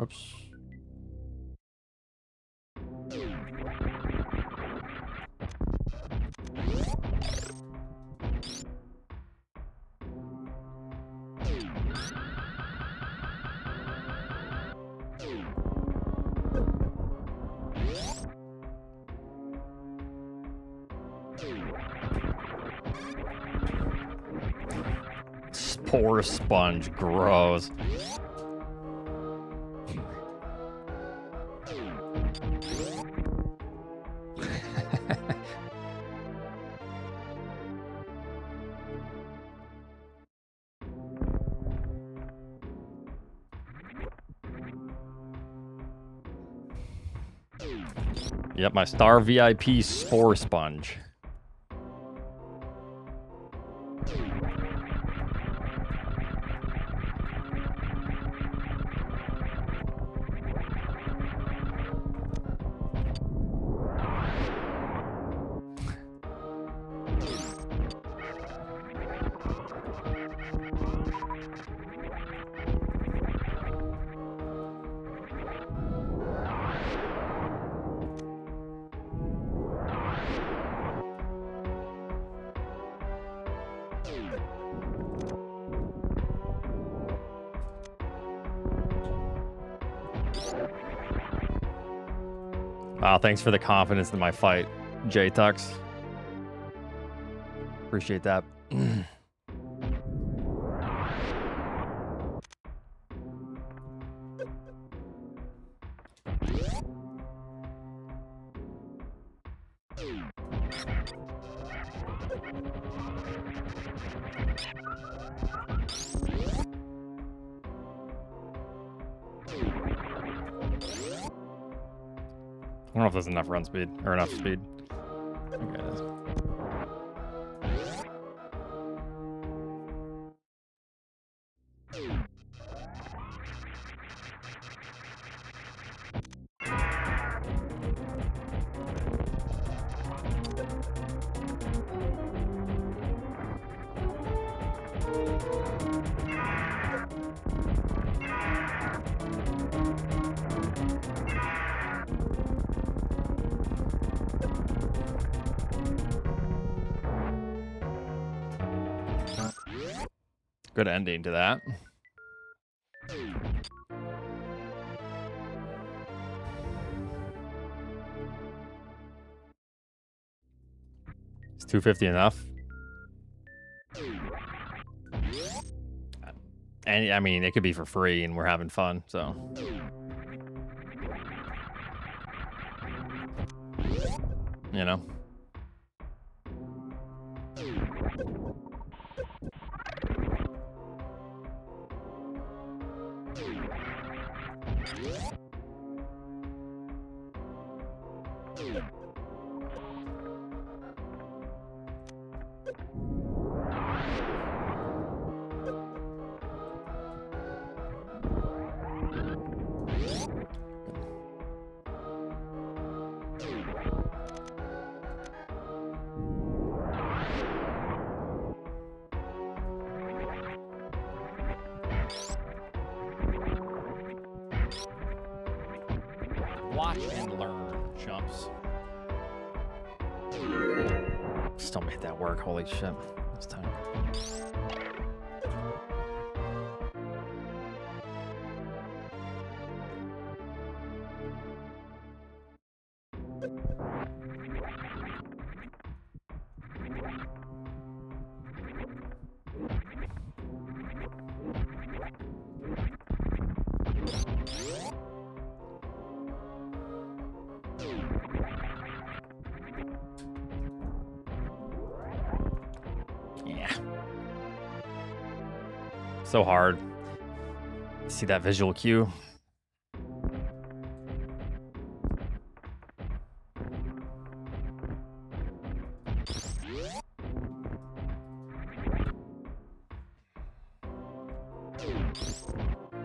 Oops. Poor Sponge, gross. Yep, my star VIP Spore Sponge. Wow, thanks for the confidence in my fight, J-Tux. Appreciate that. I don't know if there's enough run speed or enough speed. Okay, it is. Good ending to that. Is 250 enough? And I mean, it could be for free and we're having fun, so. You know? Watch and learn, chumps. Still made that work. Holy shit. This time. So hard. See that visual cue?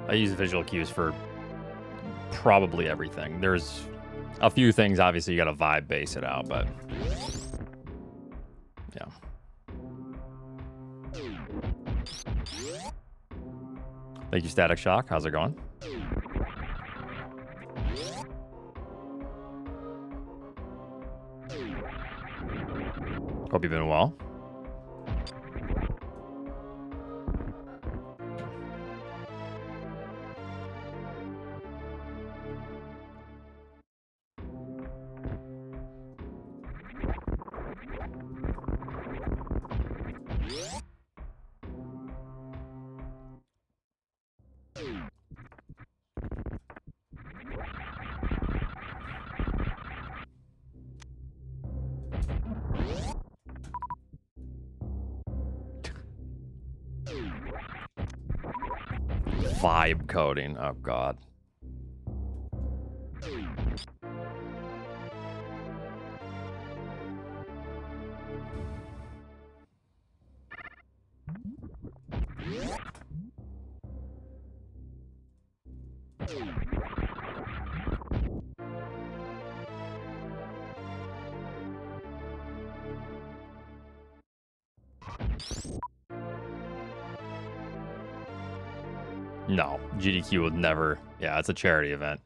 I use visual cues for probably everything. There's a few things, obviously, you gotta vibe base it out, but yeah. Thank you, Static Shock. How's it going? Hope you've been well. Vibe coding. Oh, God. No, GDQ would never. Yeah, it's a charity event.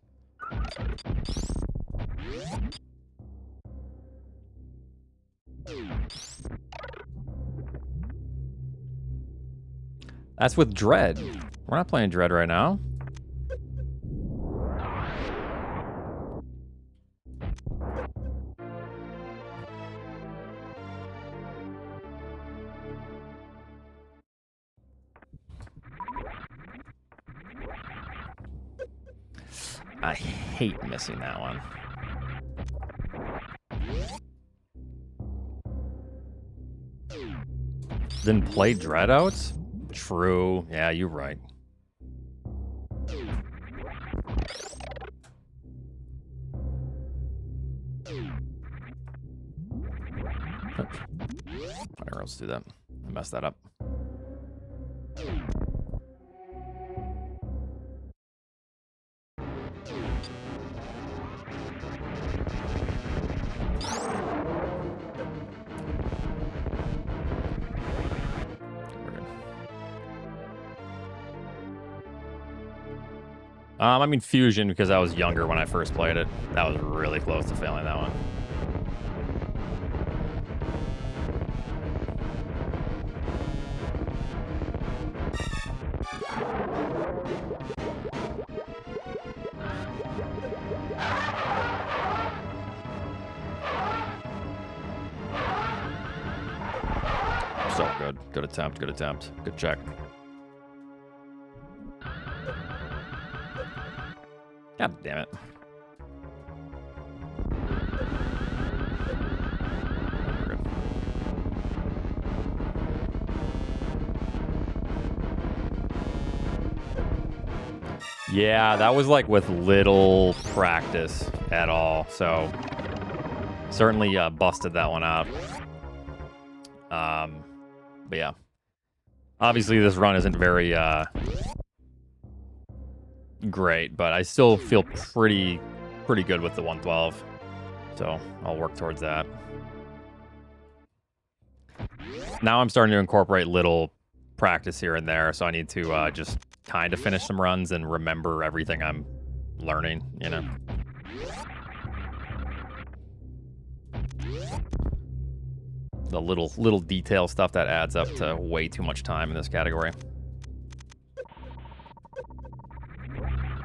That's with Dread. We're not playing Dread right now. I hate missing that one. Then play Dreadouts? True. Yeah, you're right. Whatever, let's do that. I messed that up. I mean Fusion because I was younger when I first played it. That was really close to failing that one. So good. Good attempt. Good attempt. Good check. God damn it. Yeah, that was like with little practice at all. So Certainly busted that one out. But yeah. Obviously, this run isn't very great, but I still feel pretty good with the 112. So I'll work towards that. Now I'm starting to incorporate little practice here and there, so I need to just kind of finish some runs and remember everything I'm learning, you know. The little detail stuff that adds up to way too much time in this category.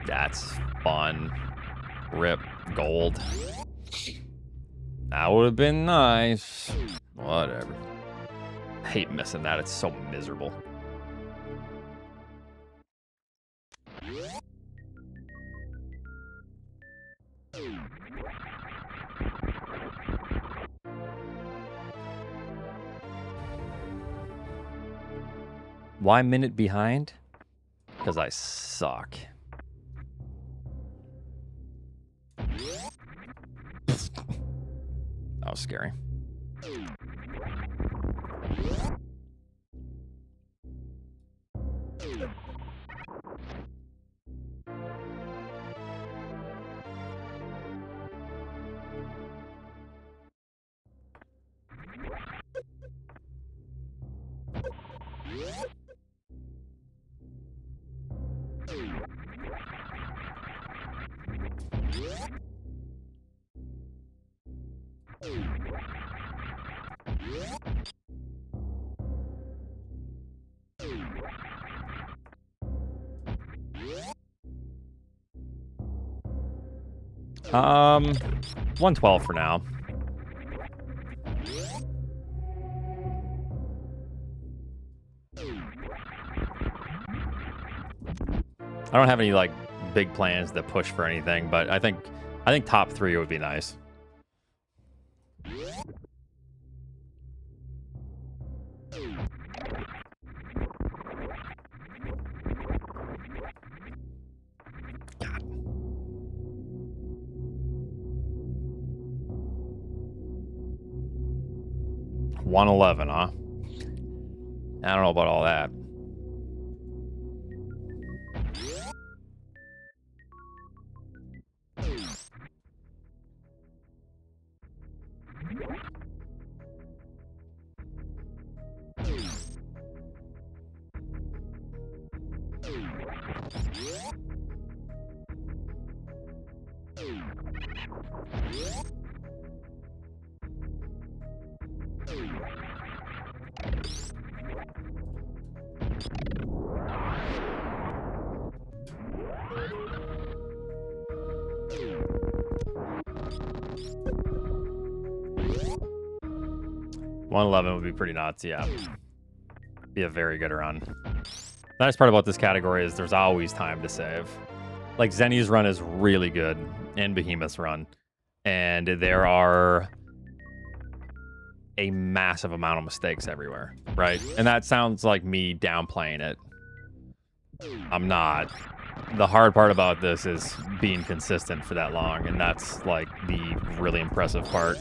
That's fun. Rip gold. That would have been nice. Whatever. I hate missing that. It's so miserable. Why minute behind? Because I suck. That was scary. Um, 112 for now. I don't have any like big plans to push for anything, but I think top 3 would be nice. God. 111, huh? I don't know about all that. $111 would be pretty nuts, yeah. Be a very good run. The nice part about this category is there's always time to save. Like, Zenny's run is really good, and Behemoth's run. And there are a massive amount of mistakes everywhere, right? And that sounds like me downplaying it. I'm not. The hard part about this is being consistent for that long, and that's, like, the really impressive part.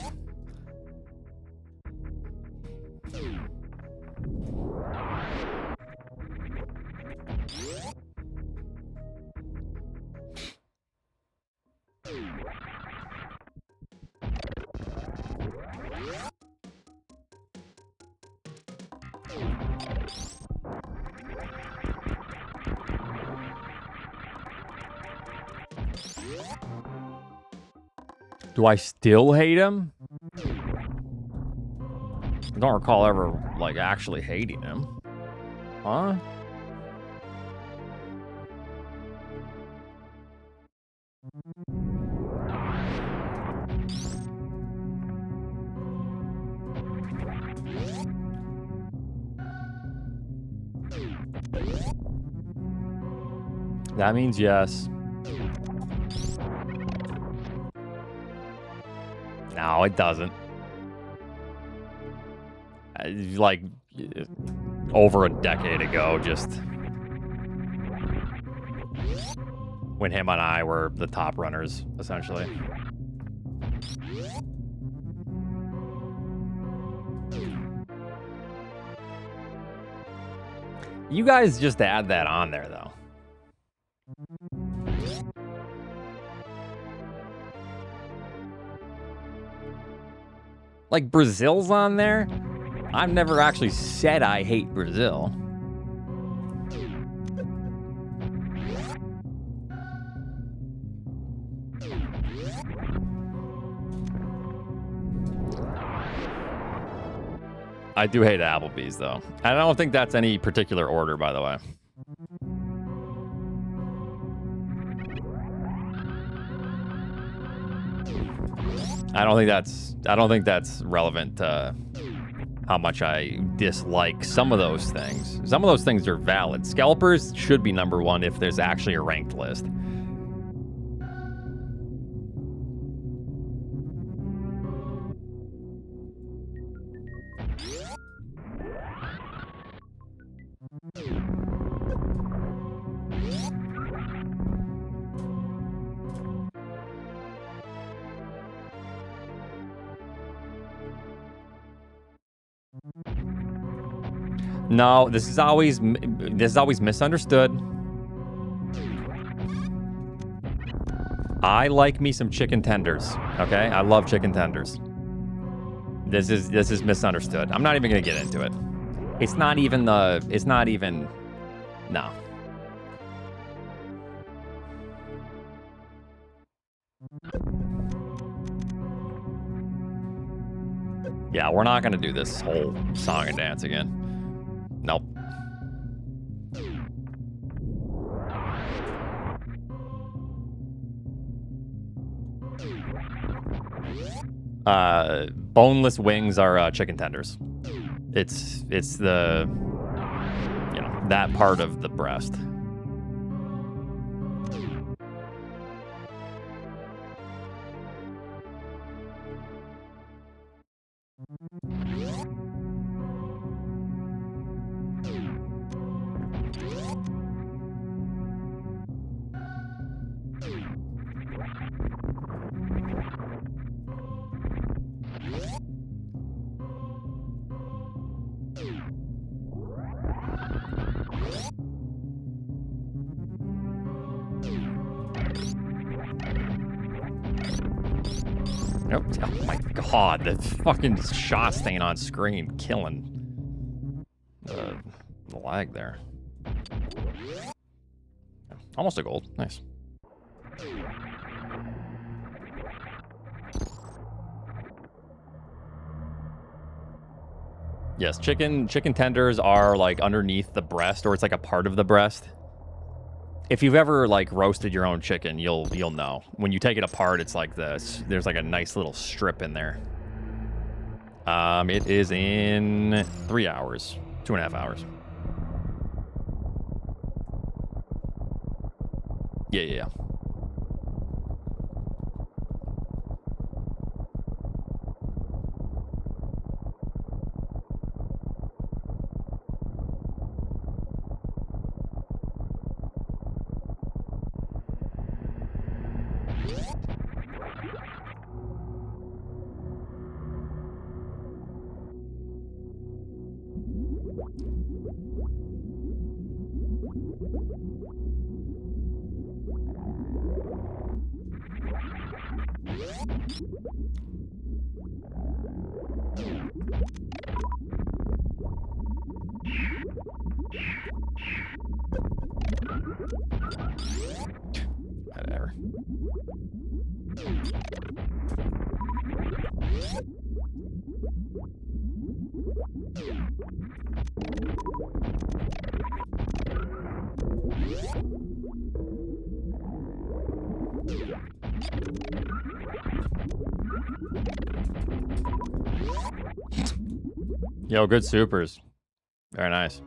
Do I still hate him? I don't recall ever, like, actually hating him. Huh? That means yes. No, it doesn't. Like, over a decade ago, just when him and I were the top runners, essentially. You guys just add that on there, though. Like, Brazil's on there? I've never actually said I hate Brazil. I do hate Applebee's, though. I don't think that's any particular order, by the way. I don't think that's relevant to how much I dislike some of those things. Some of those things are valid. Scalpers should be number one if there's actually a ranked list. No, this is always misunderstood. I like me some chicken tenders. Okay, I love chicken tenders. This is misunderstood. I'm not even gonna get into it. It's not even. No. Yeah, we're not gonna do this whole song and dance again. Nope. Boneless wings are chicken tenders. It's the, you know, that part of the breast. Nope. Oh my god, the fucking shot staying on screen, killing the lag there. Almost a gold, nice. Yes, chicken tenders are like underneath the breast, or it's like a part of the breast. If you've ever like roasted your own chicken, you'll know. When you take it apart, it's like this. There's like a nice little strip in there. It is in 3 hours, 2.5 hours. Yeah. Whatever. Yo, good supers. Very nice.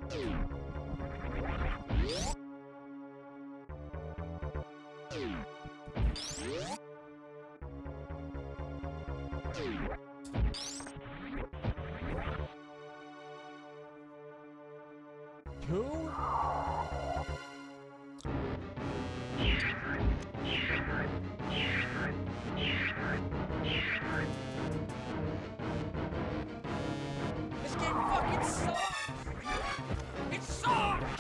This game fucking sucks! It sucks!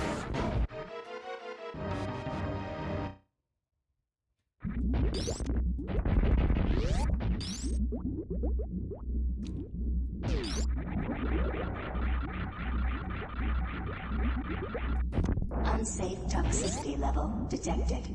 Unsafe toxicity level detected.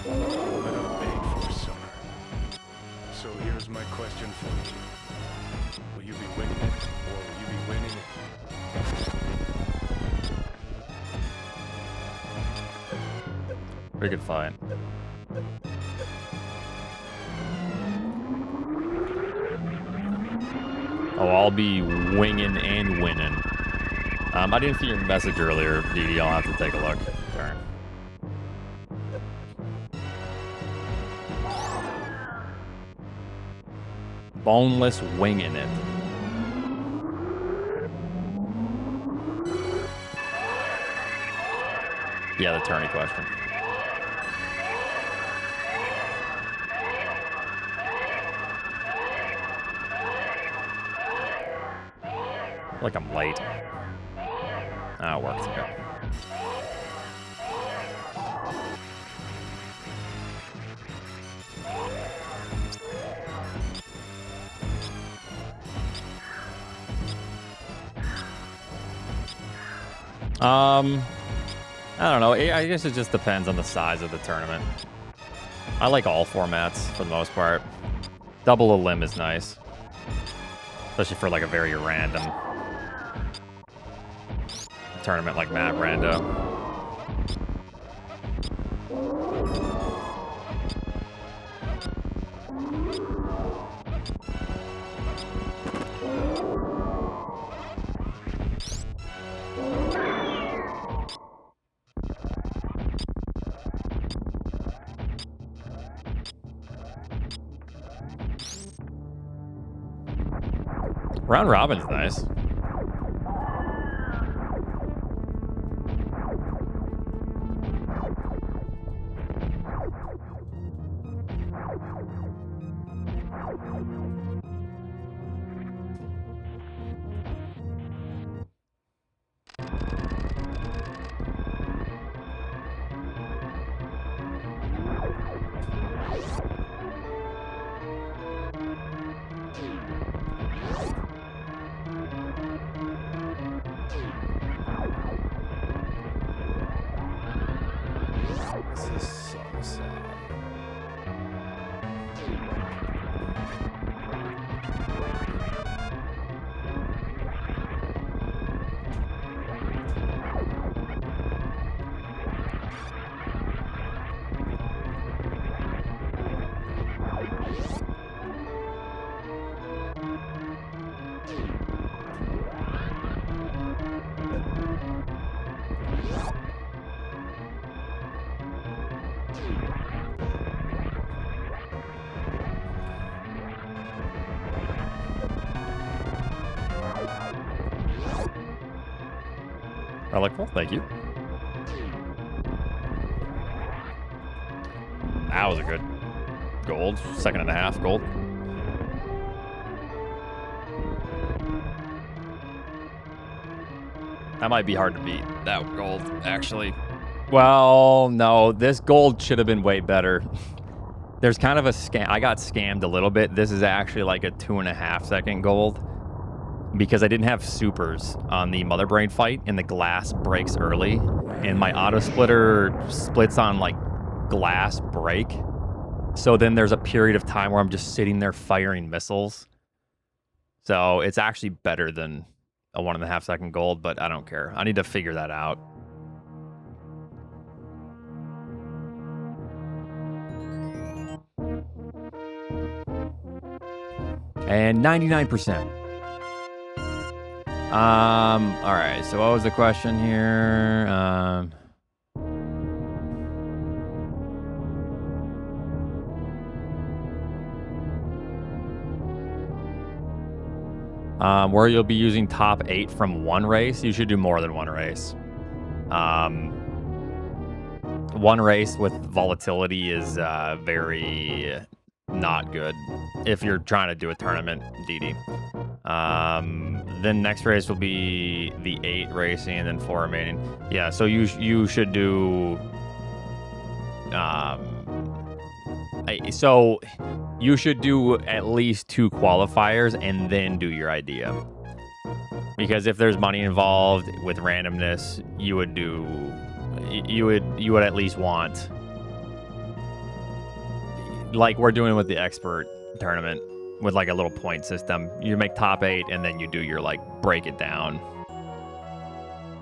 Let up beg for summer. So here's my question for you. Will you be winning it, or will you be winning it? Pretty good fight. Oh, I'll be winging and winning. I didn't see your message earlier, DD. I'll have to take a look. Sorry. Boneless winging it. Yeah, the tourney question. I feel like I'm late. Ah, it works. Okay. I don't know. I guess it just depends on the size of the tournament. I like all formats for the most part. Double a limb is nice. Especially for like a very random tournament like Mad Rando. Round robin's nice. This is so sad. I like, well, thank you. That was a good gold. 2.5 gold. That might be hard to beat, that gold, actually. Well, no, this gold should have been way better. There's kind of a scam. I got scammed a little bit. This is actually like a 2.5 second gold. Because I didn't have supers on the Mother Brain fight, and the glass breaks early, and my auto splitter splits on like glass break. So then there's a period of time where I'm just sitting there firing missiles. So it's actually better than a 1.5 second gold, but I don't care. I need to figure that out. And 99%. All right. So what was the question here? Where you'll be using top 8 from one race, you should do more than one race. One race with volatility is very not good if you're trying to do a tournament, DD. Then next race will be the 8 racing and then 4 remaining. Yeah, so you should do so you should do at least 2 qualifiers and then do your idea. Because if there's money involved with randomness, you would at least want, like we're doing with the expert tournament, with like a little point system. You make top 8 and then you do your like break it down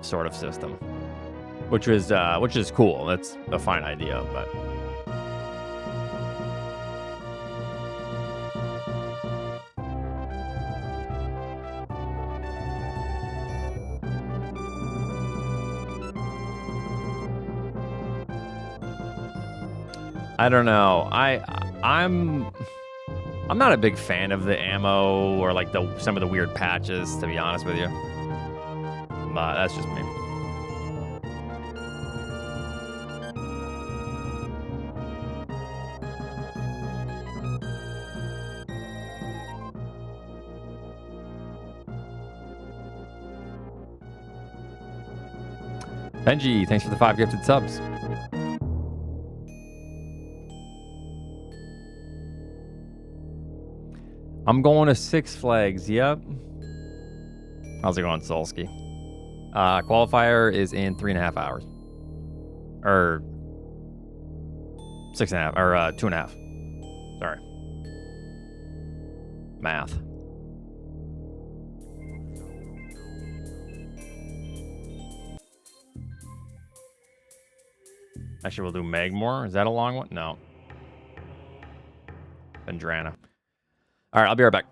sort of system, which is cool. That's a fine idea, but I don't know. I'm not a big fan of the ammo or like some of the weird patches, to be honest with you. But that's just me. Benji, thanks for the 5 gifted subs. I'm going to Six Flags. Yep. How's it going, Solsky? Qualifier is in 3.5 hours. Or 6.5. Or 2.5. Sorry. Math. Actually, we'll do Magmore. Is that a long one? No. Bendrana. All right, I'll be right back.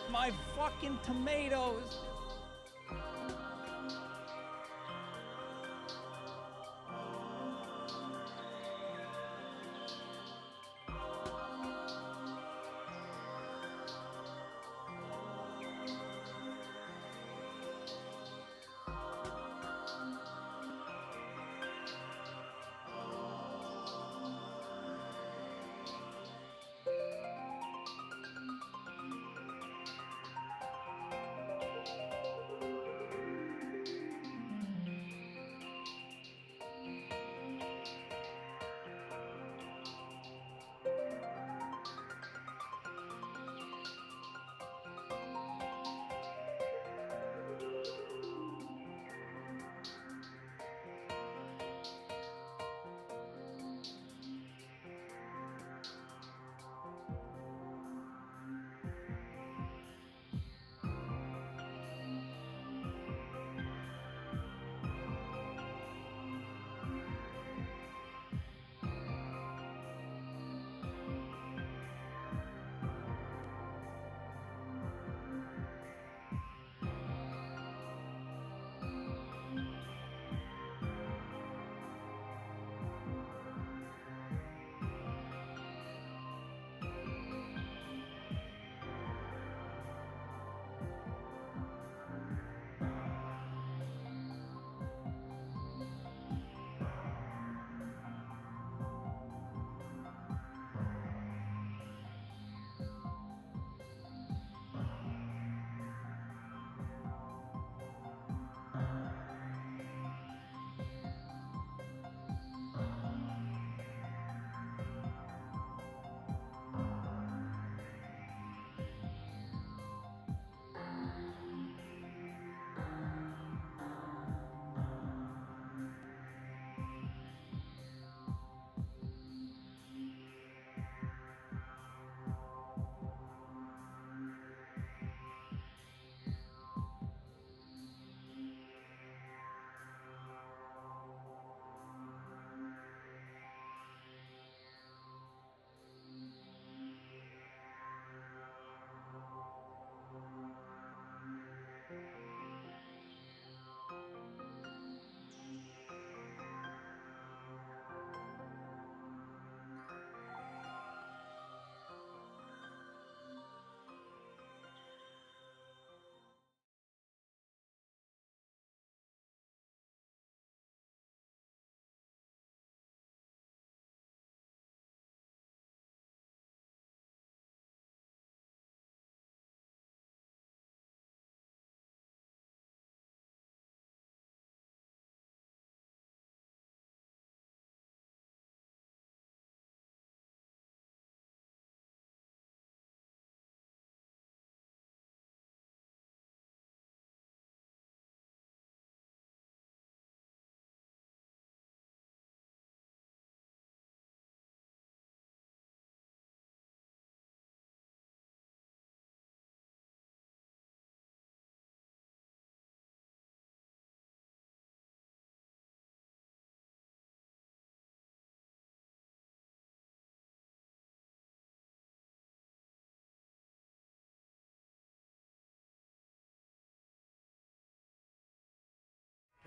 My fucking tomatoes.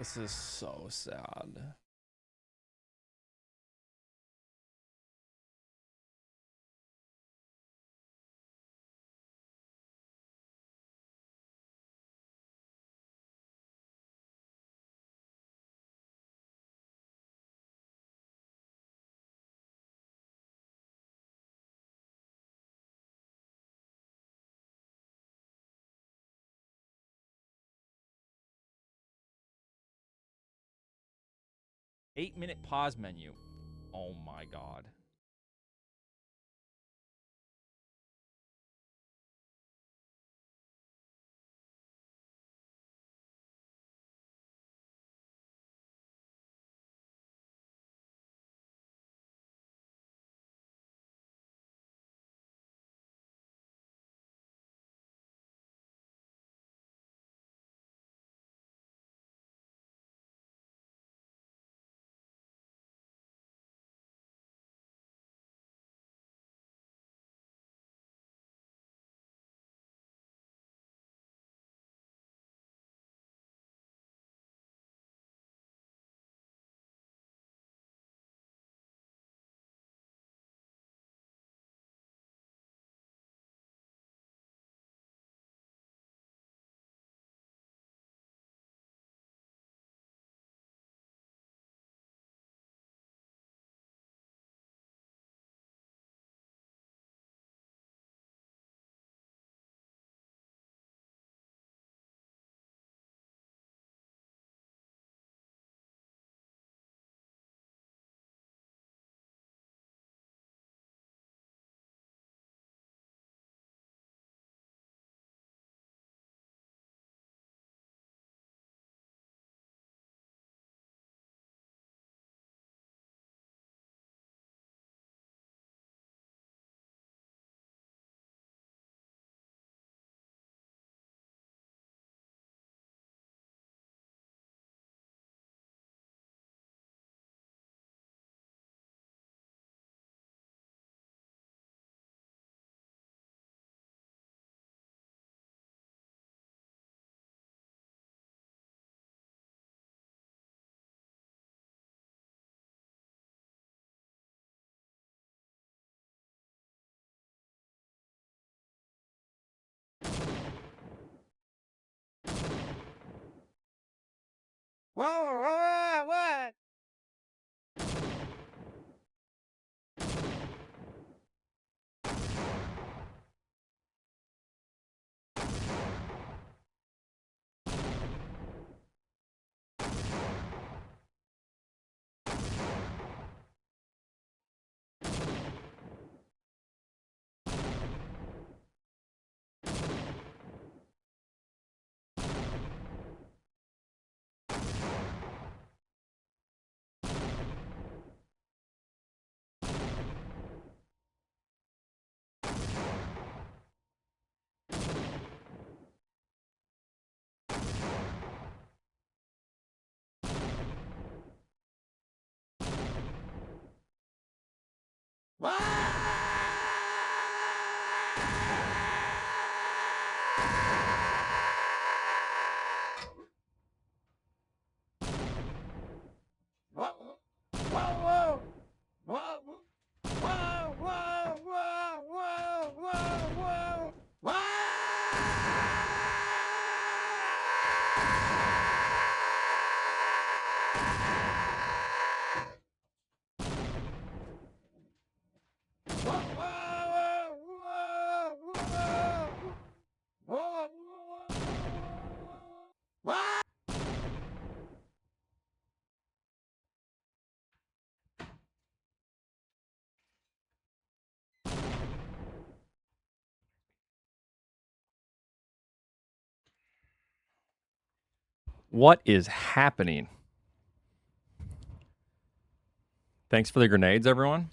This is so sad. Eight-minute pause menu. Oh my god. Whoa, what? What is happening? Thanks for the grenades, everyone.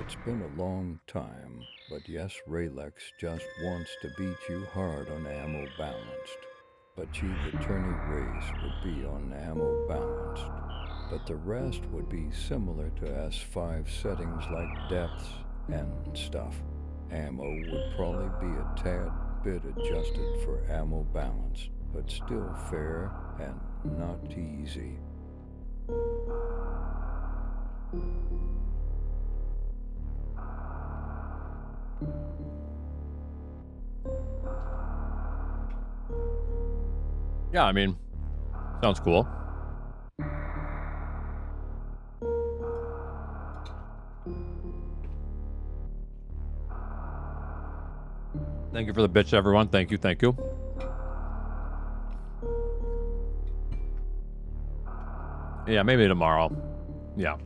It's been a long time, but yes, Raylex just wants to beat you hard on ammo balanced. But gee, the tourney race would be on ammo balanced. But the rest would be similar to S5 settings like depths and stuff. Ammo would probably be a tad bit adjusted for ammo balance, but still fair and not easy. Yeah, I mean, sounds cool. Thank you for the bitch, everyone. Thank you, thank you. Yeah, maybe tomorrow. Yeah.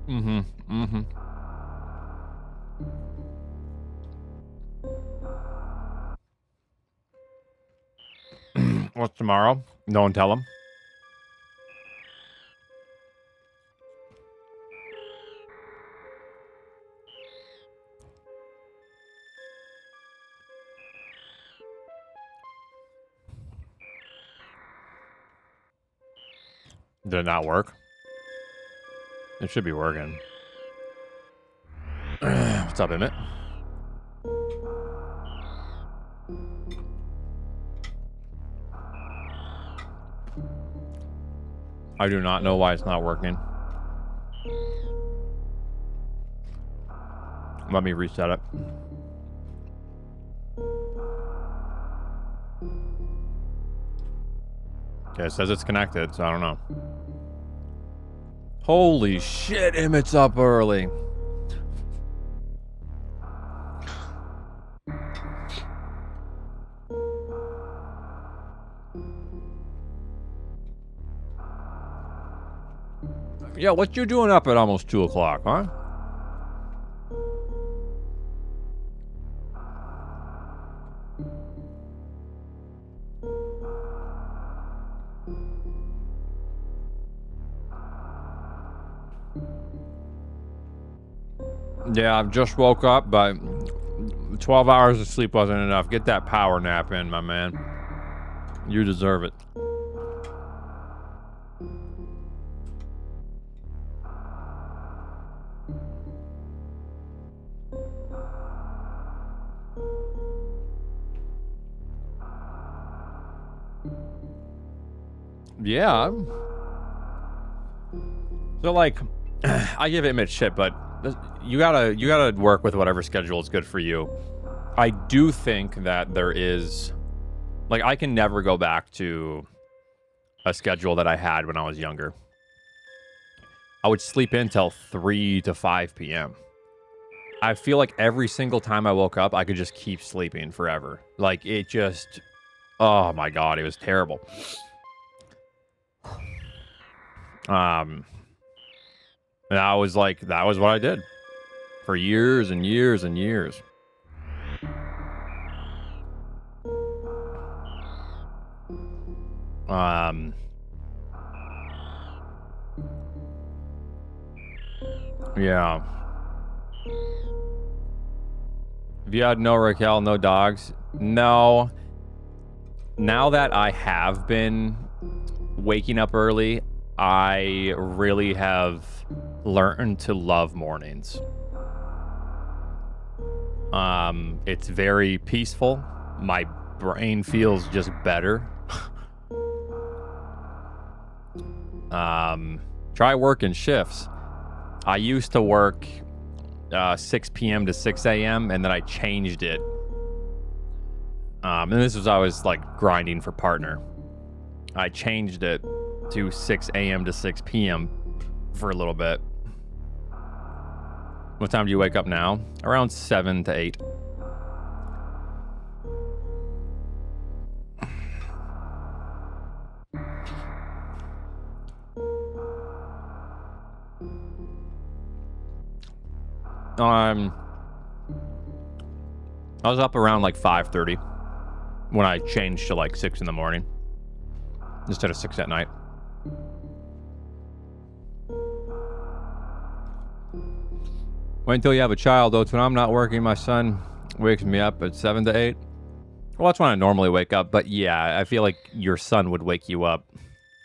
Mm-hmm. Mm-hmm. What's tomorrow? No one tell him. Did it not work? It should be working. What's up, Emmett? I do not know why it's not working. Let me reset it. Okay, it says it's connected, so I don't know. Holy shit, Emmett's up early. Yeah, what you doing up at almost 2 o'clock, huh? Yeah, I've just woke up, but 12 hours of sleep wasn't enough. Get that power nap in, my man. You deserve it. Yeah. So like, I give Image shit, but you gotta work with whatever schedule is good for you. I do think that there is, like, I can never go back to a schedule that I had when I was younger. I would sleep in till 3 to 5 p.m. I feel like every single time I woke up, I could just keep sleeping forever. Like, it just, oh my God, it was terrible. And I was like, that was what I did for years and years and years. Yeah. Have you had no Raquel, no dogs? No. Now that I have been waking up early, I really have learned to love mornings. It's very peaceful. My brain feels just better. Try working shifts. I used to work 6 p.m. to 6 a.m. and then I changed it. And this was, I was like grinding for partner. I changed it to 6 a.m. to 6 p.m. for a little bit. What time do you wake up now? Around 7 to 8. I was up around like 5:30 when I changed to like 6 in the morning instead of 6 at night. Wait until you have a child, though. It's when I'm not working, my son wakes me up at 7 to 8. Well, that's when I normally wake up, but yeah, I feel like your son would wake you up.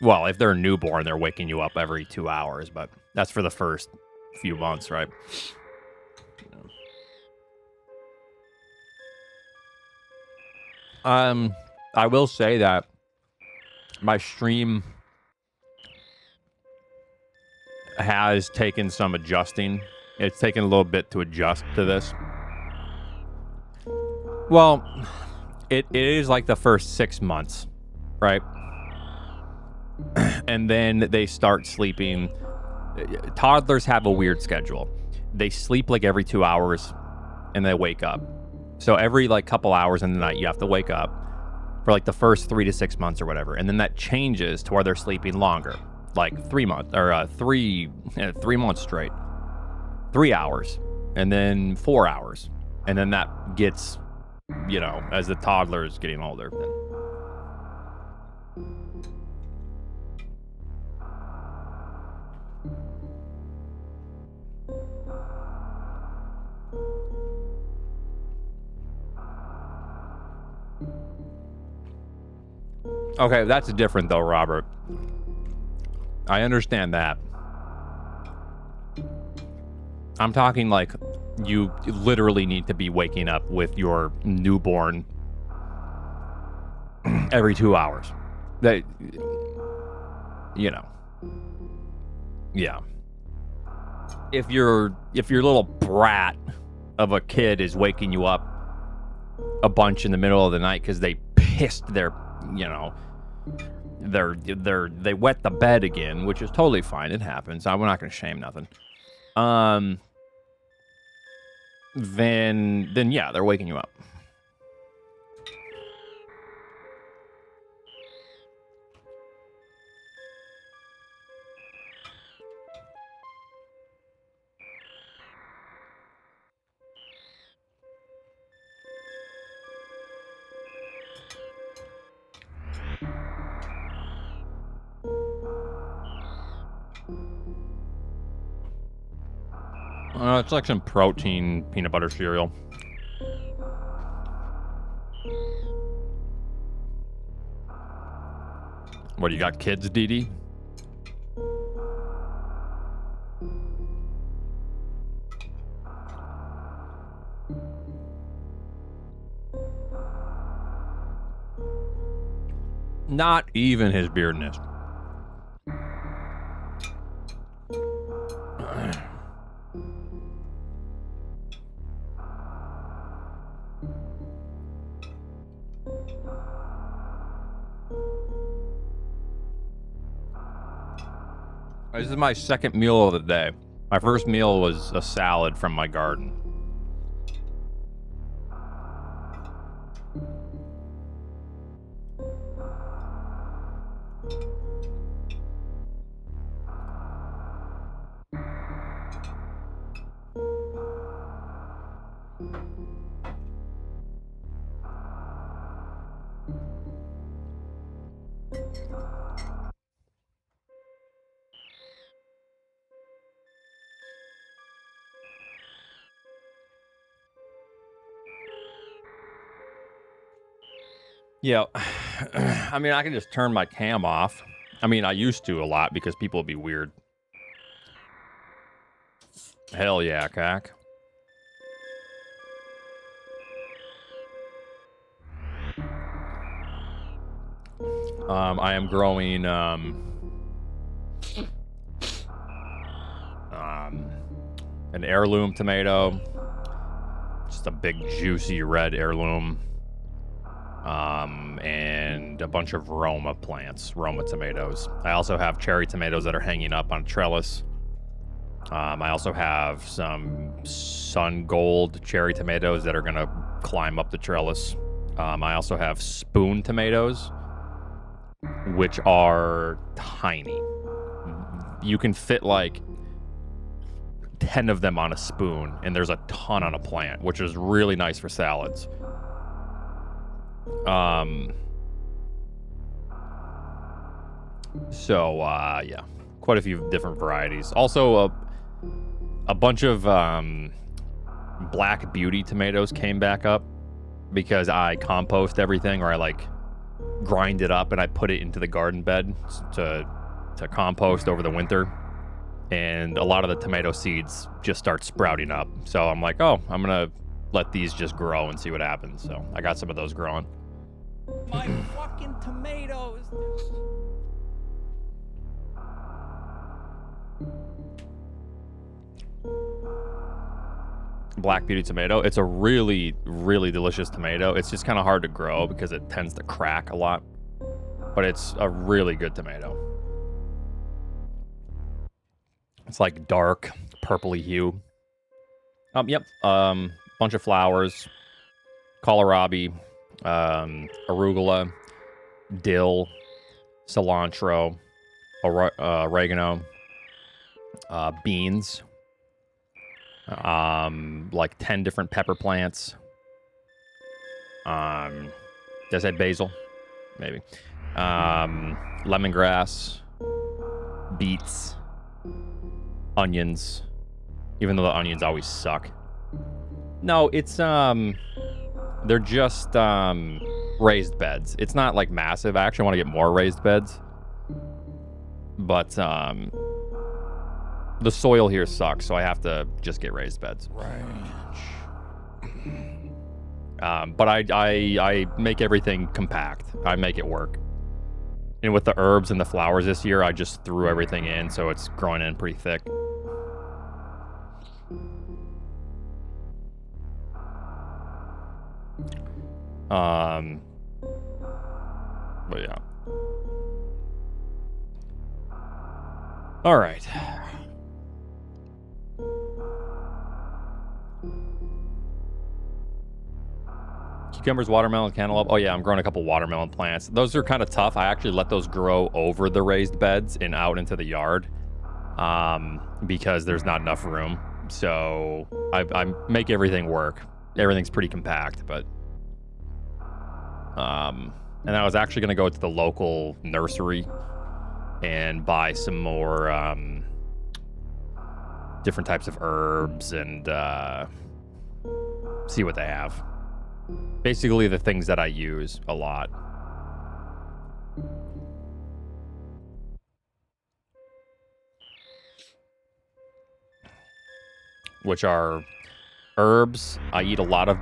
Well, if they're a newborn, they're waking you up every 2 hours, but that's for the first few months, right? I will say that my stream has taken some adjusting. It's taken a little bit to adjust to this. Well, it is like the first 6 months, right? And then they start sleeping. Toddlers have a weird schedule. They sleep like every 2 hours and they wake up. So every like couple hours in the night, you have to wake up for like the first 3 to 6 months or whatever. And then that changes to where they're sleeping longer, like 3 months or 3 months straight, 3 hours, and then 4 hours. And then that gets, you know, as the toddler is getting older. Okay, that's different though, Robert. I understand that. I'm talking like you literally need to be waking up with your newborn every 2 hours. That, you know. Yeah. If your little brat of a kid is waking you up a bunch in the middle of the night because they pissed their, you know, they wet the bed again, which is totally fine. It happens. I'm not gonna shame nothing. Then yeah, they're waking you up. It's like some protein peanut butter cereal. What, you got kids, Dee Dee? Not even his beardness. This is my second meal of the day. My first meal was a salad from my garden. Yeah, I mean, I can just turn my cam off. I mean, I used to a lot because people would be weird. Hell yeah, cack. I am growing an heirloom tomato. Just a big juicy red heirloom. And a bunch of Roma plants, Roma tomatoes. I also have cherry tomatoes that are hanging up on a trellis. I also have some sun gold cherry tomatoes that are gonna climb up the trellis. I also have spoon tomatoes, which are tiny. You can fit like 10 of them on a spoon, and there's a ton on a plant, which is really nice for salads. Yeah, quite a few different varieties. Also, a bunch of Black Beauty tomatoes came back up because I compost everything, or I like grind it up and I put it into the garden bed to compost over the winter. And a lot of the tomato seeds just start sprouting up. So I'm like, oh, I'm gonna let these just grow and see what happens. So I got some of those growing. My fucking tomatoes. Black Beauty tomato. It's a really, really delicious tomato. It's just kind of hard to grow because it tends to crack a lot. But it's a really good tomato. It's like dark, purpley hue. Yep. Bunch of flowers. Kohlrabi. Arugula. Dill. Cilantro. Oregano. Beans. Like 10 different pepper plants. Did I say basil? Maybe. Lemongrass. Beets. Onions. Even though the onions always suck. No, it's they're just raised beds. It's not like massive. I actually want to get more raised beds. But the soil here sucks, so I have to just get raised beds. But I make everything compact. I make it work. And with the herbs and the flowers this year, I just threw everything in, so it's growing in pretty thick. But yeah. All right. Cucumbers, watermelon, cantaloupe. Oh yeah, I'm growing a couple watermelon plants. Those are kind of tough. I actually let those grow over the raised beds and out into the yard because there's not enough room. So I make everything work. Everything's pretty compact, but and I was actually going to go to the local nursery and buy some more different types of herbs and see what they have. Basically the things that I use a lot. Which are herbs. I eat a lot of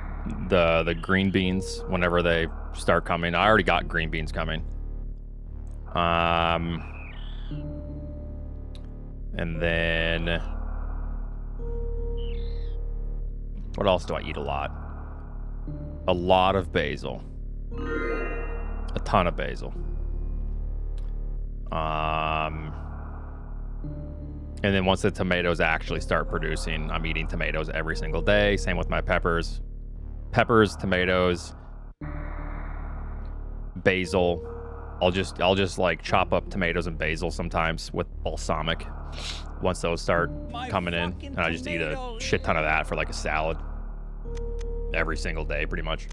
the green beans whenever they start coming. I already got green beans coming. And then what else do I eat a lot? A lot of basil. A ton of basil. And then once the tomatoes actually start producing, I'm eating tomatoes every single day. Same with my peppers. Peppers, tomatoes, basil. I'll just like chop up tomatoes and basil sometimes with balsamic once those start coming in. And I just eat a shit ton of that for like a salad every single day pretty much.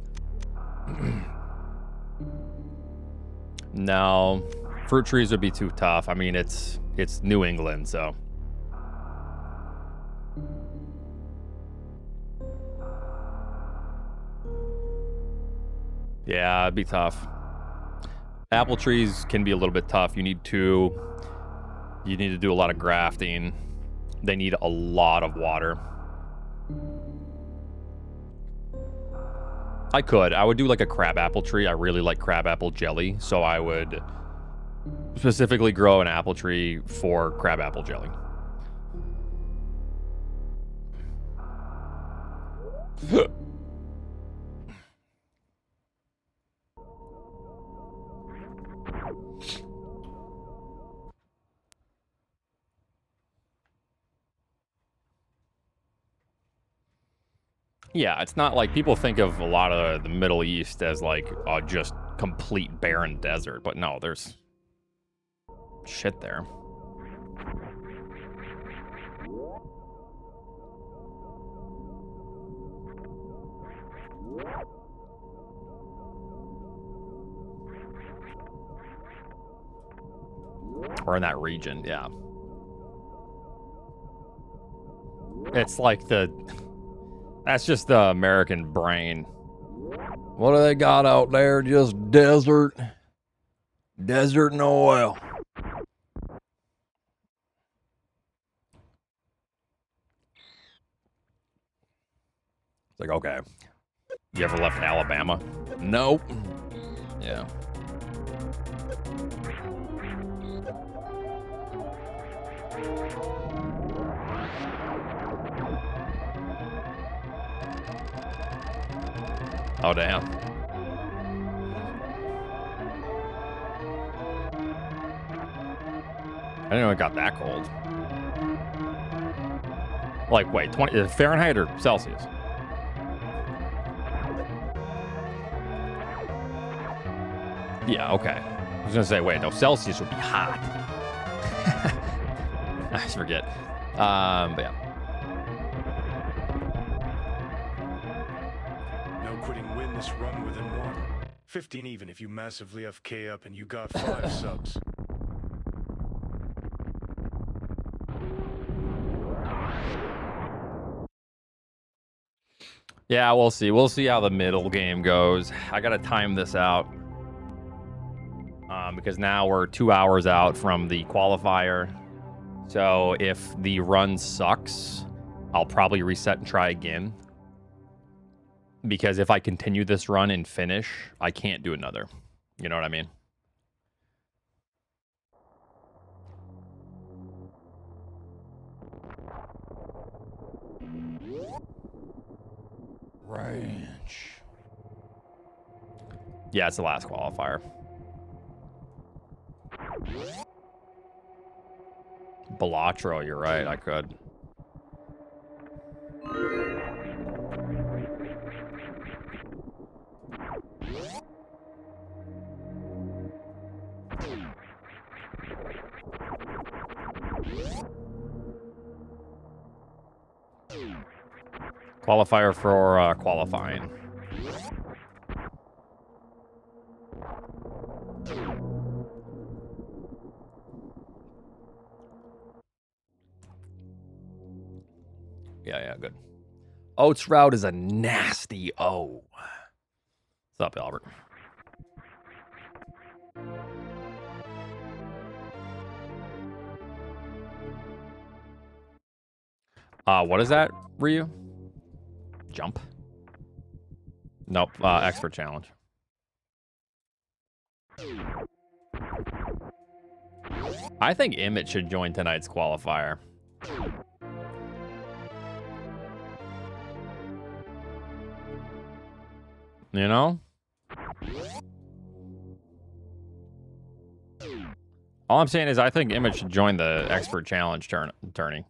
No, fruit trees would be too tough. I mean, it's New England, so. Yeah, it'd be tough. Apple trees can be a little bit tough. You need to do a lot of grafting. They need a lot of water. I would do like a crabapple tree. I really like crabapple jelly, so I would specifically grow an apple tree for crabapple jelly. Yeah, it's not like people think of a lot of the Middle East as like just complete barren desert, but no, there's shit there. Or in that region, yeah. It's like that's just the American brain. What do they got out there? Just desert. Desert and oil. It's like, okay. You ever left Alabama? Nope. Yeah. Oh, damn. I didn't know it got that cold. Like, wait, 20 Fahrenheit or Celsius? Yeah, okay. I was gonna say, wait, no, Celsius would be hot. I just forget. But yeah. No quitting win this run within one. 15 even if you massively FK up and you got 5 subs. Yeah, we'll see. We'll see how the middle game goes. I gotta time this out. Because now we're 2 hours out from the qualifier. So if the run sucks, I'll probably reset and try again. Because if I continue this run and finish, I can't do another. You know what I mean? Ranch. Yeah, it's the last qualifier. Balatro, you're right, I could. Qualifier for qualifying. Yeah, good. Oats route is a nasty O. What's up, Albert? What is that, Ryu? Jump? Nope, expert challenge. I think Emmett should join tonight's qualifier. You know? All I'm saying is I think Emmett should join the expert challenge tourney.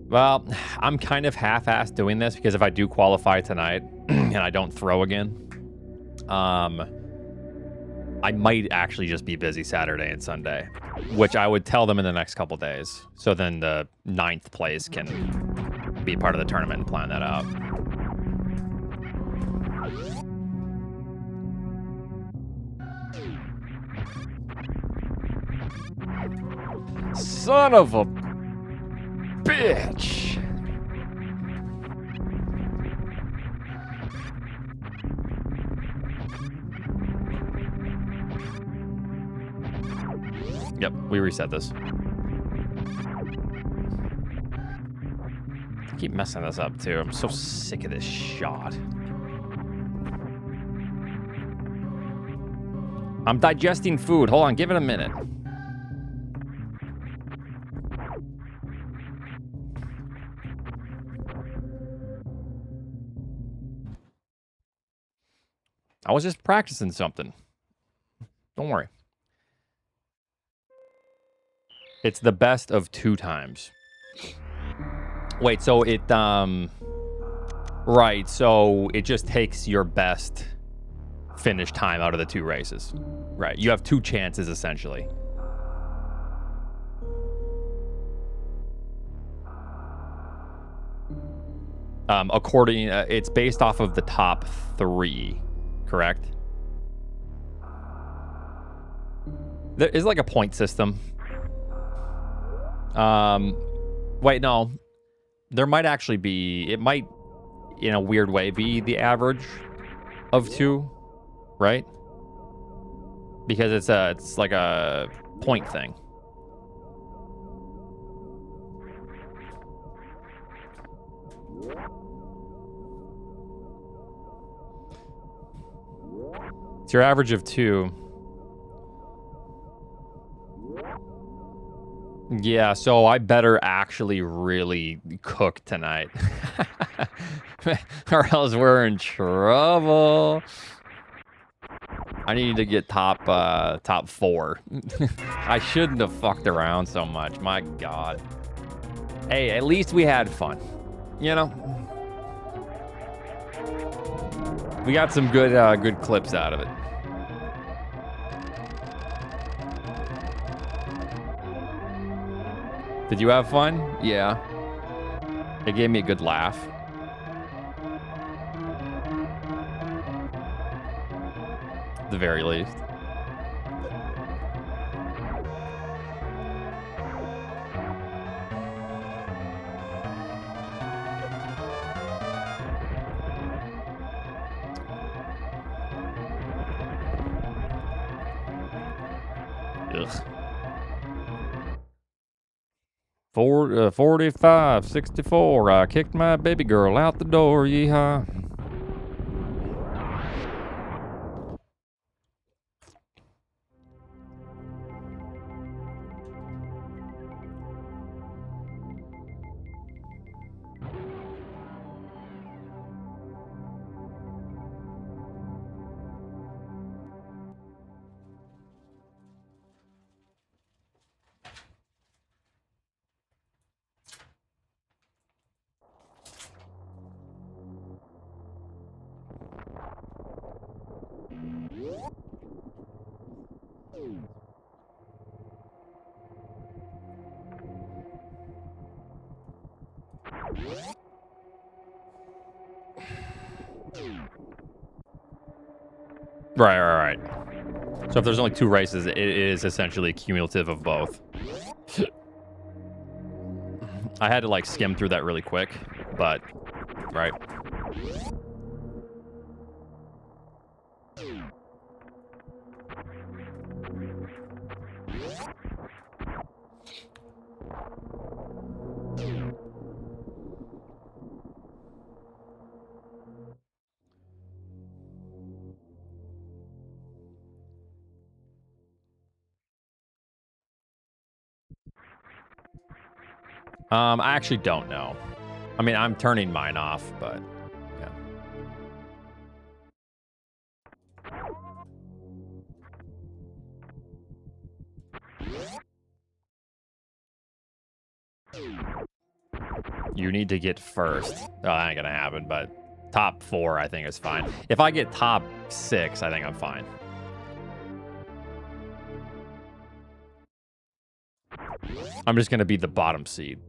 Well, I'm kind of half-assed doing this because if I do qualify tonight and I don't throw again, I might actually just be busy Saturday and Sunday, which I would tell them in the next couple days. So then the 9th place can be part of the tournament and plan that out. Son of a bitch. Yep, we reset this. I keep messing this up too. I'm so sick of this shot. I'm digesting food. Hold on, give it a minute. I was just practicing something. Don't worry. It's the best of 2 times. Wait, so it, right, so it just takes your best finish time out of the 2 races. Right, you have 2 chances, essentially. It's based off of the top 3, correct? There is like a point system. Wait, no. There might actually be, it might, in a weird way, be the average of 2, right? Because it's like a point thing. It's your average of 2. Yeah, so I better actually really cook tonight. Or else we're in trouble. I need to get top 4. I shouldn't have fucked around so much. My God. Hey, at least we had fun. You know? We got some good clips out of it. Did you have fun? Yeah. It gave me a good laugh. At the very least. Ugh. 45, 64. I kicked my baby girl out the door. Yeehaw. Right. So if there's only 2 races, it is essentially cumulative of both. I had to like skim through that really quick, but right. I actually don't know. I mean, I'm turning mine off, but yeah. You need to get first. Oh, that ain't gonna happen, but top 4 I think is fine. If I get top 6, I think I'm fine. I'm just gonna be the bottom seed.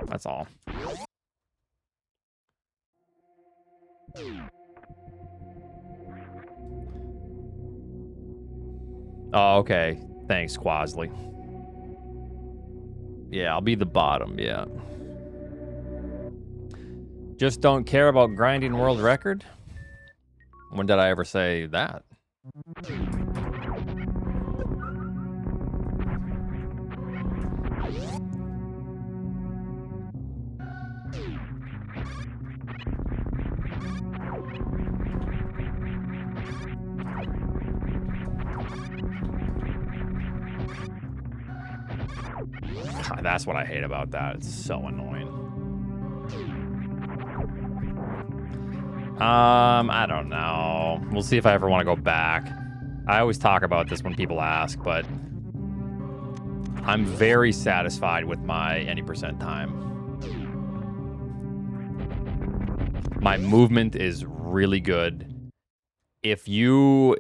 That's all. Oh, okay. Thanks, Quasley. Yeah, I'll be the bottom, yeah. Just don't care about grinding world record? When did I ever say that? God, that's what I hate about that. It's so annoying. I don't know. We'll see if I ever want to go back. I always talk about this when people ask, but I'm very satisfied with my any percent time. My movement is really good. If you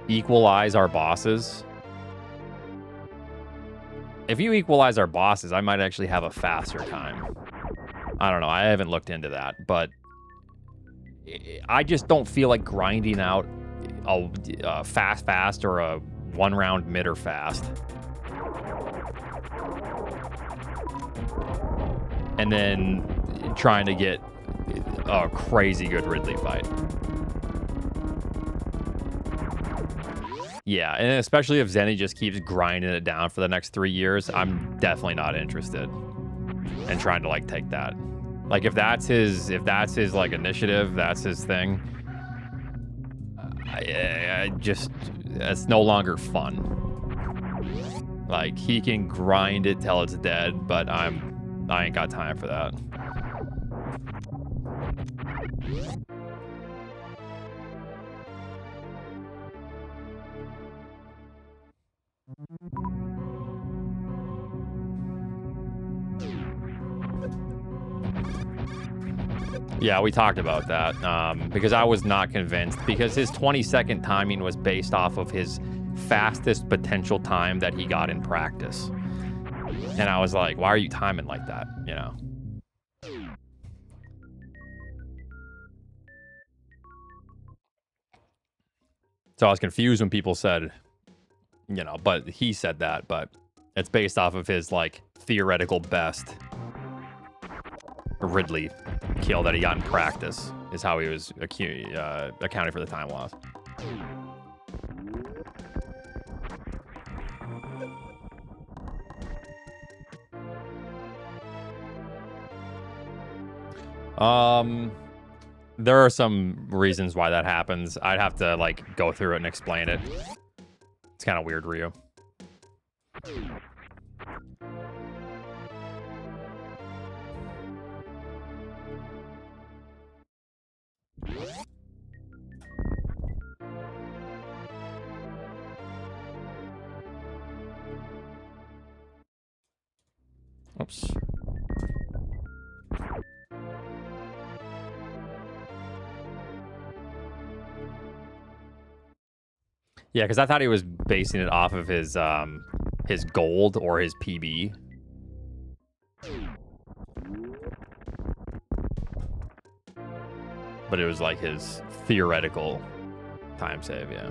equalize our bosses, I might actually have a faster time. I don't know. I haven't looked into that, but I just don't feel like grinding out a fast or a 1 round mid or fast. And then trying to get a crazy good Ridley fight. Yeah, and especially if Zenny just keeps grinding it down for the next 3 years, I'm definitely not interested in trying to like take that. Like if that's his like initiative, that's his thing. I just, it's no longer fun. Like he can grind it till it's dead, but I ain't got time for that. Yeah, we talked about that because I was not convinced because his 20-second timing was based off of his fastest potential time that he got in practice. And I was like, why are you timing like that? You know? So I was confused when people said, you know, but he said that, but it's based off of his like theoretical best Ridley kill that he got in practice is how he was accounting for the time loss. There are some reasons why that happens. I'd have to like go through it and explain it. It's kind of weird, Ryu. Oops. Yeah, because I thought he was basing it off of his gold or his PB. But it was like his theoretical time save, yeah.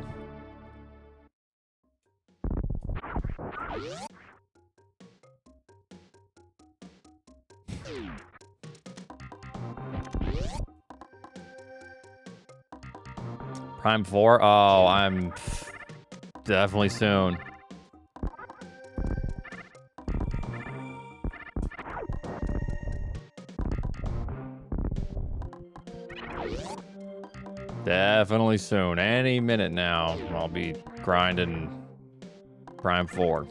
Prime 4? Oh, I'm definitely soon. Definitely soon. Any minute now, I'll be grinding Prime 4.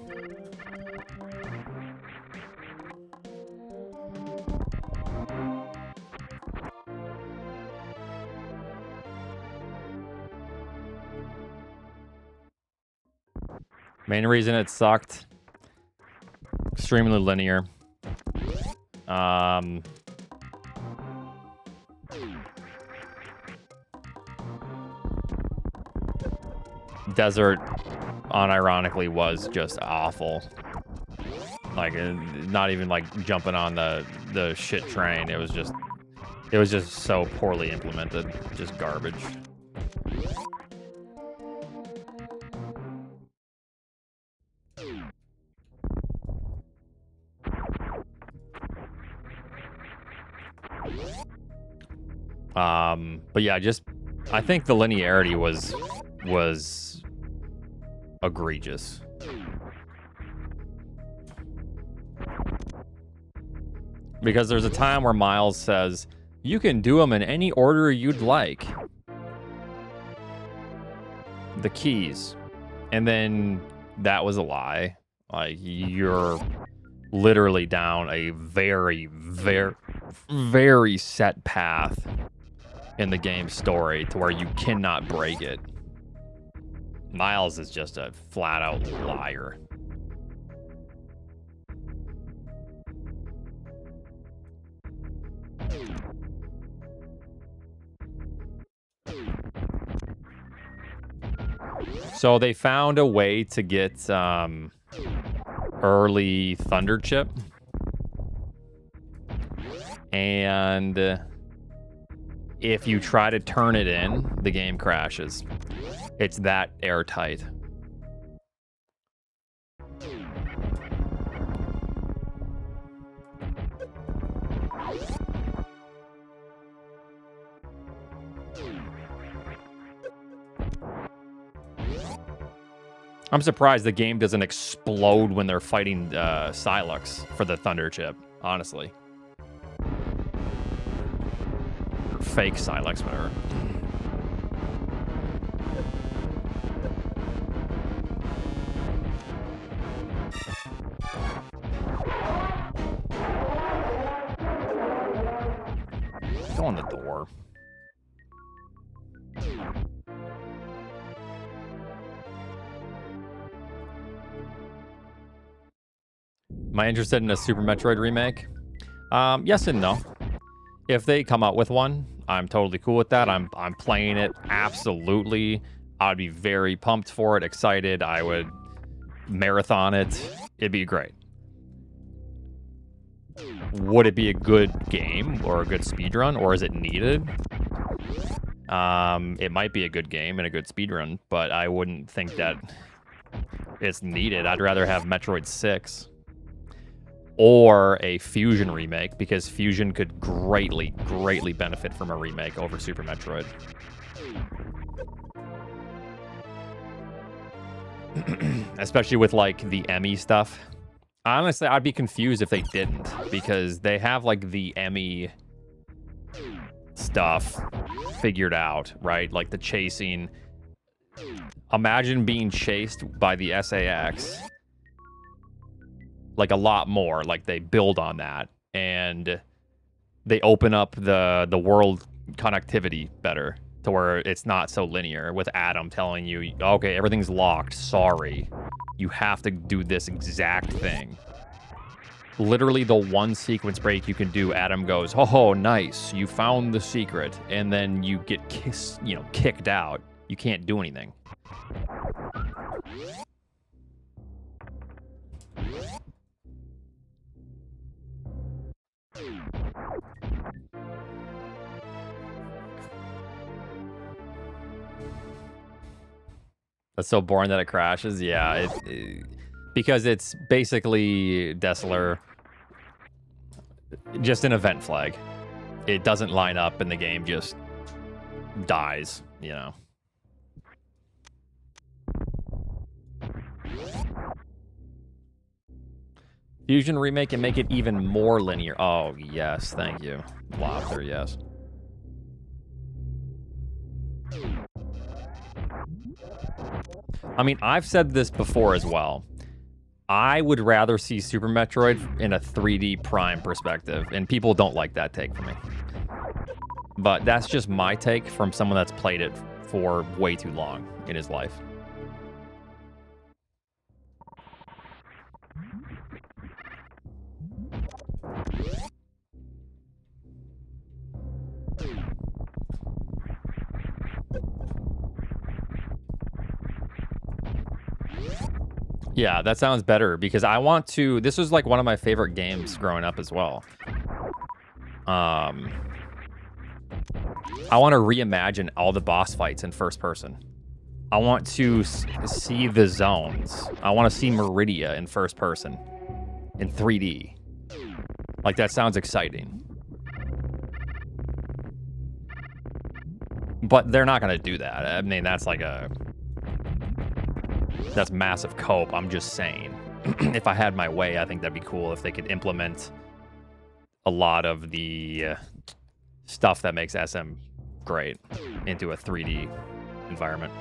Main reason it sucked, extremely linear. Desert, unironically, was just awful. Like, not even like jumping on the shit train. It was just so poorly implemented, just garbage. But yeah, I think the linearity was egregious. Because there's a time where Miles says, you can do them in any order you'd like. The keys. And then that was a lie. Like, you're literally down a very, very, very set path in the game's story to where you cannot break it. Miles is just a flat-out liar. So they found a way to get early Thunder Chip. And if you try to turn it in, the game crashes. It's that airtight. I'm surprised the game doesn't explode when they're fighting Silux for the Thunder Chip, honestly. Or fake Silux, whatever. Go on the door. Am I interested in a Super Metroid remake? Yes and no. If they come out with one, I'm totally cool with that. I'm playing it, absolutely. I'd be very pumped for it, excited. I would marathon it. It'd be great. Would it be a good game or a good speedrun, or is it needed? It might be a good game and a good speedrun, but I wouldn't think that it's needed. I'd rather have Metroid 6 or a Fusion remake, because Fusion could greatly, greatly benefit from a remake over Super Metroid. Especially with, like, the Emmy stuff. Honestly, I'd be confused if they didn't, because they have, like, the Emmy stuff figured out, right? Like, the chasing. Imagine being chased by the SAX. Like, a lot more. Like, they build on that, and they open up the world connectivity better to where it's not so linear, with Adam telling you, okay, everything's locked, sorry, you have to do this exact thing. Literally the one sequence break you can do, Adam goes, oh, nice, you found the secret, and then you get kicked out. You can't do anything. That's so boring that it crashes. Yeah, Because it's basically Desolar, just an event flag. It doesn't line up and the game just dies, you know. Fusion remake and make it even more linear. Oh, yes, thank you. Lobster, yes. I mean, I've said this before as well. I would rather see Super Metroid in a 3D Prime perspective, and people don't like that take from me. But that's just my take from someone that's played it for way too long in his life. Yeah, that sounds better because I want to... This was like one of my favorite games growing up as well. I want to reimagine all the boss fights in first person. I want to see the zones. I want to see Meridia in first person in 3D. Like, that sounds exciting. But they're not going to do that. I mean, that's like a... That's massive cope. I'm just saying. If I had my way, I think that'd be cool if they could implement a lot of the stuff that makes SM great into a 3D environment.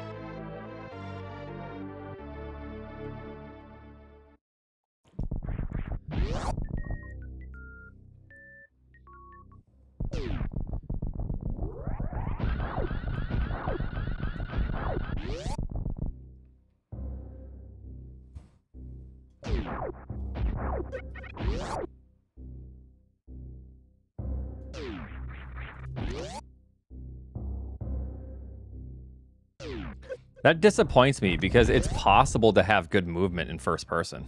That disappoints me because it's possible to have good movement in first person.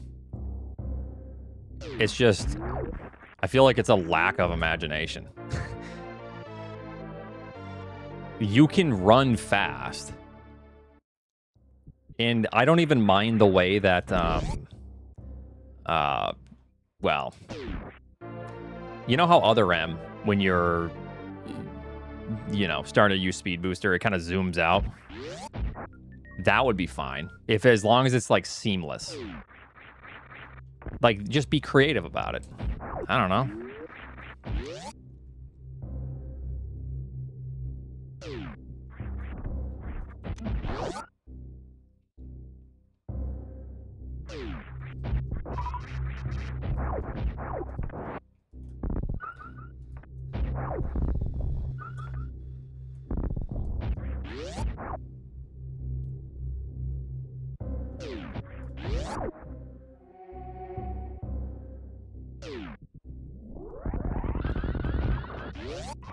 It's just, I feel like it's a lack of imagination. You can run fast. And I don't even mind the way that, well, you know how Other M, when you're, you know, starting to use Speed Booster, it kind of zooms out? That would be fine. If, as long as it's like seamless. Like, just be creative about it. I don't know.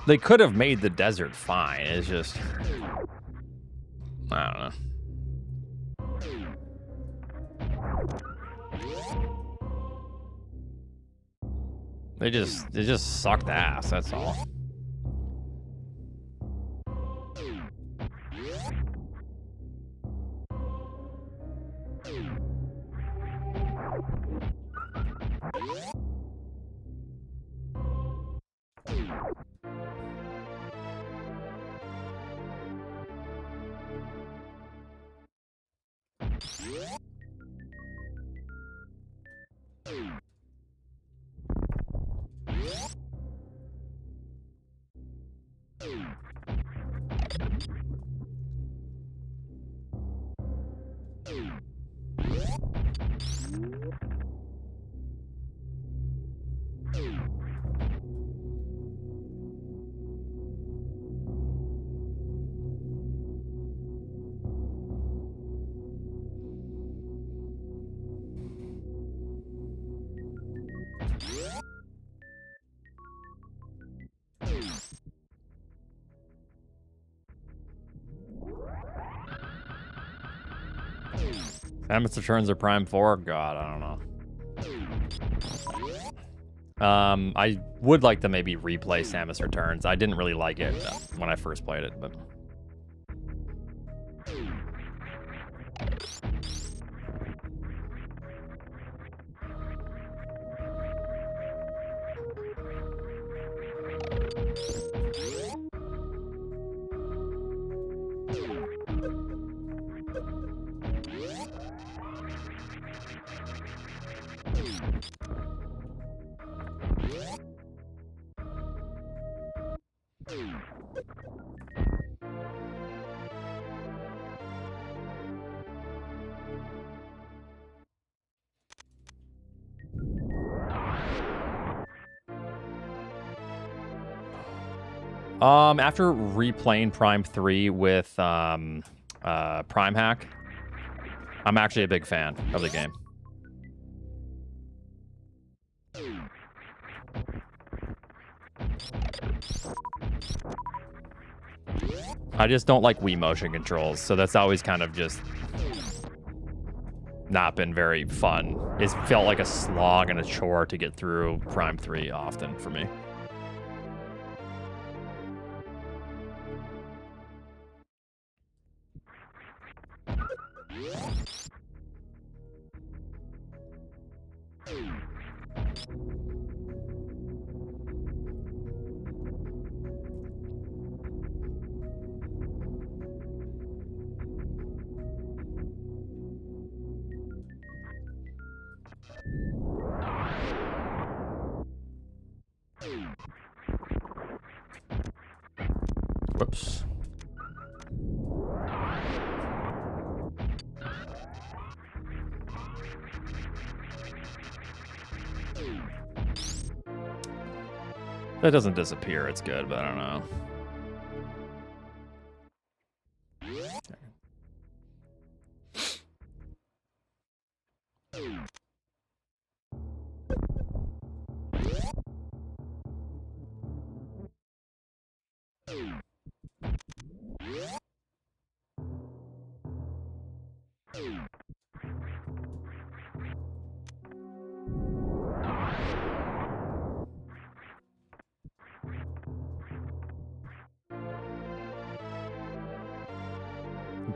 They could have made the desert fine. It's just, I don't know. They just sucked ass, that's all. Samus Returns or Prime 4? God, I don't know. I would like to maybe replay Samus Returns. I didn't really like it when I first played it, but... After replaying Prime 3 with Prime Hack, I'm actually a big fan of the game. I just don't like Wii motion controls, so that's always kind of just not been very fun. It's felt like a slog and a chore to get through Prime 3 often for me. Whoops. That doesn't disappear, it's good, but I don't know.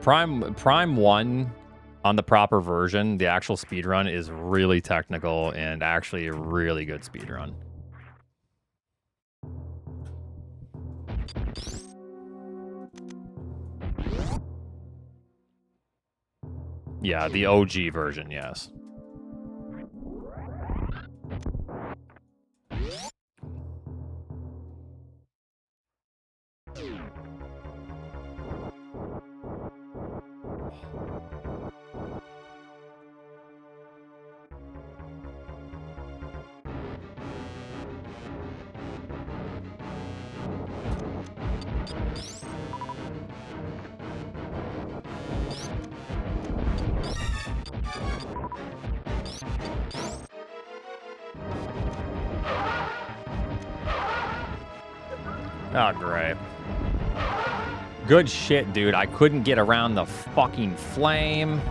Prime 1 on the proper version, the actual speedrun is really technical and actually a really good speedrun. Yeah, the OG version, yes. Oh, great. Good shit, dude. I couldn't get around the fucking flame.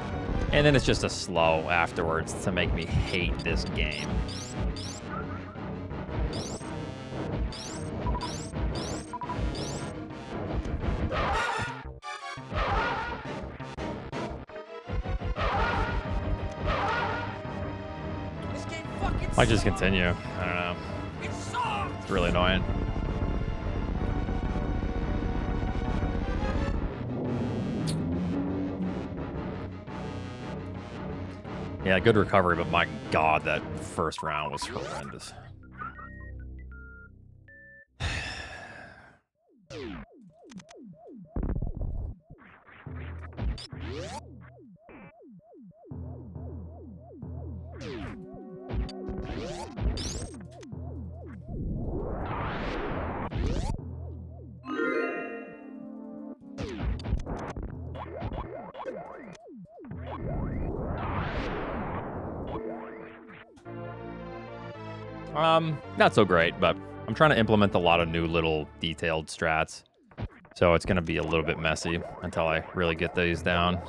And then it's just a slow afterwards to make me hate this game. This game fucking I just sucks. continue. I don't know. It sucks. It's really annoying. Yeah, good recovery, but my god, that first round was horrendous. Not so great, but I'm trying to implement a lot of new little detailed strats. So it's going to be a little bit messy until I really get these down,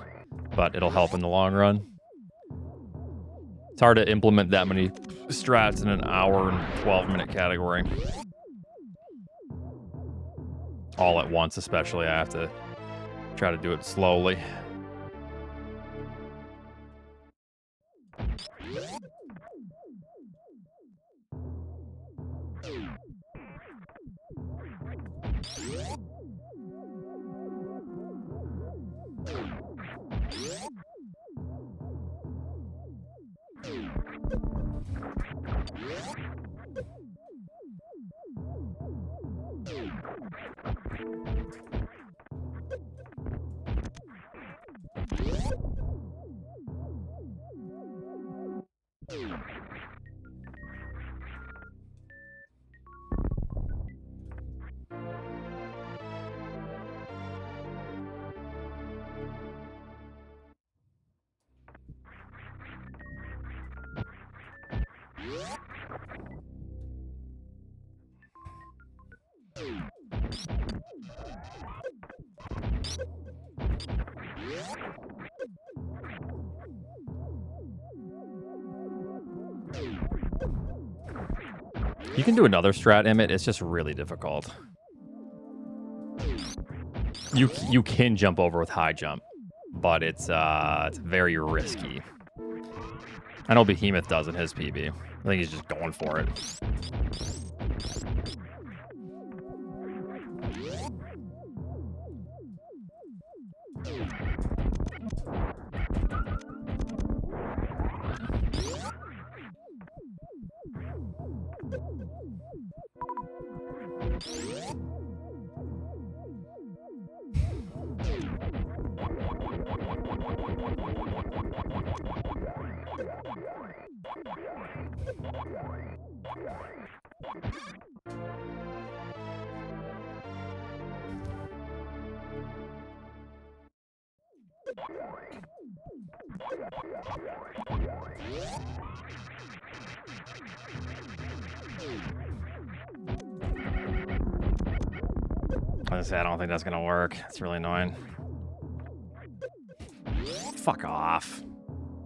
but it'll help in the long run. It's hard to implement that many strats in an hour and 12-minute category. All at once, especially. I have to try to do it slowly. You can do another strat, Emmett. It's just really difficult. You can jump over with high jump, but it's very risky. I know Behemoth does in his PB. I think he's just going for it. I don't think that's gonna work. It's really annoying. Fuck off.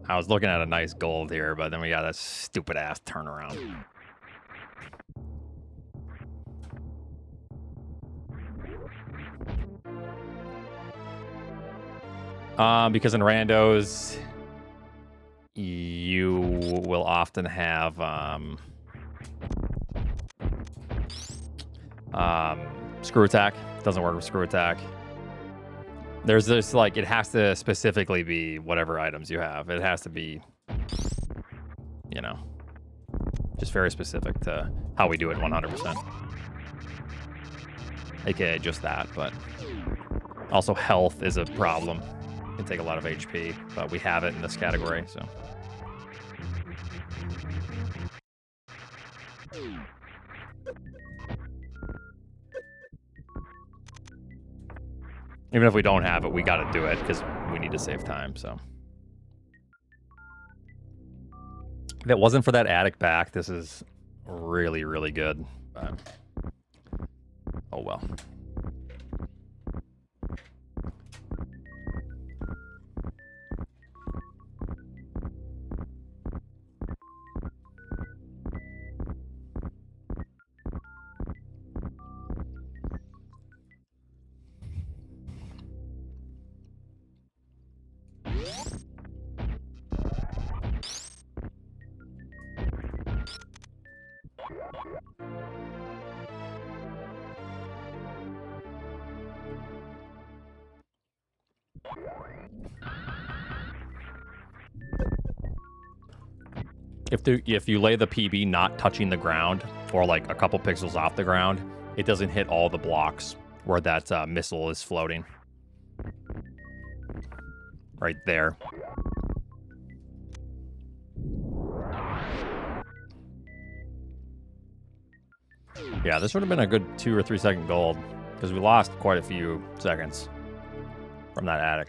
I was looking at a nice gold here, but then we got that stupid ass turnaround. Because in randos, you will often have screw attack. Doesn't work with screw attack. There's this, like, it has to specifically be whatever items you have. It has to be, you know, just very specific to how we do it 100%. AKA just that, but also health is a problem. It can take a lot of HP, but we have it in this category, so. Even if we don't have it, we got to do it because we need to save time, so. If it wasn't for that attic back, this is really, really good, but oh well. If you lay the PB not touching the ground or like a couple pixels off the ground, it doesn't hit all the blocks where that missile is floating. Right there. Yeah, this would have been a good 2 or 3 second gold because we lost quite a few seconds from that attic.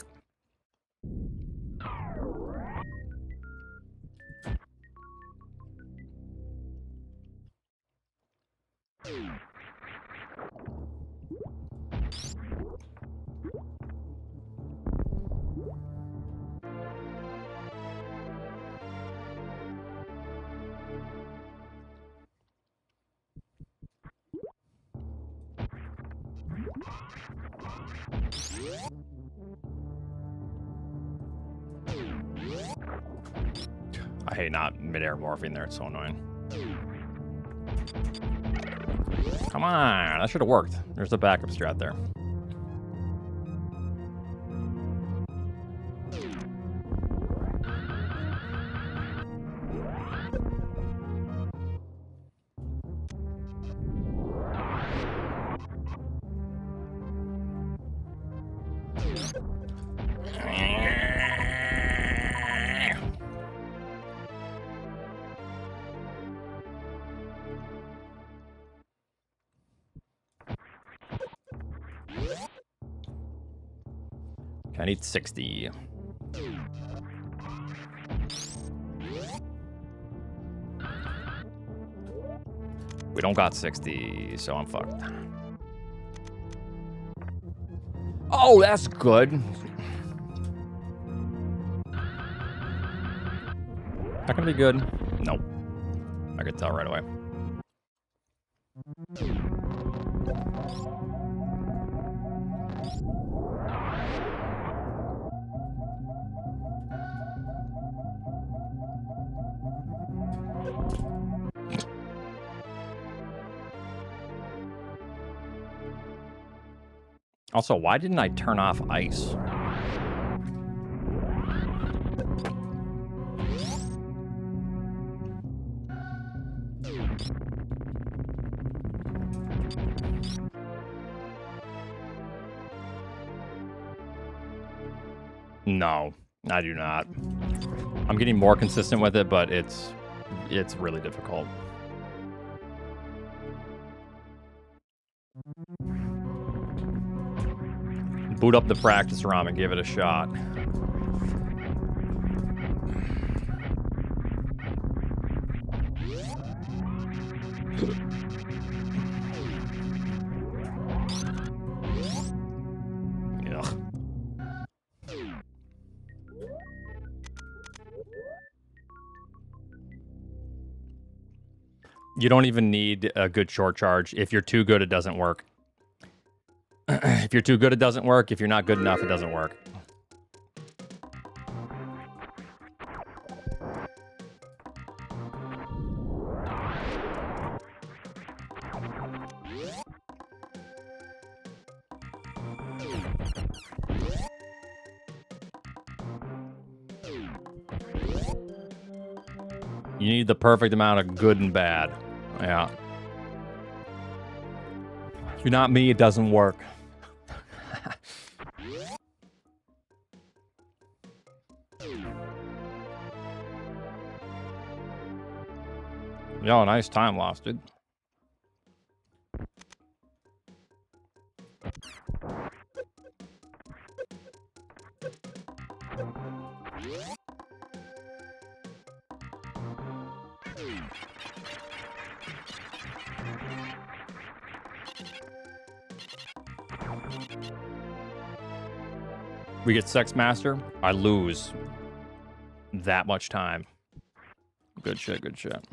I hate not mid-air morphing there. It's so annoying. Come on. That should have worked. There's a backup strat there. I need 60. We don't got 60, so I'm fucked. Oh, that's good. Not gonna be good. Nope. I could tell right away. Also, why didn't I turn off ice? No, I do not. I'm getting more consistent with it, but it's really difficult. Boot up the practice ROM and give it a shot. Ugh. You don't even need a good short charge. If you're too good, it doesn't work. If you're too good, it doesn't work. If you're not good enough, it doesn't work. You need the perfect amount of good and bad. Yeah. If you're not me, it doesn't work. Yo, nice time lost, dude. We get Sex Master, I lose that much time. Good shit, good shit.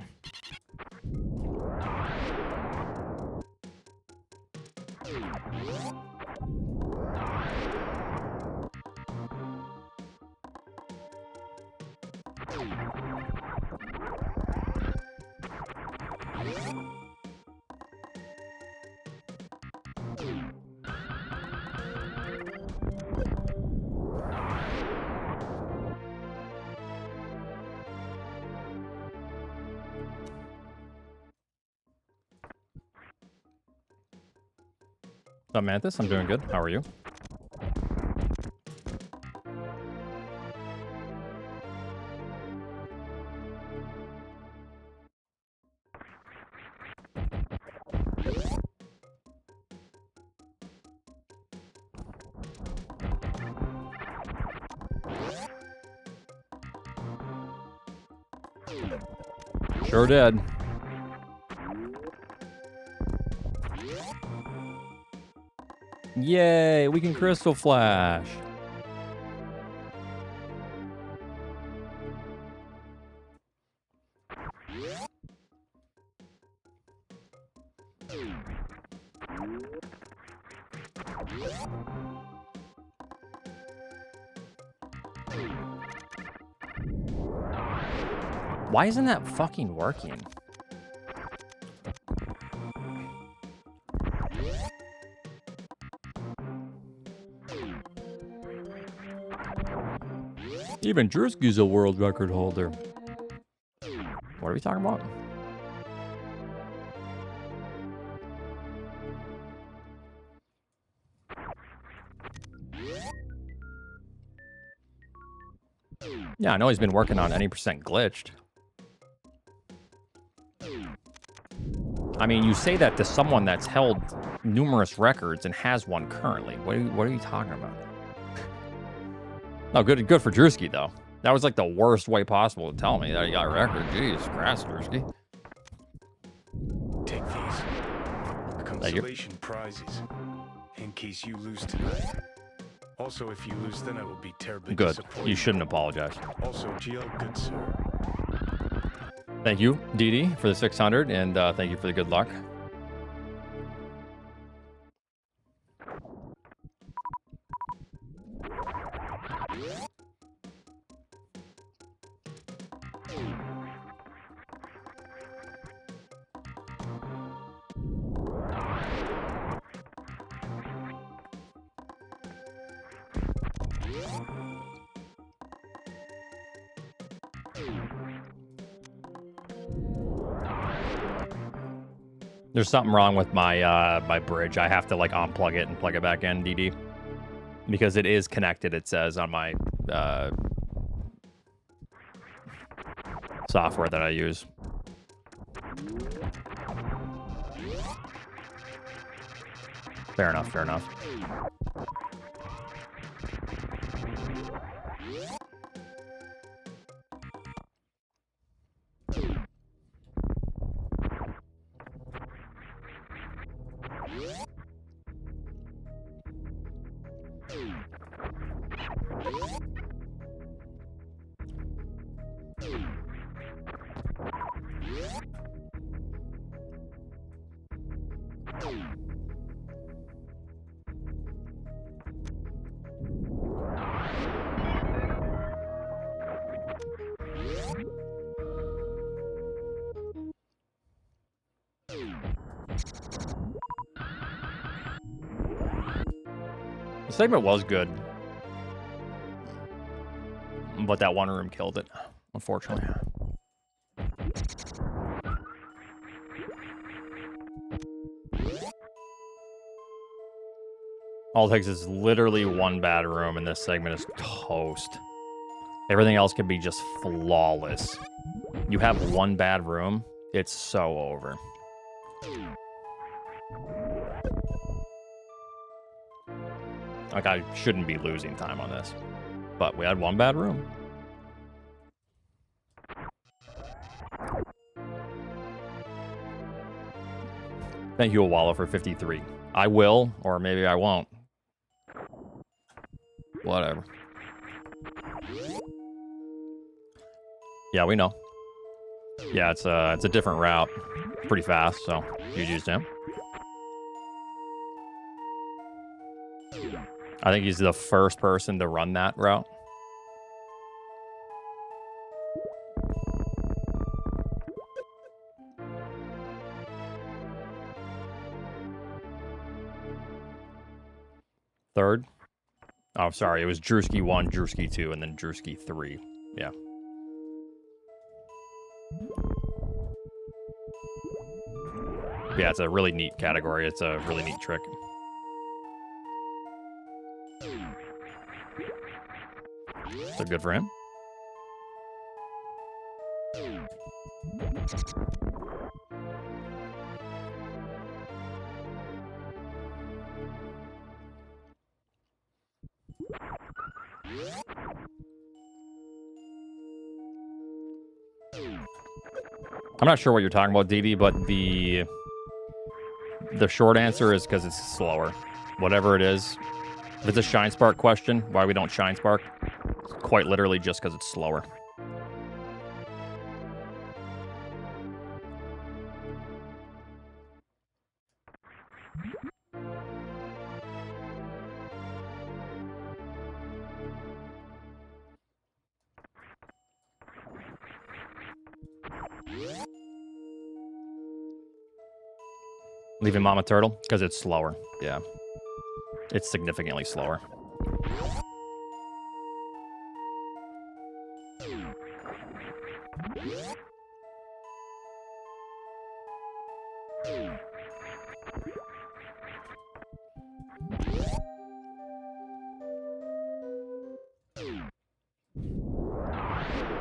What's up, Mantis? I'm doing good. How are you? Sure did. Yay, we can crystal flash. Why isn't that fucking working? Even Drewski's a world record holder. What are we talking about? Yeah, I know he's been working on any percent glitched. I mean, you say that to someone that's held numerous records and has one currently. What are you talking about? Oh, good for Drewski, though. That was like the worst way possible to tell me that he got a record. Jeez, Christ, Drewski. Take these. Consolation prizes. In case you lose tonight. Also, if you lose, then I will be terribly Good. disappointed. You shouldn't apologize. Also, GL, good sir. Thank you, Dee for the 600, and thank you for the good luck. There's something wrong with my my bridge. I have to like unplug it and plug it back in, DD, because it is connected. It says on my software that I use. Fair enough. Fair enough. The segment was good, but that one room killed it, unfortunately. All it takes is literally one bad room, and this segment is toast. Everything else can be just flawless. You have one bad room, it's so over. Like, I shouldn't be losing time on this. But we had one bad room. Thank you, Awala, for 53. I will, or maybe I won't. Whatever. Yeah, we know. Yeah, it's a different route. Pretty fast, so GG's to him. I think he's the first person to run that route. Third? Oh, sorry. It was Drewski 1, Drewski 2, and then Drewski 3. Yeah. Yeah, it's a really neat category. It's a really neat trick. So good for him. I'm not sure what you're talking about, DD, but the short answer is because it's slower. Whatever it is. If it's a Shine Spark question, why we don't Shine Spark, it's quite literally just because it's slower. Leaving Mama Turtle? Because it's slower. Yeah. It's significantly slower.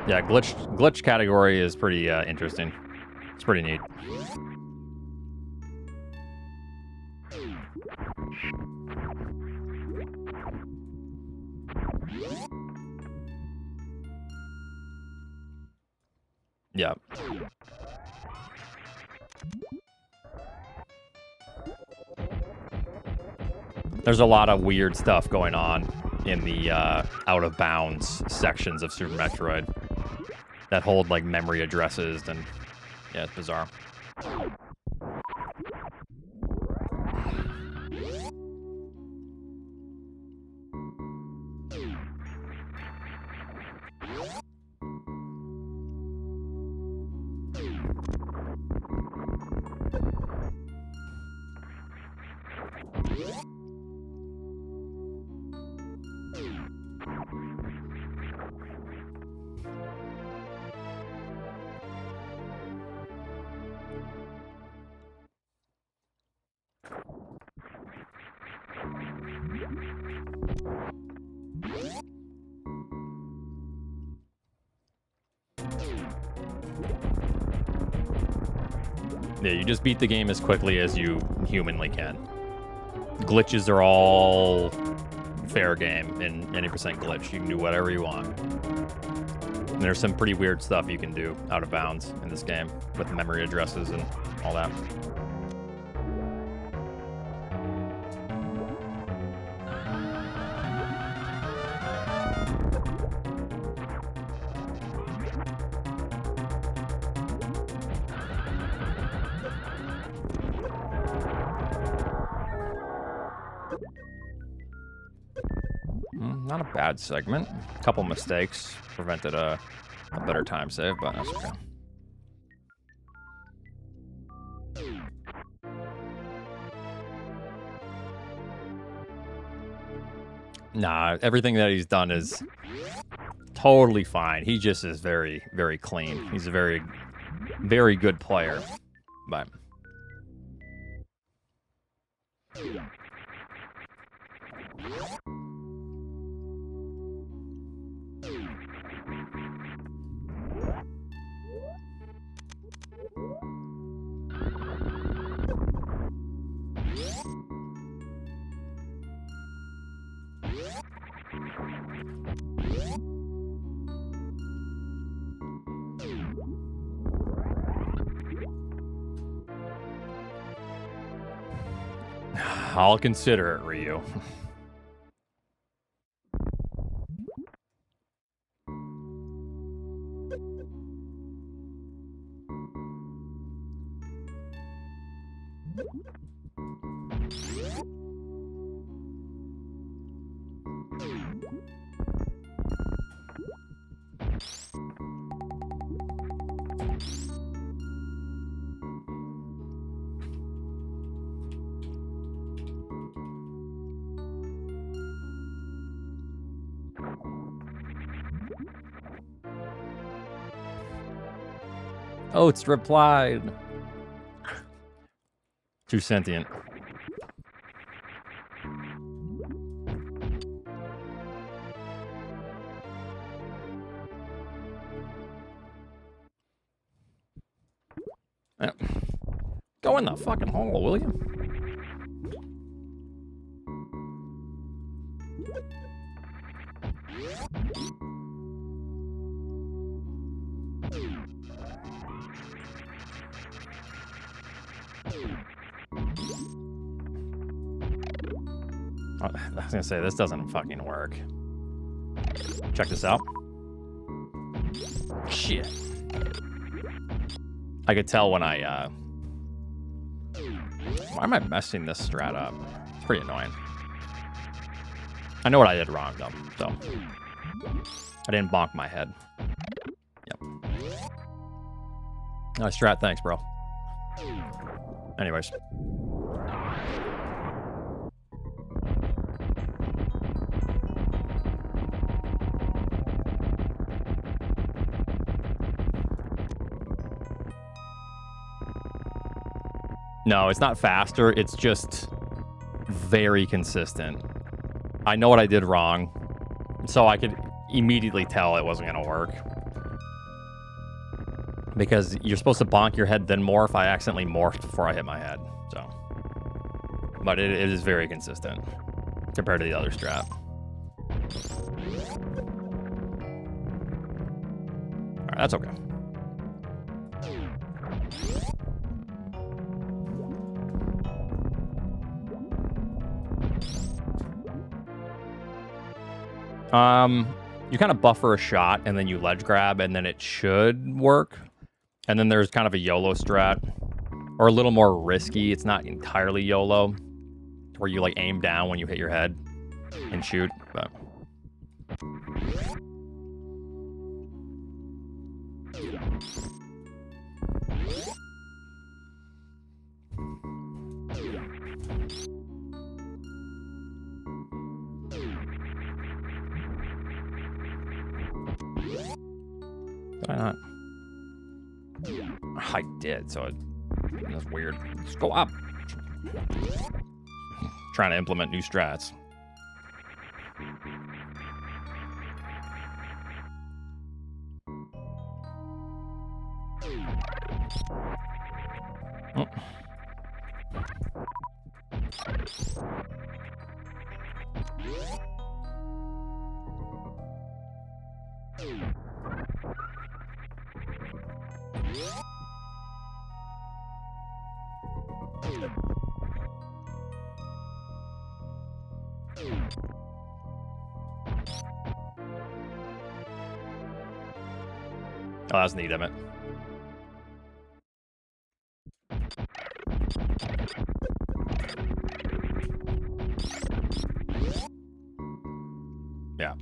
Yeah, glitch category is pretty interesting. It's pretty neat. Yep. There's a lot of weird stuff going on in the out of bounds sections of Super Metroid that hold like memory addresses, and yeah, it's bizarre. Yeah, you just beat the game as quickly as you humanly can. Glitches are all fair game in any percent glitch. You can do whatever you want. And there's some pretty weird stuff you can do out of bounds in this game with memory addresses and all that. Not a bad segment. A couple mistakes prevented a better time save, but that's okay. Nah, everything that he's done is totally fine. He just is very, very clean. He's a very, very good player, but... I'll consider it, Ryu. Oats replied. Too sentient. Go in the fucking hole, will you? I was gonna say, this doesn't fucking work. Check this out. Shit. I could tell when I, why am I messing this strat up? It's pretty annoying. I know what I did wrong, though, so. I didn't bonk my head. Yep. Nice strat, thanks, bro. Anyways. No, it's not faster. It's just very consistent. I know what I did wrong, so I could immediately tell it wasn't going to work. Because you're supposed to bonk your head, then morph. I accidentally morphed before I hit my head. So, but it is very consistent compared to the other strat. All right, that's okay. You kind of buffer a shot and then you ledge grab and then it should work. And then there's kind of a YOLO strat, or a little more risky. It's not entirely YOLO, where you like aim down when you hit your head and shoot. But did I not? I did, so that's weird. Just go up. Trying to implement new strats. Oh. Oh, that's neat, Emmett. Yeah.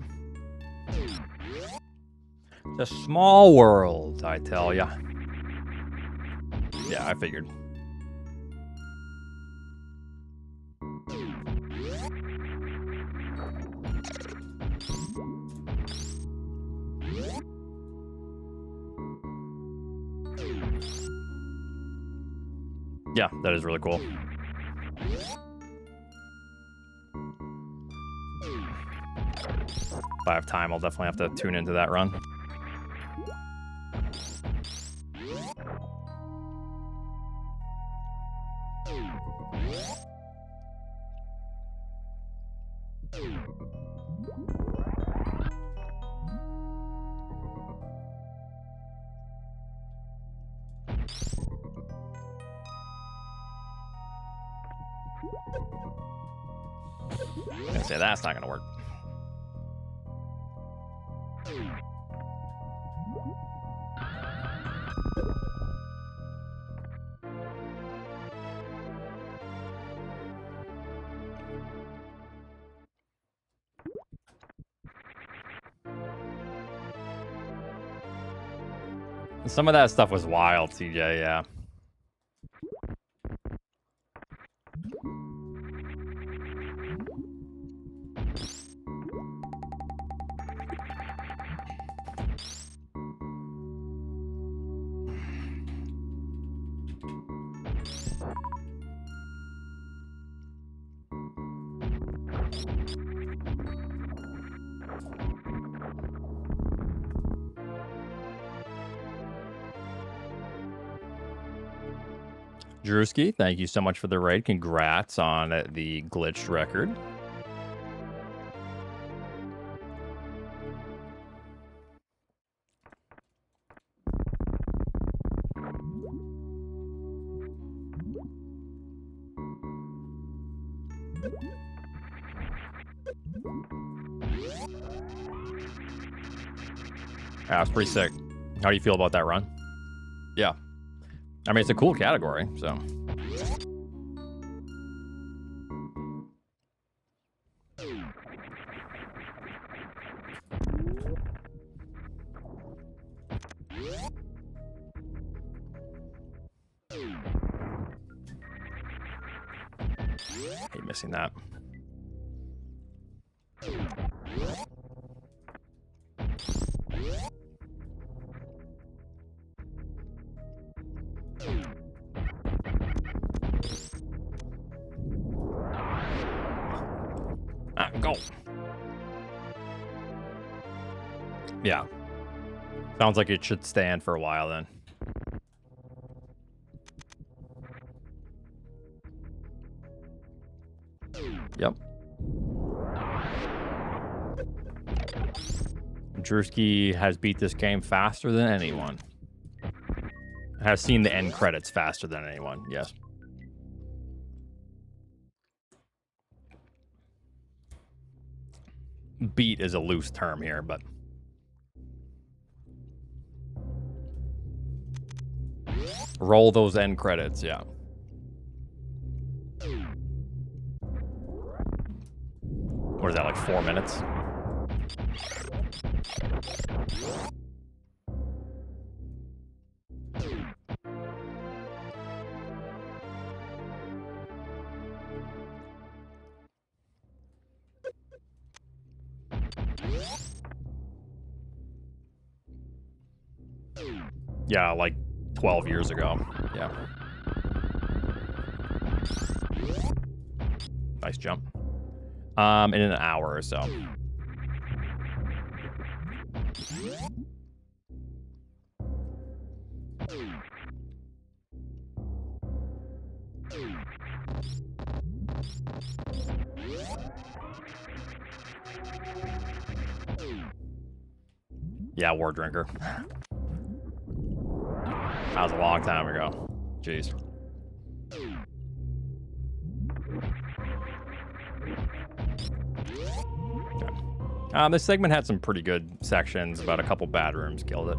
It's a small world, I tell ya. Yeah, I figured. Yeah, that is really cool. If I have time, I'll definitely have to tune into that run. I'm gonna say that's not gonna work. Some of that stuff was wild, CJ, yeah. Drewski, thank you so much for the raid. Congrats on the glitched record. That's pretty sick. How do you feel about that run? Yeah. I mean, it's a cool category, so. You're missing that. Go. Yeah. Sounds like it should stand for a while then. Yep. Drewski has beat this game faster than anyone. Has seen the end credits faster than anyone, yes. beat is a loose term here, but roll those end credits, yeah. What is that, like 4 minutes? Yeah, like 12 years ago. Yeah. Nice jump. In an hour or so. Yeah, War Drinker. That was a long time ago. Jeez. Okay. This segment had some pretty good sections about a couple bad rooms. Killed it.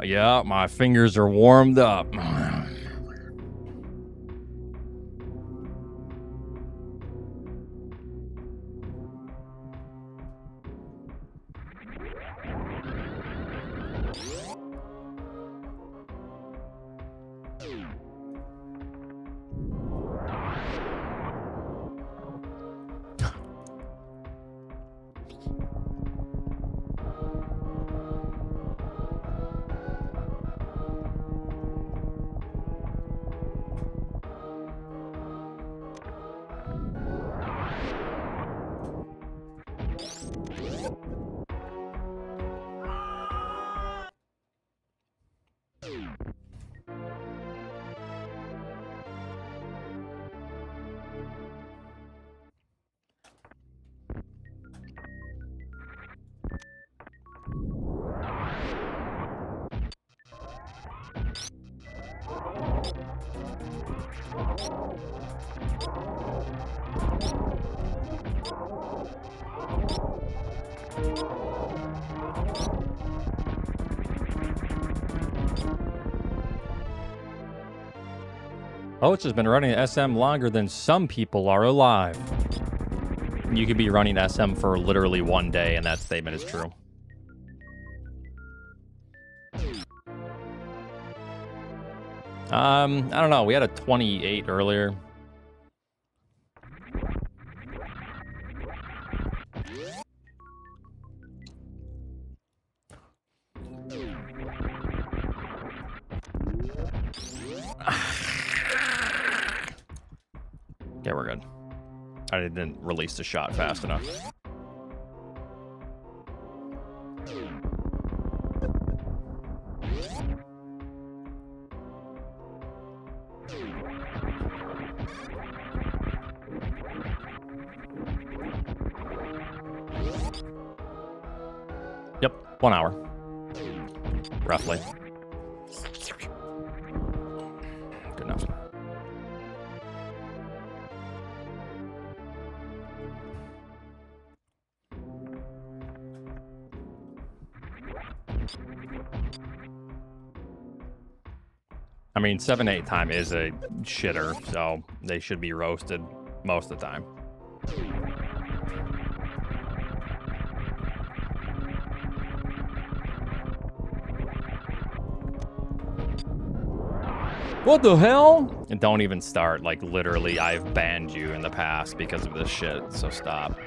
Yeah, my fingers are warmed up. Oats has been running SM longer than some people are alive. You could be running SM for literally 1 day, and that statement is true. I don't know. We had a 28 earlier. Yeah, we're good. I didn't release the shot fast enough. Yep, 1 hour. Roughly. Good enough. I mean, 7-8 time is a shitter, so they should be roasted most of the time. What the hell? And don't even start. Like, literally, I've banned you in the past because of this shit, so stop.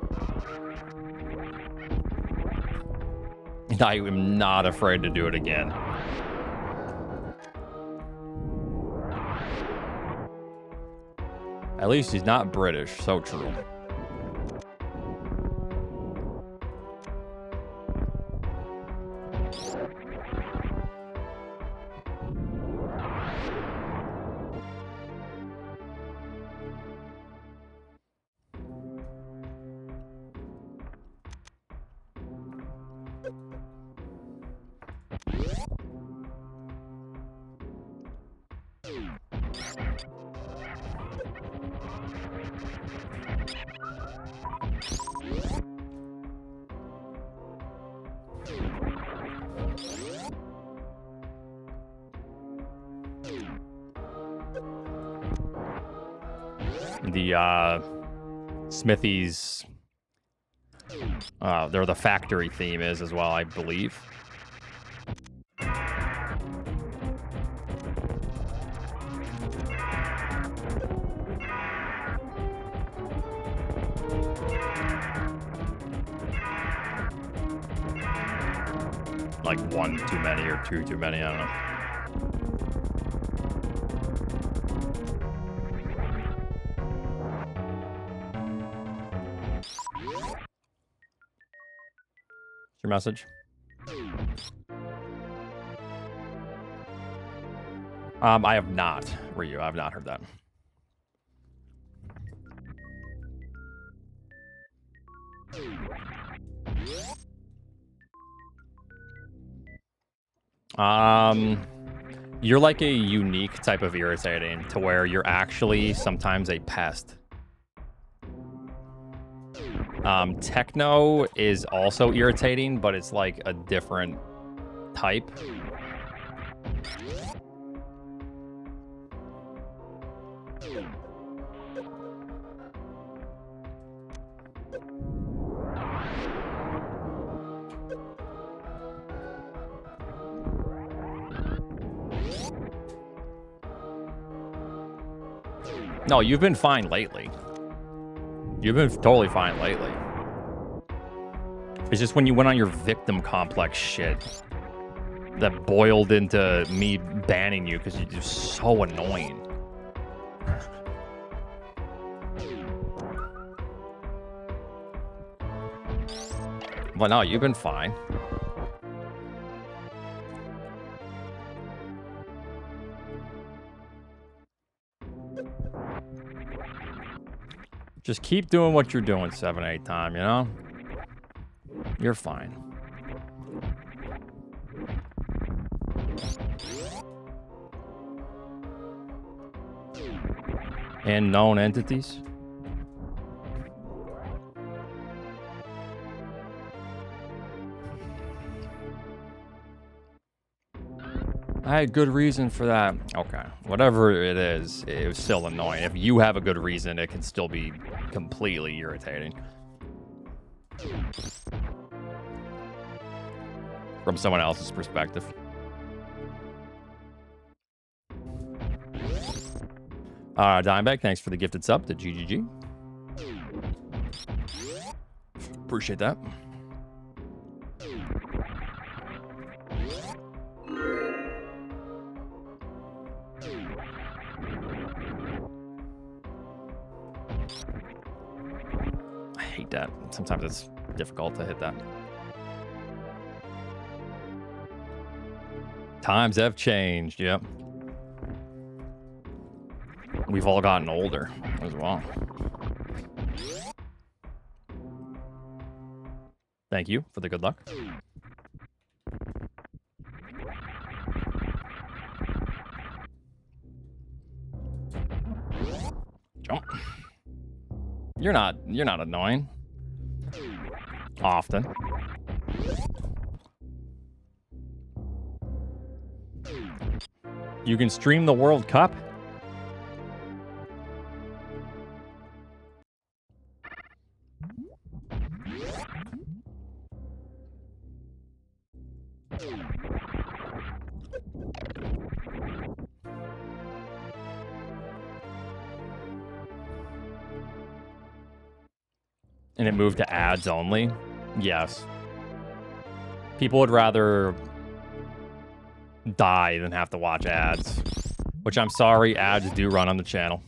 And I am not afraid to do it again. At least he's not British, so true. the Smithy's, they're the factory theme is as well, I believe. Like one too many or two too many, I don't know. Your message? I have not, Ryu. I have not heard that. You're like a unique type of irritating to where you're actually sometimes a pest. Techno is also irritating, but it's like a different type. No, you've been fine lately. You've been totally fine lately. It's just when you went on your victim complex shit that boiled into me banning you because you're just so annoying. But no, you've been fine. Just keep doing what you're doing 7-8 time, you know? You're fine. And known entities? I had good reason for that. Okay. Whatever it is, it was still annoying. If you have a good reason, it can still be completely irritating. From someone else's perspective. Dimebag, thanks for the gifted sub to GGG. Appreciate that. I hate that. Sometimes it's difficult to hit that. Times have changed, yep. We've all gotten older as well. Thank you for the good luck. Jump. You're not annoying. Often. You can stream the World Cup? And it moved to ads only? Yes. People would rather die than have to watch ads. Which I'm sorry, ads do run on the channel.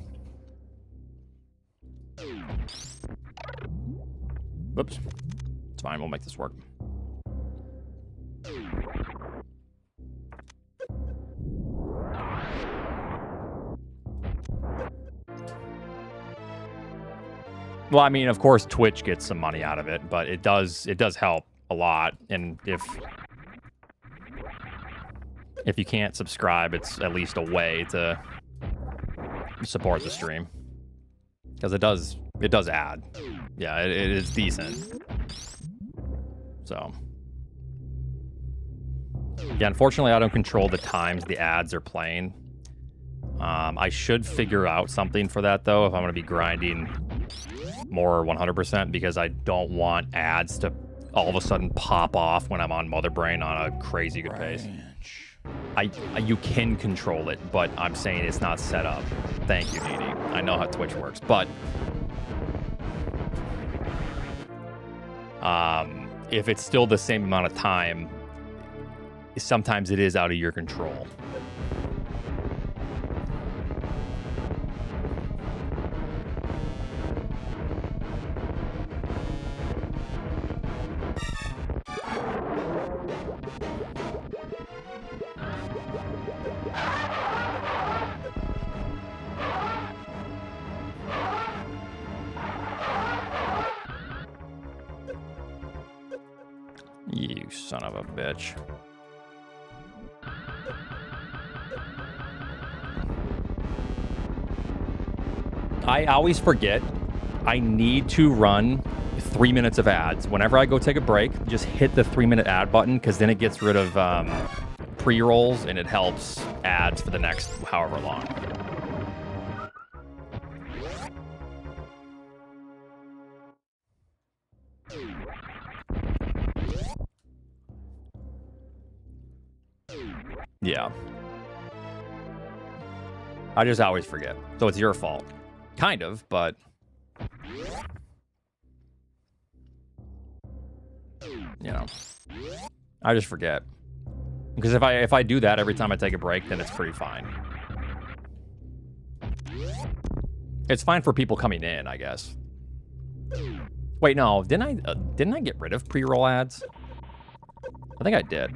Whoops. It's fine, we'll make this work. Well, I mean, of course, Twitch gets some money out of it, but it does help a lot. And if you can't subscribe, it's at least a way to support the stream, because it does add. Yeah, it is decent. So yeah, unfortunately, I don't control the times the ads are playing. I should figure out something for that, though, if I'm going to be grinding more 100%, because I don't want ads to all of a sudden pop off when I'm on Mother Brain on a crazy good pace. You can control it, but I'm saying it's not set up. Thank you, Didi. I know how Twitch works, but if it's still the same amount of time, sometimes it is out of your control. You son of a bitch. I always forget I need to run 3 minutes of ads. Whenever I go take a break, just hit the 3-minute ad button, because then it gets rid of pre-rolls and it helps ads for the next however long. Yeah. I just always forget. So it's your fault. Kind of, but... You know. I just forget. Because if I do that every time I take a break, then it's pretty fine. It's fine for people coming in, I guess. Wait, no. Didn't I get rid of pre-roll ads? I think I did.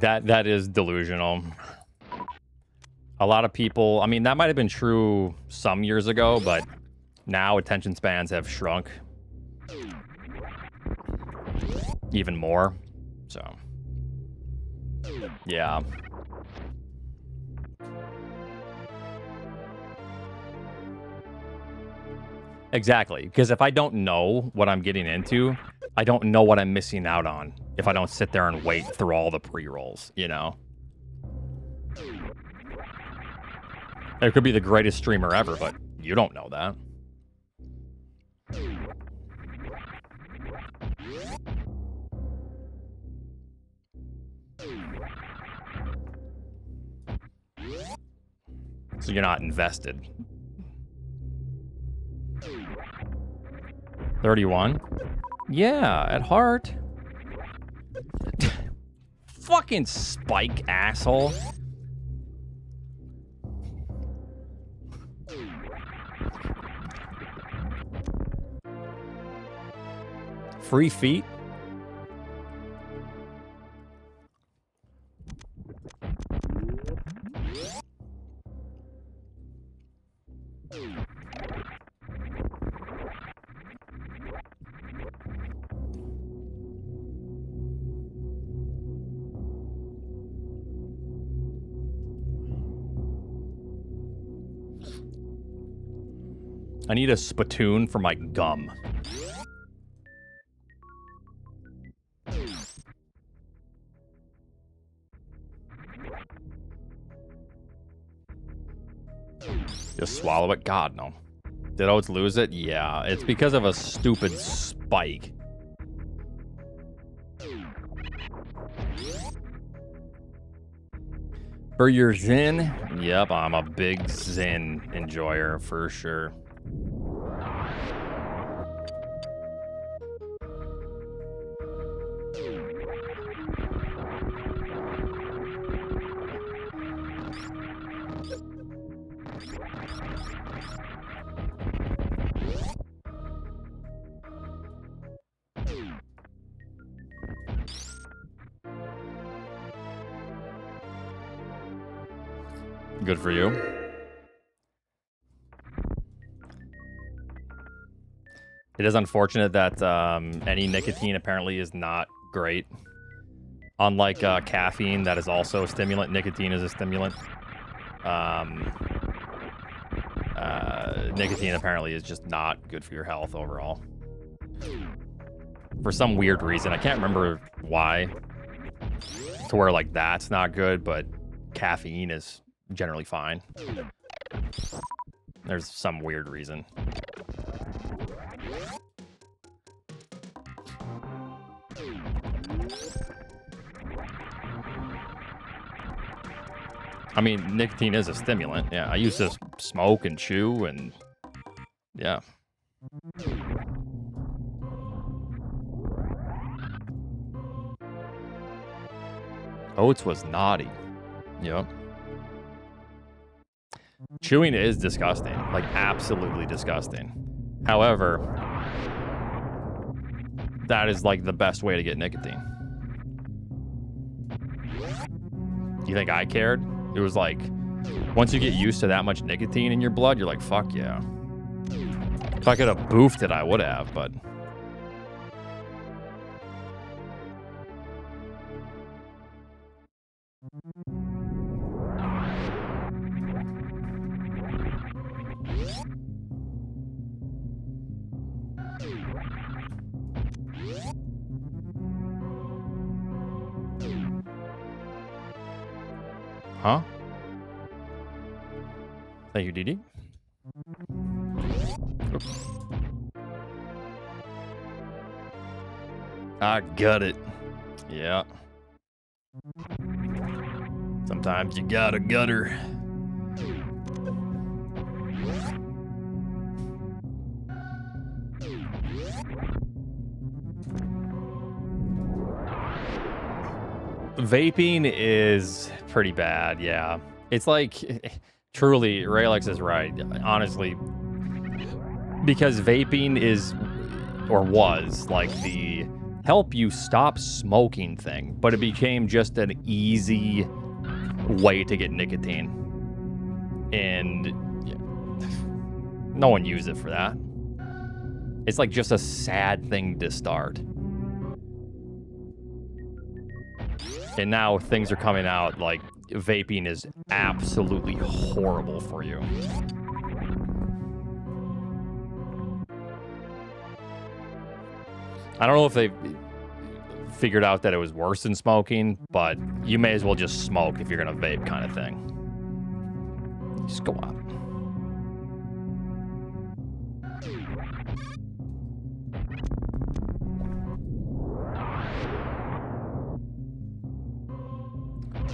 That is delusional. A lot of people, I mean, that might have been true some years ago, but now attention spans have shrunk even more. So, yeah. Exactly, because if I don't know what I'm getting into, I don't know what I'm missing out on if I don't sit there and wait through all the pre-rolls, you know? It could be the greatest streamer ever, but you don't know that. So you're not invested. 31? Yeah, at heart. Fucking Spike, asshole. Free feet? I need a spittoon for my gum. Just swallow it? God, no. Did Oats lose it? Yeah, it's because of a stupid spike. For your Zen? Yep, I'm a big Zen enjoyer for sure. Good for you. It is unfortunate that any nicotine apparently is not great. Unlike caffeine, that is also a stimulant. Nicotine is a stimulant. Nicotine apparently is just not good for your health overall. For some weird reason. I can't remember why. To where, like, that's not good, but caffeine is generally fine. There's some weird reason. I mean, nicotine is a stimulant. Yeah, I used to smoke and chew and... yeah. Oats was naughty. Yep. Chewing is disgusting. Like, absolutely disgusting. However, that is, like, the best way to get nicotine. Do you think I cared? It was like, once you get used to that much nicotine in your blood, you're like, fuck yeah. If I could have boofed it, I would have, but... Huh? Thank you, Didi. I got it. Yeah. Sometimes you got a gutter. Vaping is pretty bad, yeah. It's like, truly, Raylex is right, honestly. Because vaping is, or was, like the help you stop smoking thing, but it became just an easy way to get nicotine. And no one used it for that. It's like just a sad thing to start. And now things are coming out like vaping is absolutely horrible for you. I don't know if they figured out that it was worse than smoking, but you may as well just smoke if you're gonna vape, kind of thing. Just go up.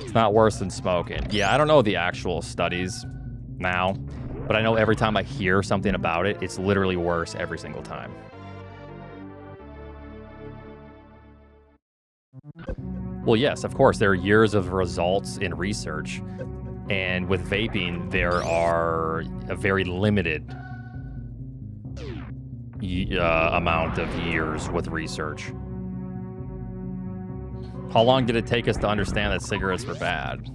It's not worse than smoking. Yeah, I don't know the actual studies now, but I know every time I hear something about it, it's literally worse every single time. Well, yes, of course, there are years of results in research, and with vaping, there are a very limited amount of years with research. How long did it take us to understand that cigarettes were bad?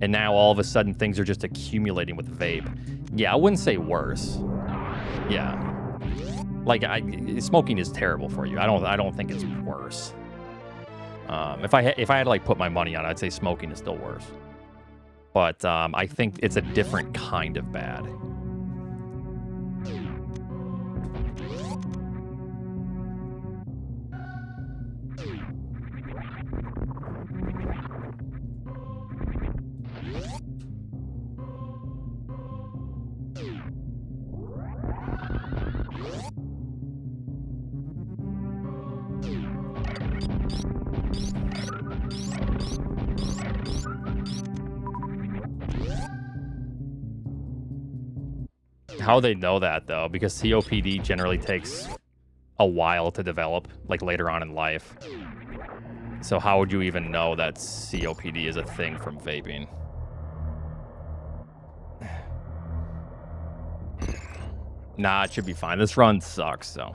And now all of a sudden things are just accumulating with vape. Yeah, I wouldn't say worse. Yeah. Like, smoking is terrible for you. I don't think it's worse. If I had to like put my money on it, I'd say smoking is still worse. But I think it's a different kind of bad. How they know that, though, because COPD generally takes a while to develop, like later on in life. So how would you even know that COPD is a thing from vaping? Nah, it should be fine. This run sucks, so.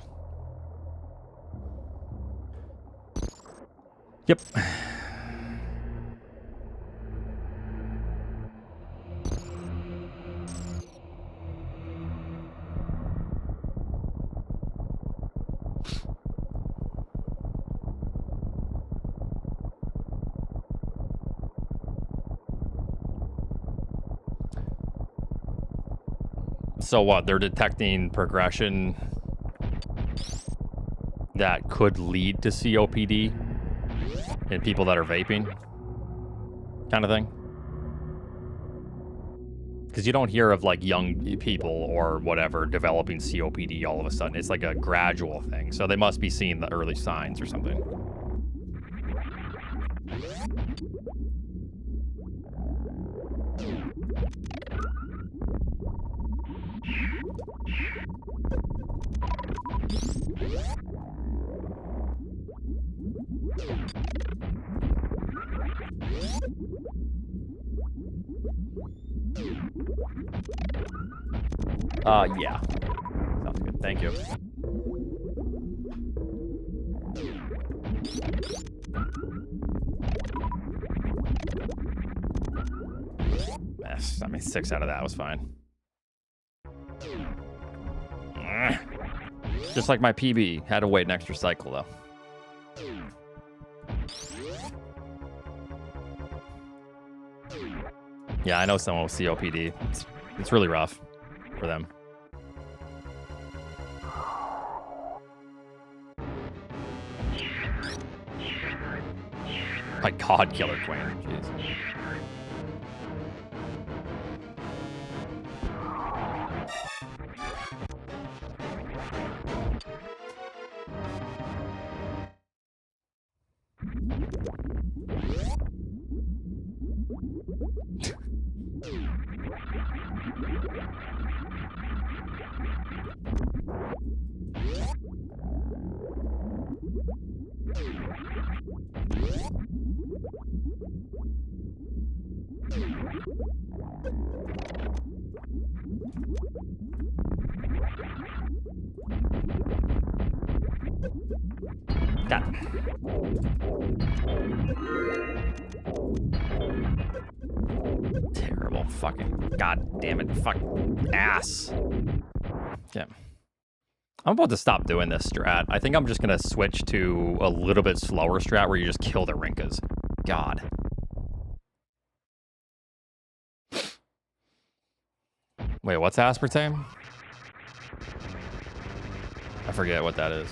Yep. So what? They're detecting progression that could lead to COPD in people that are vaping, kind of thing. Because you don't hear of like young people or whatever developing COPD all of a sudden. It's like a gradual thing. So they must be seeing the early signs or something. Yeah. Sounds good. Thank you. Yes, I mean, 6 out of that was fine. Just like my PB. Had to wait an extra cycle, though. Yeah, I know someone with COPD. It's really rough for them. My God, Killer Queen. Jeez. God. Terrible fucking God damn it. Fuck ass. Yeah. I'm about to stop doing this strat. I think I'm just gonna switch to a little bit slower strat where you just kill the Rinkas. God. Wait, what's aspartame? I forget what that is.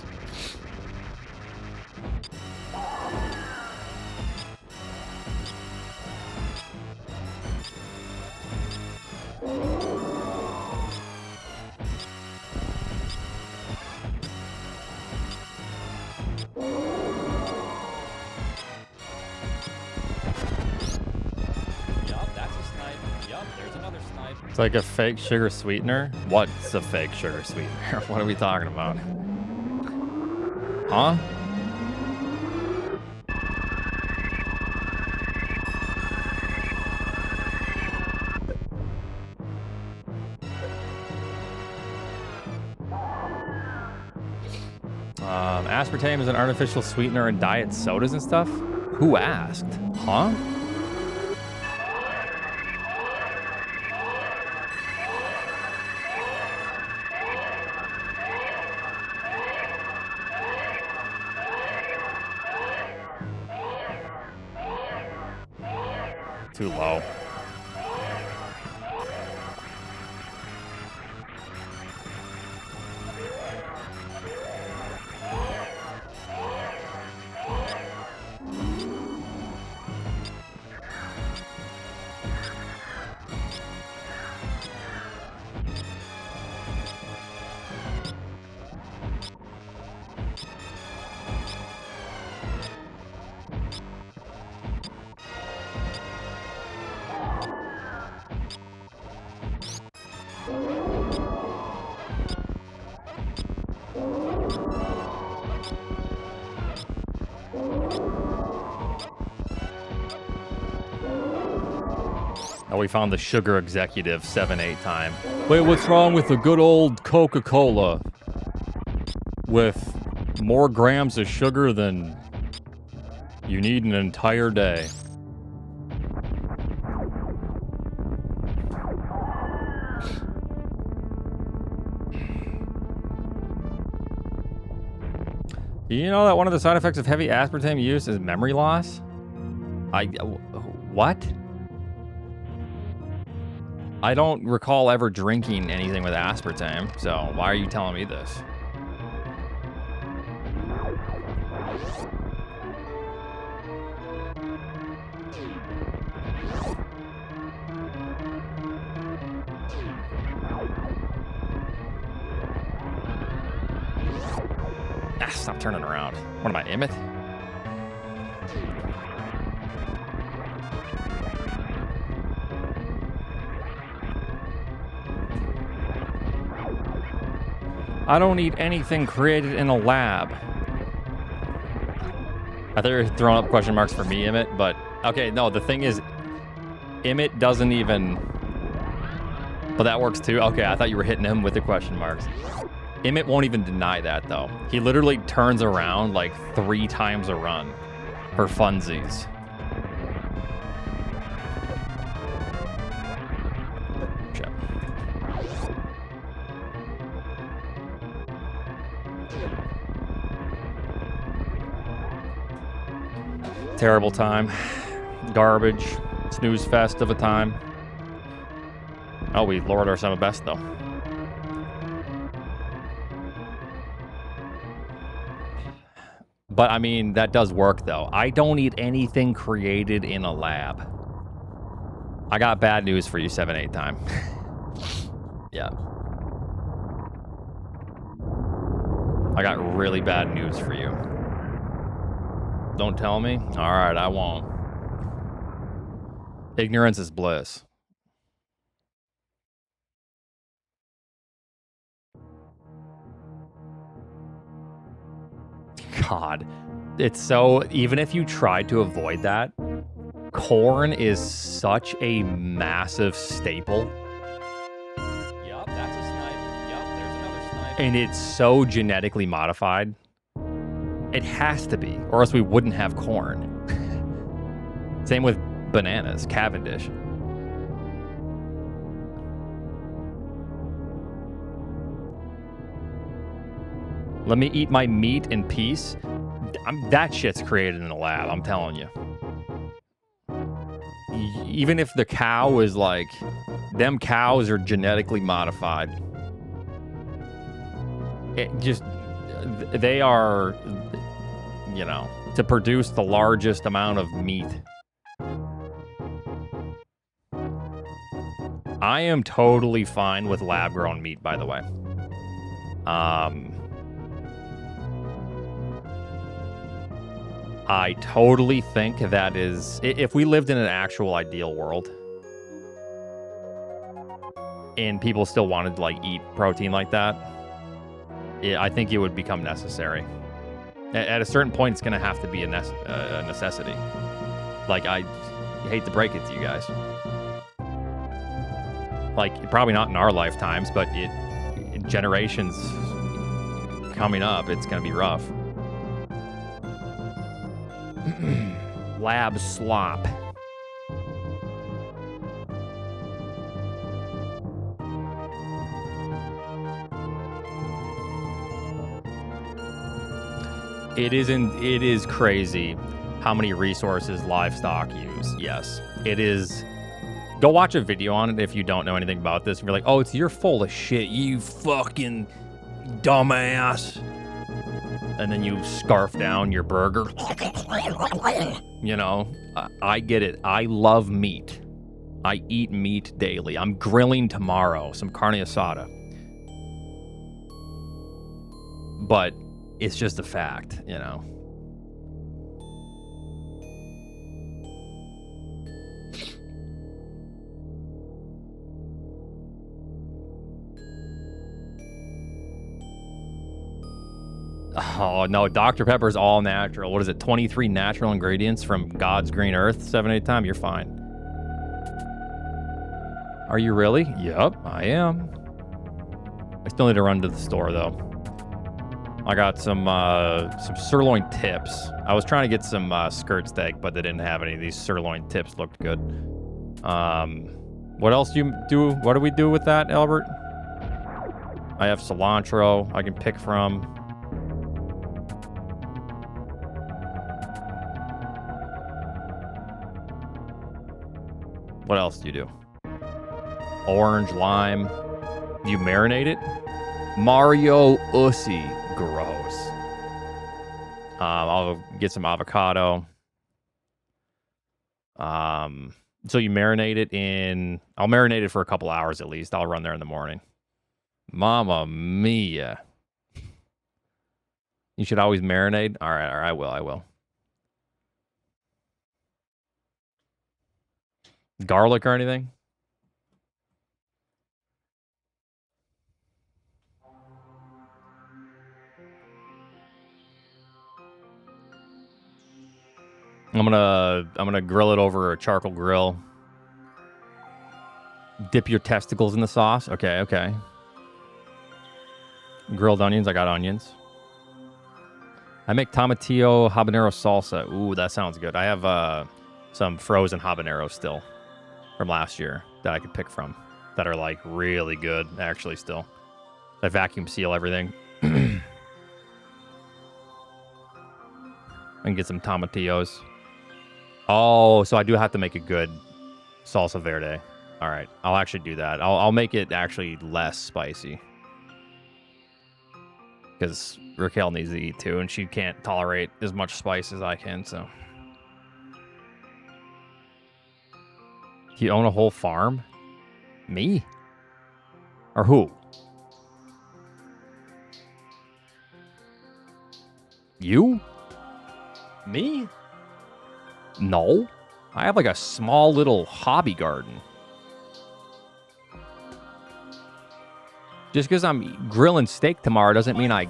It's like a fake sugar sweetener? What's a fake sugar sweetener? What are we talking about? Huh? Aspartame is an artificial sweetener in diet sodas and stuff? Who asked? Huh? Too low. Oh, we found the sugar executive 7-8 time. Wait, what's wrong with the good old Coca-Cola? With more grams of sugar than you need an entire day. Do you know that one of the side effects of heavy aspartame use is memory loss? What? I don't recall ever drinking anything with aspartame, so why are you telling me this? Stop turning around. What am I, Emmett? I don't need anything created in a lab. I thought you were throwing up question marks for me, Emmett, but okay, no, the thing is, Emmett doesn't even... But that works too? Okay, I thought you were hitting him with the question marks. Emmett won't even deny that, though. He literally turns around like 3 times a run for funsies. Shit. Terrible time. Garbage. Snooze fest of a time. Oh, we lowered our summer best, though. But, I mean, that does work, though. I don't need anything created in a lab. I got bad news for you, 7-8 time. Yeah. I got really bad news for you. Don't tell me? Alright, I won't. Ignorance is bliss. God, it's so, even if you tried to avoid that, corn is such a massive staple. Yup, that's a snipe. Yup, there's another snipe. And it's so genetically modified. It has to be, or else we wouldn't have corn. Same with bananas, Cavendish. Let me eat my meat in peace. That shit's created in the lab, I'm telling you. Even if the cow is like... Them cows are genetically modified. It just... They are, you know, to produce the largest amount of meat. I am totally fine with lab-grown meat, by the way. I totally think that is... If we lived in an actual ideal world, and people still wanted to, like, eat protein like that, I think it would become necessary. At a certain point, it's going to have to be a necessity. Like, I hate to break it to you guys. Like, probably not in our lifetimes, but in generations coming up, it's going to be rough. Lab slop. It is crazy how many resources livestock use. Yes, it is. Go watch a video on it if you don't know anything about this. And you're like, oh, you're full of shit, you fucking dumbass. And then you scarf down your burger. You know, I get it. I love meat. I eat meat daily. I'm grilling tomorrow, some carne asada. But it's just a fact, you know. Oh, no, Dr. Pepper's all natural. What is it, 23 natural ingredients from God's green earth? 7-8 time, you're fine. Are you really? Yep, I am. I still need to run to the store, though. I got some sirloin tips. I was trying to get some skirt steak, but they didn't have any. These sirloin tips looked good. What else do you do? What do we do with that, Albert? I have cilantro I can pick from. What else do you do? Orange, lime. Do you marinate it? Mario Ussy. Gross. I'll get some avocado. So you marinate it in... I'll marinate it for a couple hours at least. I'll run there in the morning. Mamma mia. You should always marinate? All right, I will. Garlic or anything? I'm gonna grill it over a charcoal grill. Dip your testicles in the sauce. Okay. Grilled onions. I got onions. I make tomatillo habanero salsa. Ooh, that sounds good. I have some frozen habaneros still from last year that I could pick from that are like really good actually still. I vacuum seal everything. And get some tomatillos. Oh, so I do have to make a good salsa verde. All right, I'll actually do that. I'll make it actually less spicy. Because Raquel needs to eat too, and she can't tolerate as much spice as I can, so. You own a whole farm? Me? Or who? You? Me? No. I have like a small little hobby garden. Just because I'm grilling steak tomorrow doesn't mean I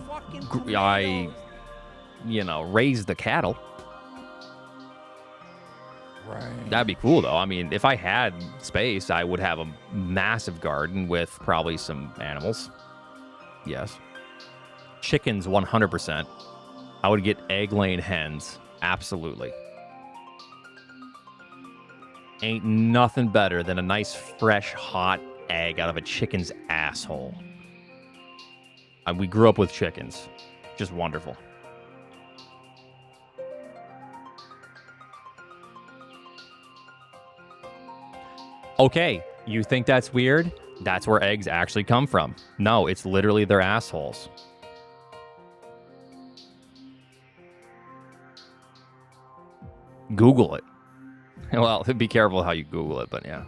raise the cattle. Right. That'd be cool, though. I mean, if I had space, I would have a massive garden with probably some animals. Yes. Chickens, 100%. I would get egg-laying hens. Absolutely. Ain't nothing better than a nice, fresh, hot egg out of a chicken's asshole. We grew up with chickens. Just wonderful. Okay, you think that's weird? That's where eggs actually come from. No, it's literally their assholes. Google it. Well, be careful how you Google it, but yeah.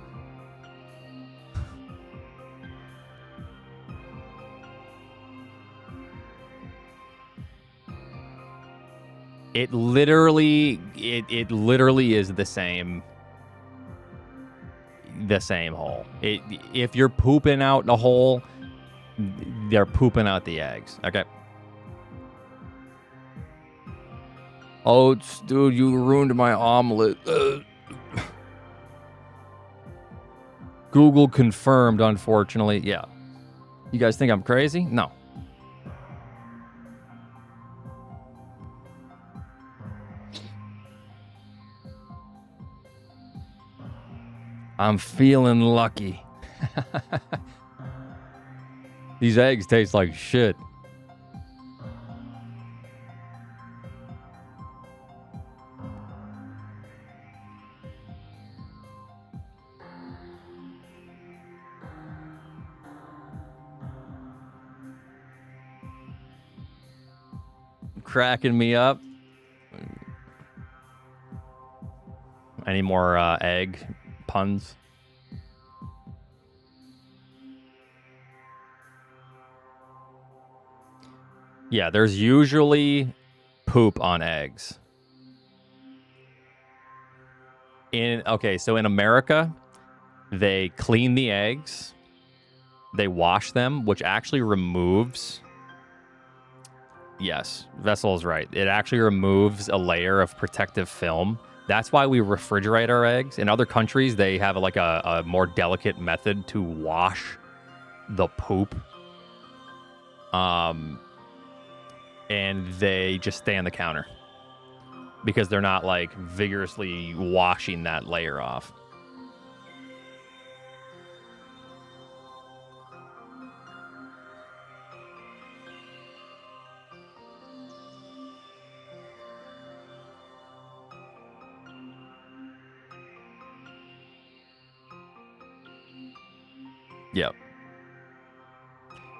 It literally is the same hole. If you're pooping out the hole, they're pooping out the eggs. Okay. Oats, dude, you ruined my omelet. Google confirmed, unfortunately. Yeah. You guys think I'm crazy? No. I'm feeling lucky. These eggs taste like shit. Cracking me up. Any more egg puns? Yeah, there's usually poop on eggs. So in America, they clean the eggs, they wash them, which actually removes... Yes, Vessel is right. It actually removes a layer of protective film. That's why we refrigerate our eggs. In other countries, they have like a more delicate method to wash the poop. And they just stay on the counter because they're not like vigorously washing that layer off. Yep.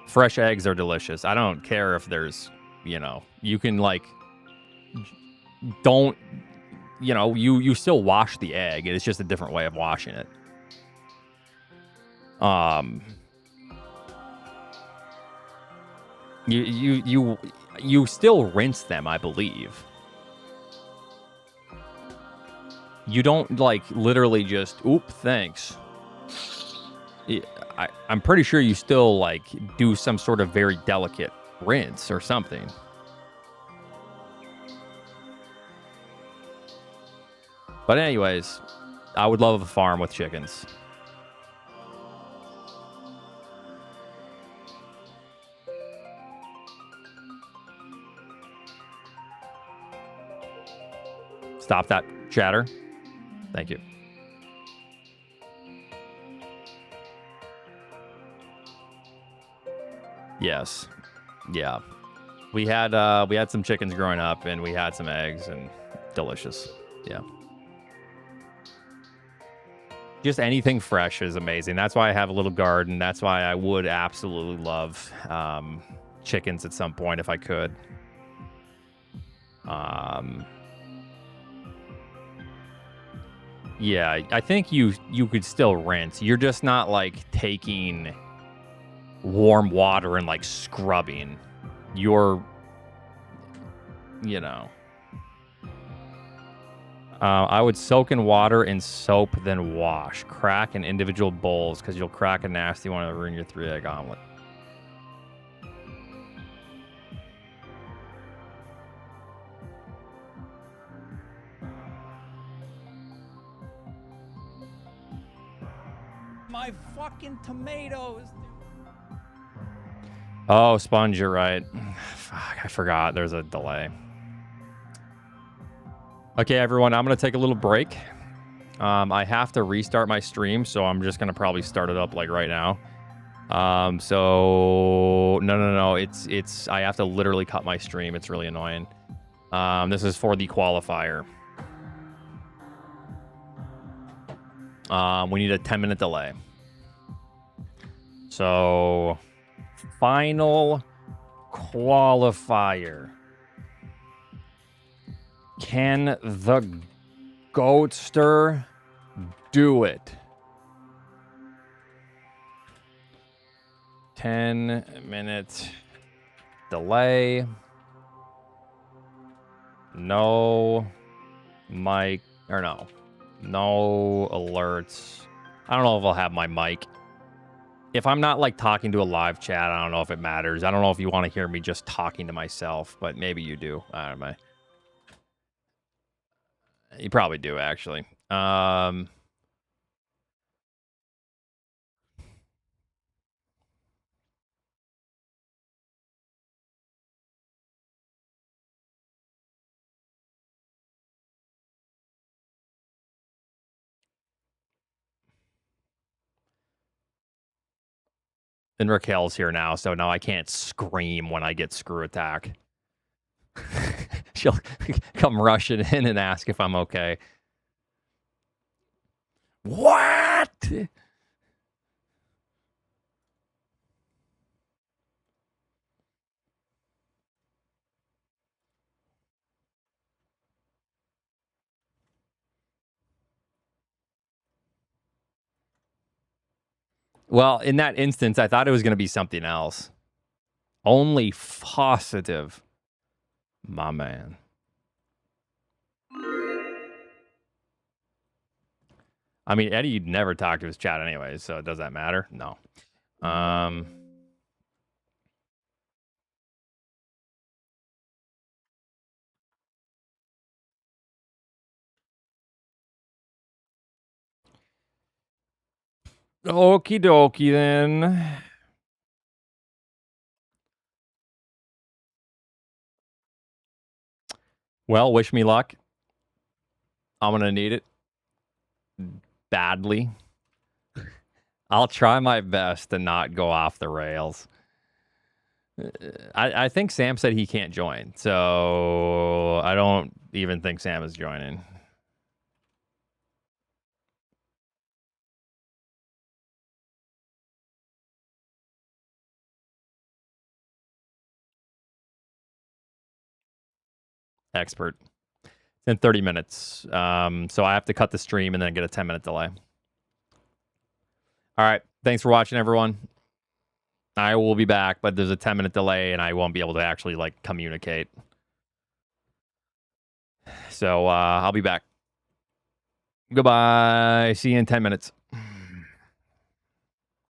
Fresh eggs are delicious. I don't care if there's, you know, you can like, don't, you know, you still wash the egg. It's just a different way of washing it. You still rinse them, I believe. You don't like literally just oop, thanks. I'm pretty sure you still like do some sort of very delicate rinse or something. But anyways, I would love a farm with chickens. Stop that chatter. Thank you. Yes. Yeah. We had some chickens growing up and we had some eggs and delicious. Yeah. Just anything fresh is amazing. That's why I have a little garden. That's why I would absolutely love chickens at some point if I could. Yeah, I think you could still rinse. You're just not like taking warm water and like scrubbing. You're, you know. I would soak in water and soap, then wash. Crack in individual bowls because you'll crack a nasty one and ruin your 3-egg omelet. My fucking tomatoes. Oh, Sponge, you're right. Fuck, I forgot. There's a delay. Okay, everyone, I'm going to take a little break. I have to restart my stream, so I'm just going to probably start it up like right now. So no. It's I have to literally cut my stream. It's really annoying. This is for the qualifier. We need a 10-minute delay. So final qualifier. Can the Goatster do it? 10-minute delay. No mic, or no alerts. I don't know if I'll have my mic. If I'm not like talking to a live chat, I don't know if it matters. I don't know if you want to hear me just talking to myself, but maybe you do. I don't know. You probably do, actually. And Raquel's here now, so now I can't scream when I get screw attack. She'll come rushing in and ask if I'm okay. What? Well, in that instance, I thought it was going to be something else. Only positive. My man. I mean, Eddie never talked to his chat anyways, so does that matter? No. Okie dokie then. Well, wish me luck. I'm going to need it badly. I'll try my best to not go off the rails. I think Sam said he can't join, so I don't even think Sam is joining. expert. It's in 30 minutes. So I have to cut the stream and then get a 10-minute delay. All right. Thanks for watching, everyone. I will be back, but there's a 10-minute delay and I won't be able to actually like communicate. So I'll be back. Goodbye. See you in 10 minutes.